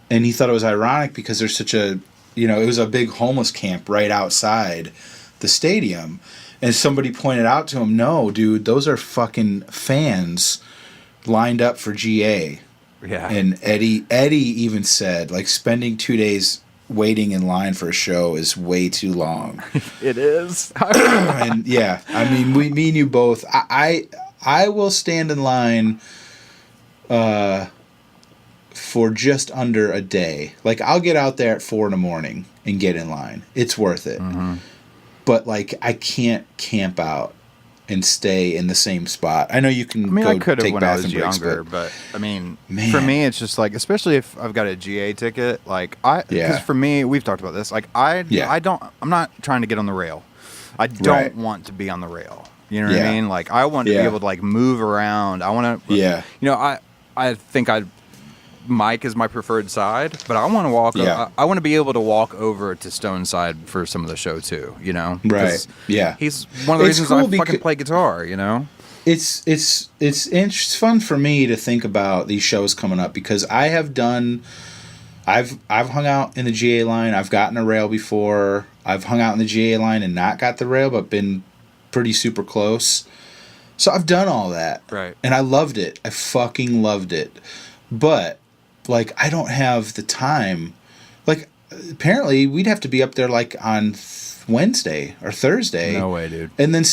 and he thought it was ironic because there's such a, it was a big homeless camp right outside the stadium, and somebody pointed out to him, no, dude, those are fucking fans lined up for GA. Yeah, And Eddie even said, like, spending 2 days waiting in line for a show is way too long. it is. And yeah, I mean, me and you both. I will stand in line for just under a day. Like, I'll get out there at 4 a.m. and get in line. It's worth it. Mm-hmm. But like, I can't camp out and stay in the same spot. I know you can. I mean, go I could have take when I bathroom was breaks, younger, but I mean, Man. for me, it's just like, especially if I've got a GA ticket, like Yeah. because for me, we've talked about this. Like I'm not trying to get on the rail. I don't Right. want to be on the rail. You know what Yeah. I mean? Like I want to be Yeah. able to like move around. I want to. Yeah. You know, I think Mike is my preferred side, but I want to walk. Yeah. I want to be able to walk over to Stone Side for some of the show too. You know, Right. 'Cause Yeah. He's one of the It's reasons cool I fucking because- play guitar. You know. It's fun for me to think about these shows coming up because I've hung out in the GA line. I've gotten a rail before. I've hung out in the GA line and not got the rail, but been pretty super close. So I've done all that. Right. And I loved it. I fucking loved it. But like I don't have the time. Like apparently we'd have to be up there like on Wednesday or Thursday. No way, dude. And then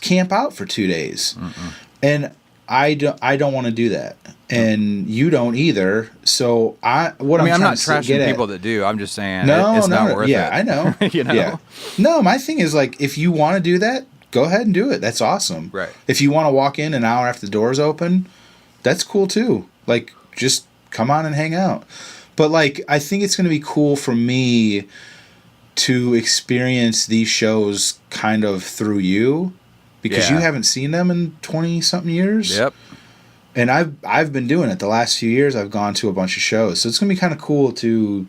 camp out for 2 days. And I don't want to do that. And you don't either. So I'm I'm not trying to trashing get people at, that do. I'm just saying no, it's no, not worth it. yeah, I know. You know? Yeah. No, my thing is like if you want to do that, go ahead and do it. That's awesome. Right. If you want to walk in an hour after the doors open, that's cool too. Like just come on and hang out. But like I think it's going to be cool for me to experience these shows kind of through you because Yeah. you haven't seen them in 20 something years. Yep. And I've been doing it the last few years. I've gone to a bunch of shows. So it's going to be kind of cool to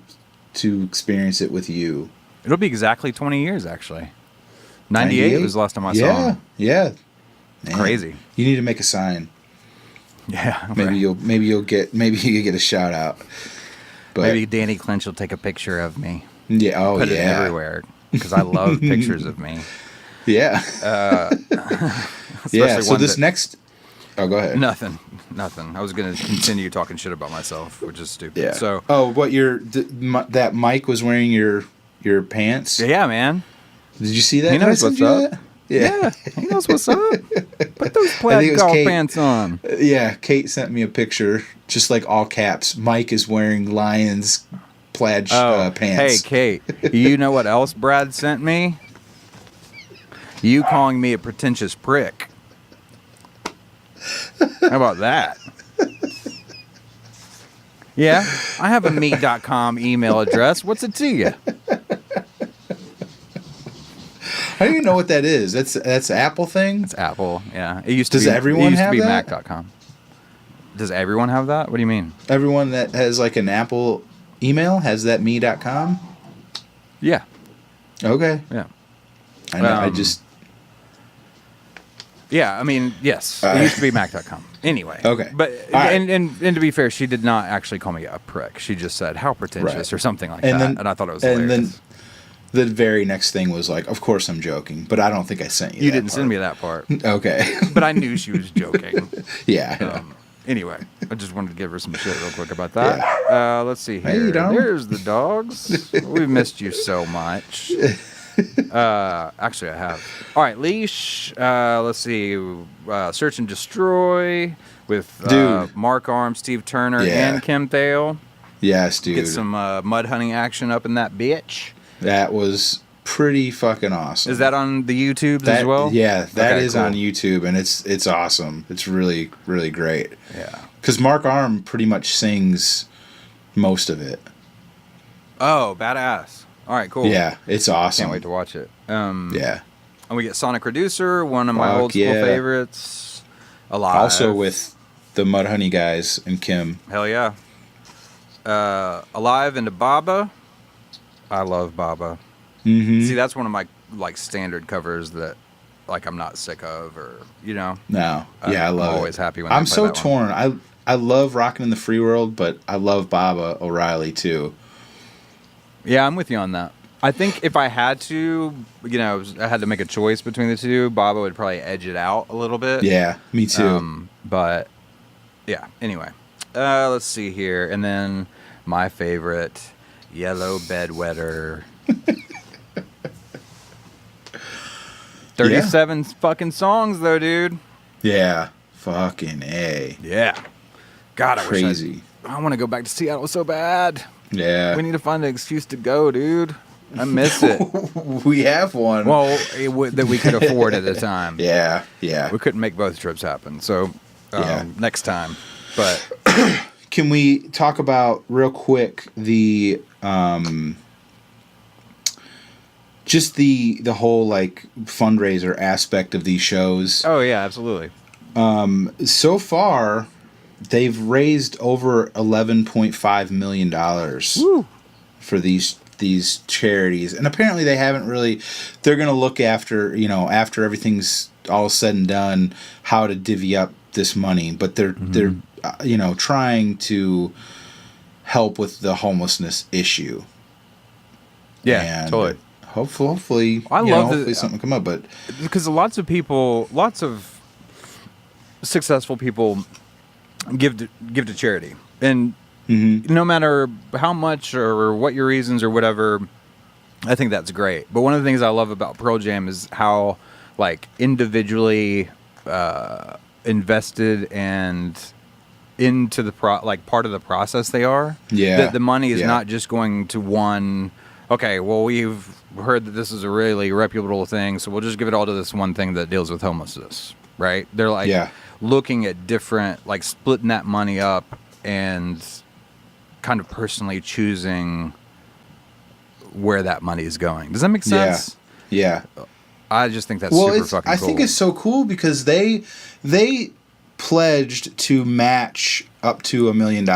experience it with you. It'll be exactly 20 years, actually. 98 was the last time I saw him. Yeah. Man, Crazy. You need to make a sign. Yeah. Maybe right. you get a shout out. But Maybe Danny Clinch will take a picture of me. yeah, Put it everywhere because I love pictures of me. Yeah. Yeah. So one this that- next Oh, go ahead. Nothing. I was going to continue talking shit about myself, which is stupid. Yeah. So. Oh, what that Mike was wearing your pants? Yeah, man. Did you see that? He Did I knows send what's you up. that? Yeah. He knows what's up. Put those I think plaid it was golf Kate. pants on. Yeah, Kate sent me a picture, just like all caps. Mike is wearing Lions plaid pants. Hey, Kate, you know what else Brad sent me? You calling me a pretentious prick. How about that? Yeah, I have a me.com email address. What's it to you? I don't even know what that is. That's an Apple thing? It's Apple, yeah. It used Does to be, everyone it used have to be that? Mac.com. Does everyone have that? What do you mean? Everyone that has like an Apple email has that me.com? Yeah. Okay. Yeah. I know. I just... Yeah, I mean, yes. It used to be Mac.com. Anyway. Okay. But All right. and to be fair, she did not actually call me a prick. She just said, how pretentious Right. or something like And that. then- And I thought it was and hilarious. then the very next thing was like, of course I'm joking, but I don't think I sent you You that didn't send me that part. Okay. But I knew she was joking. Yeah. I know. Anyway, I just wanted to give her some shit real quick about that. Let's see Hey, here. dog. There's the dogs. We've missed you so much. Actually, I have. All right, Leash. Let's see. Search and Destroy with Dude. Mark Arm, Steve Turner, Yeah. and Kim Thale. Yes, dude. Get some mud hunting action up in that bitch. That was pretty fucking awesome. Is that on the YouTubes that, as well? Yeah, that Okay, is cool. on YouTube, and it's awesome. It's really, really great. Yeah. Because Mark Arm pretty much sings most of it. Oh, badass. All right, cool. Yeah, it's awesome. Can't wait to watch it. Yeah. And we get Sonic Reducer, one of my Fuck old school yeah. favorites. Alive. Also with the Mudhoney guys and Kim. Hell yeah. Alive into Baba. I love Baba. Mm-hmm. See, that's one of my like standard covers that like I'm not sick of, or you know. No. Yeah, I love I'm it. always happy when they I'm play so that one. torn. I love Rockin' in the Free World, but I love Baba O'Reilly too. Yeah, I'm with you on that. I think if I had to, you know, I had to make a choice between the two, Baba would probably edge it out a little bit. Yeah, me too. But yeah, anyway. Let's see here. And then my favorite, Yellow Bedwetter. 37 fucking songs though, dude. Yeah. Fucking A. Yeah. God, I Crazy. wish I want to go back to Seattle so bad. Yeah. We need to find an excuse to go, dude. I miss it. We have one. Well, that we could afford at the time. Yeah. We couldn't make both trips happen, so next time. But can we talk about real quick the just the whole like fundraiser aspect of these shows? Oh yeah, absolutely. So far, they've raised over $11.5 million for these charities, and apparently they haven't really. They're going to look after after everything's all said and done, how to divvy up this money, but they're trying to help with the homelessness issue. Yeah, and totally. Hopefully, hopefully something come up, but because lots of successful people give to charity, and no matter how much or what your reasons or whatever, I think that's great. But one of the things I love about Pearl Jam is how like individually invested and into the part of the process they are. Yeah, that the money is not just going to one. Okay, well, we've heard that this is a really reputable thing, so we'll just give it all to this one thing that deals with homelessness, right? They're like looking at different, like splitting that money up and kind of personally choosing where that money is going. Does that make sense? Yeah. I just think that's super fucking cool. I think it's so cool because they pledged to match up to $1 million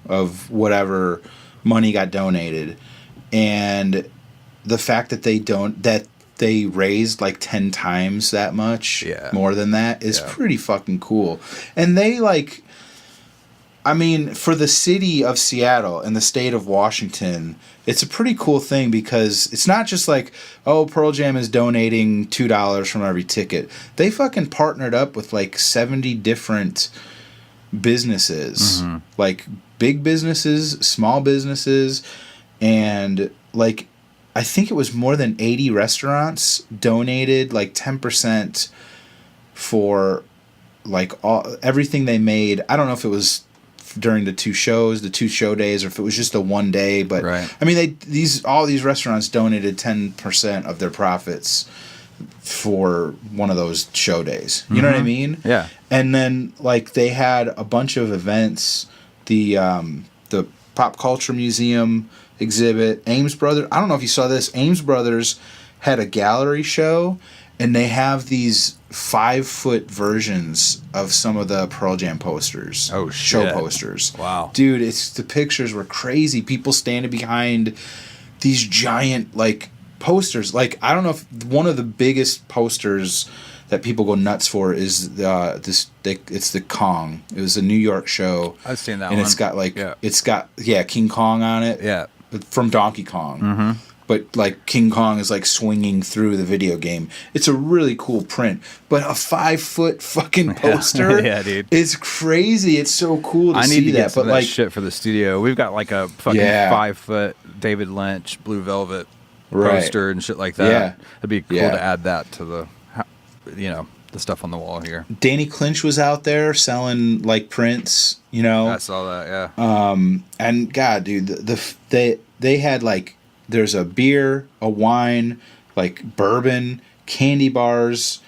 of whatever money got donated. And the fact that they raised like 10 times that much, more than that, is pretty fucking cool. And they for the city of Seattle and the state of Washington, it's a pretty cool thing because it's not just like, oh, Pearl Jam is donating $2 from every ticket. They fucking partnered up with like 70 different businesses, like big businesses, small businesses. And like, I think it was more than 80 restaurants donated like 10% for like everything they made. I don't know if it was during the two show days, or if it was just a one day. But I mean, all these restaurants donated 10% of their profits for one of those show days. You know what I mean? Yeah. And then like they had a bunch of events. The Pop Culture Museum exhibit, Ames Brothers. I don't know if you saw this. Ames Brothers had a gallery show, and they have these 5-foot versions of some of the Pearl Jam posters. Oh, shit. Show posters. Wow. Dude, the pictures were crazy. People standing behind these giant like posters. Like, I don't know if one of the biggest posters that people go nuts for is it's the Kong. It was a New York show. I've seen that and one. It's got King Kong on it. Yeah. From Donkey Kong. But like King Kong is like swinging through the video game. It's a really cool print. But a 5-foot fucking poster dude. is crazy. It's so cool to see that. I need to get some but of that like shit for the studio. We've got like a fucking 5-foot David Lynch Blue Velvet poster and shit like that. Yeah. It'd be cool to add that to the the stuff on the wall here. Danny Clinch was out there selling like prints, I saw that, yeah. And God, dude, they had like, there's a beer, a wine, like bourbon, candy bars,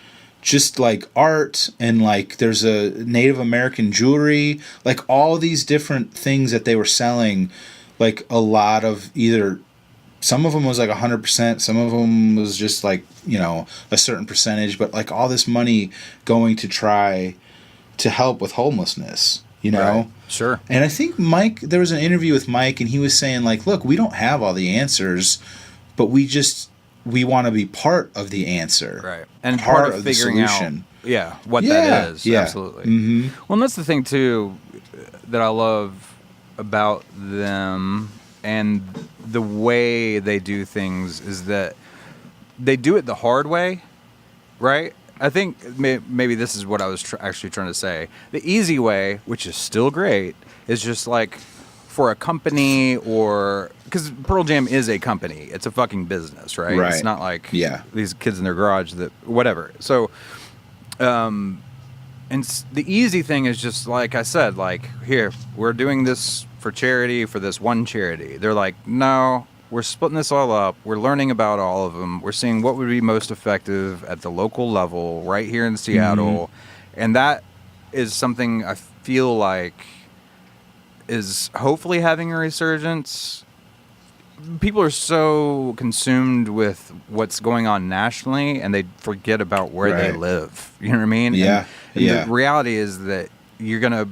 just like art, and like there's a Native American jewelry, like all these different things that they were selling, like a lot of some of them was like 100%, some of them was just like, a certain percentage, but like all this money going to try to help with homelessness, Right. Sure. And I think there was an interview with Mike, and he was saying like, look, we don't have all the answers, but we want to be part of the answer. Right. And part of the figuring solution. out what that is. Yeah. Absolutely. Well, and that's the thing too that I love about them and the way they do things is that they do it the hard way, right? I think maybe this is what I was actually trying to say. The easy way, which is still great, is just like for a company because Pearl Jam is a company. It's a fucking business, right? It's not like these kids in their garage that whatever. So, and the easy thing is just like I said, like here, we're doing this for charity, for this one charity. They're like, no, we're splitting this all up. We're learning about all of them. We're seeing what would be most effective at the local level right here in Seattle. And that is something I feel like is hopefully having a resurgence. People are so consumed with what's going on nationally, and they forget about where they live. You know what I mean? Yeah. And the reality is that you're going to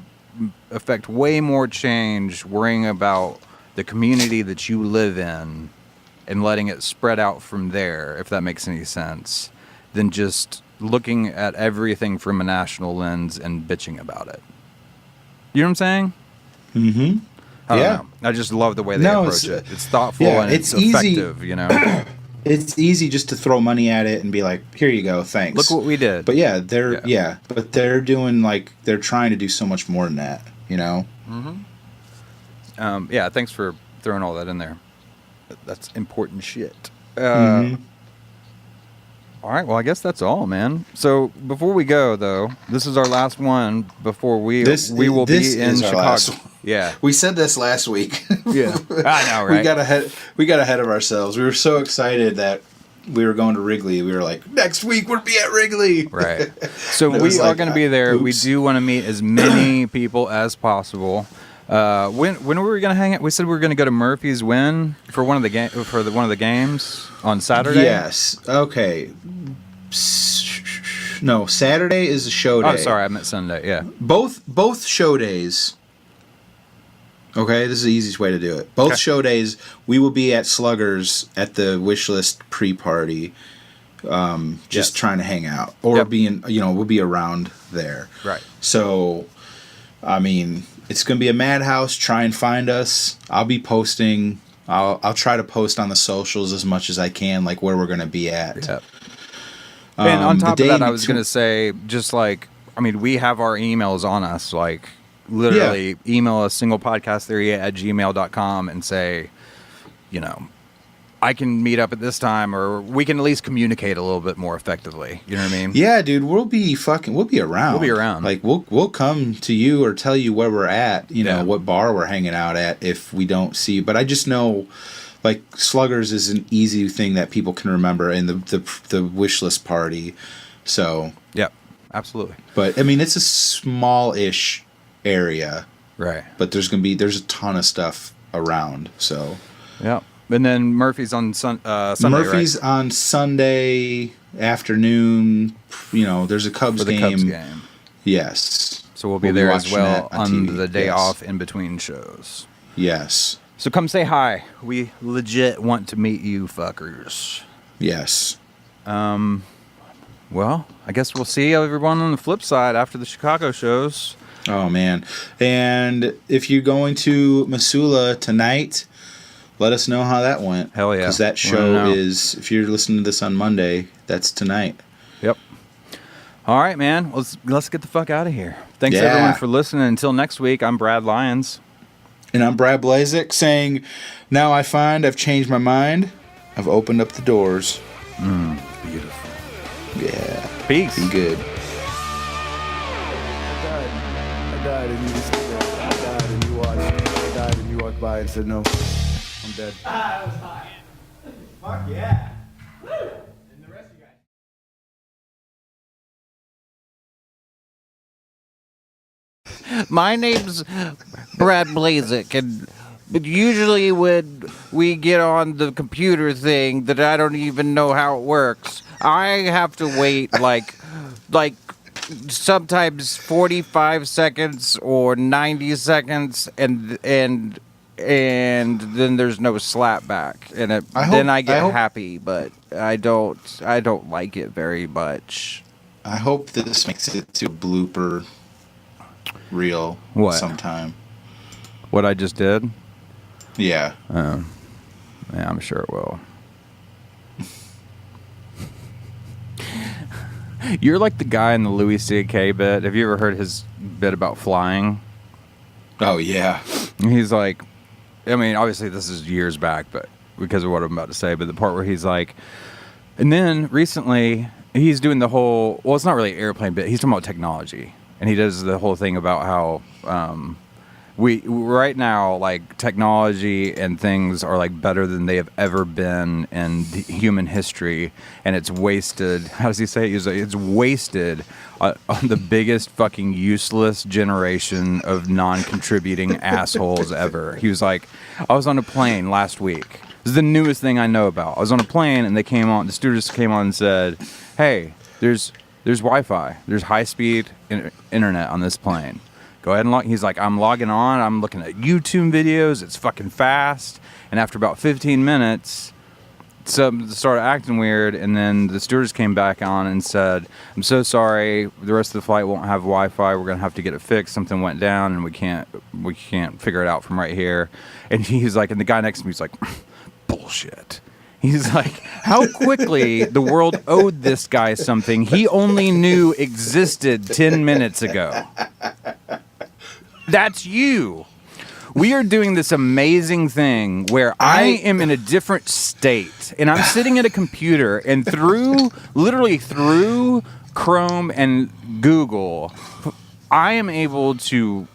affect way more change worrying about the community that you live in and letting it spread out from there, if that makes any sense, than just looking at everything from a national lens and bitching about it. You know what I'm saying? Mm-hmm. I don't know. I just love the way they approach it. It's thoughtful and it's effective, you know? It's easy just to throw money at it and be like, here you go, thanks. Look what we did. But but they're doing they're trying to do so much more than that, you know? Mm-hmm. Thanks for throwing all that in there. That's important shit. All right, well, I guess that's all, man. So before we go, though, this is our last one before we will be in Chicago. Yeah, we said this last week. Yeah, I know, right? We got ahead of ourselves. We were so excited that we were going to Wrigley. We were like, next week we'll be at Wrigley. Right. So we are going to be there. Oops. We do want to meet as many people as possible. When were we going to hang out? We said we were going to go to Murphy's Win for one of the games on Saturday. Yes. Okay. No, Saturday is a show day. Oh, sorry, I meant Sunday. Yeah. Both show days. Okay, this is the easiest way to do it. Both show days, we will be at Sluggers at the Wishlist pre-party, just trying to hang out or we'll be around there. Right. So, I mean, it's going to be a madhouse. Try and find us. I'll be posting. I'll try to post on the socials as much as I can, like where we're going to be at. Yep. And on top of that, I was going to say, just we have our emails on us, literally email us singlepodcasttheory@gmail.com and say, I can meet up at this time, or we can at least communicate a little bit more effectively. You know what I mean? Yeah, dude, we'll be around. We'll be around. We'll come to you or tell you where we're at, what bar we're hanging out at if we don't see you. But I just know, Sluggers is an easy thing that people can remember, and the wish list party. So. Yep, absolutely. But, I mean, it's a small-ish area. Right. But there's a ton of stuff around, so. Yep. And then Murphy's on Sunday, Murphy's on Sunday afternoon. There's a Cubs game. Cubs game. Yes. So we'll be there as well on the day off in between shows. Yes. So come say hi. We legit want to meet you fuckers. Yes. Well, I guess we'll see everyone on the flip side after the Chicago shows. Oh, man. And if you're going to Missoula tonight, let us know how that went. Hell yeah. Because that show is, if you're listening to this on Monday, that's tonight. Yep. All right, man. Let's get the fuck out of here. Thanks, everyone, for listening. Until next week, I'm Brad Lyons. And I'm Brad Blazek saying, now I find I've changed my mind. I've opened up the doors. Beautiful. Yeah. Peace. Be good. I died and you just I died and you watched. I died and you walked by and said no. I'm dead. I was fine. Fuck yeah. Woo! And the rest of you guys. My name's Brad Blazek, and usually when we get on the computer thing that I don't even know how it works, I have to wait like sometimes 45 seconds or 90 seconds, and then there's no slap back, and I get happy, but I don't like it very much. I hope this makes it to a blooper reel sometime. What I just did? Yeah. Yeah, I'm sure it will. You're like the guy in the Louis C.K. bit. Have you ever heard his bit about flying? Oh, yeah. He's like, I mean, obviously this is years back, but because of what I'm about to say, but the part where he's like, and then recently he's doing the whole, well, it's not really airplane bit. He's talking about technology. And he does the whole thing about how we right now, like, technology and things are like better than they have ever been in human history, and it's wasted. How does he say it? He's like, it's wasted on the biggest fucking useless generation of non-contributing assholes ever. He was like, I was on a plane last week. This is the newest thing I know about. I was on a plane, and the stewardess came on and said, "Hey, there's Wi-Fi. There's high-speed internet on this plane. Go ahead and log." He's like, I'm logging on. I'm looking at YouTube videos. It's fucking fast. And after about 15 minutes, some started acting weird. And then the stewardess came back on and said, "I'm so sorry. The rest of the flight won't have Wi-Fi. We're gonna have to get it fixed. Something went down, and we can't figure it out from right here." And he's like, and the guy next to me is like, bullshit. He's like, how quickly the world owed this guy something he only knew existed 10 minutes ago. That's you. We are doing this amazing thing where I am in a different state, and I'm sitting at a computer, and literally through Chrome and Google, I am able to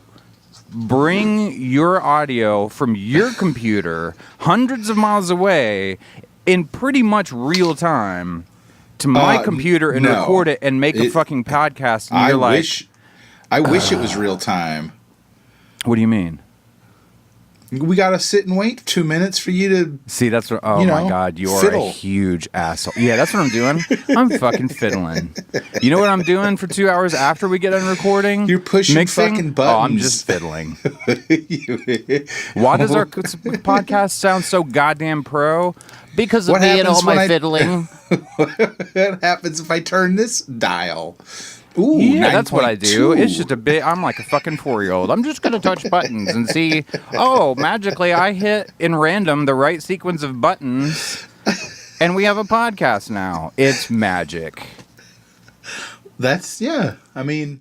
bring your audio from your computer hundreds of miles away in pretty much real time to my computer and record it and make a fucking podcast. And you're like, I wish it was real time. What do you mean? We gotta sit and wait 2 minutes for you to see. That's what. Oh my god, you are a huge asshole. Yeah, that's what I'm doing. I'm fucking fiddling. You know what I'm doing for 2 hours after we get done recording? You're pushing mixing? Fucking buttons. Oh, I'm just fiddling. Why does our podcast sound so goddamn pro? Because of me and all my fiddling. What happens if I turn this dial? Ooh, yeah, that's what I do. It's just a bit. I'm like a fucking 4-year-old. I'm just gonna touch buttons and see. Oh, magically, I hit in random the right sequence of buttons, and we have a podcast now. It's magic. I mean.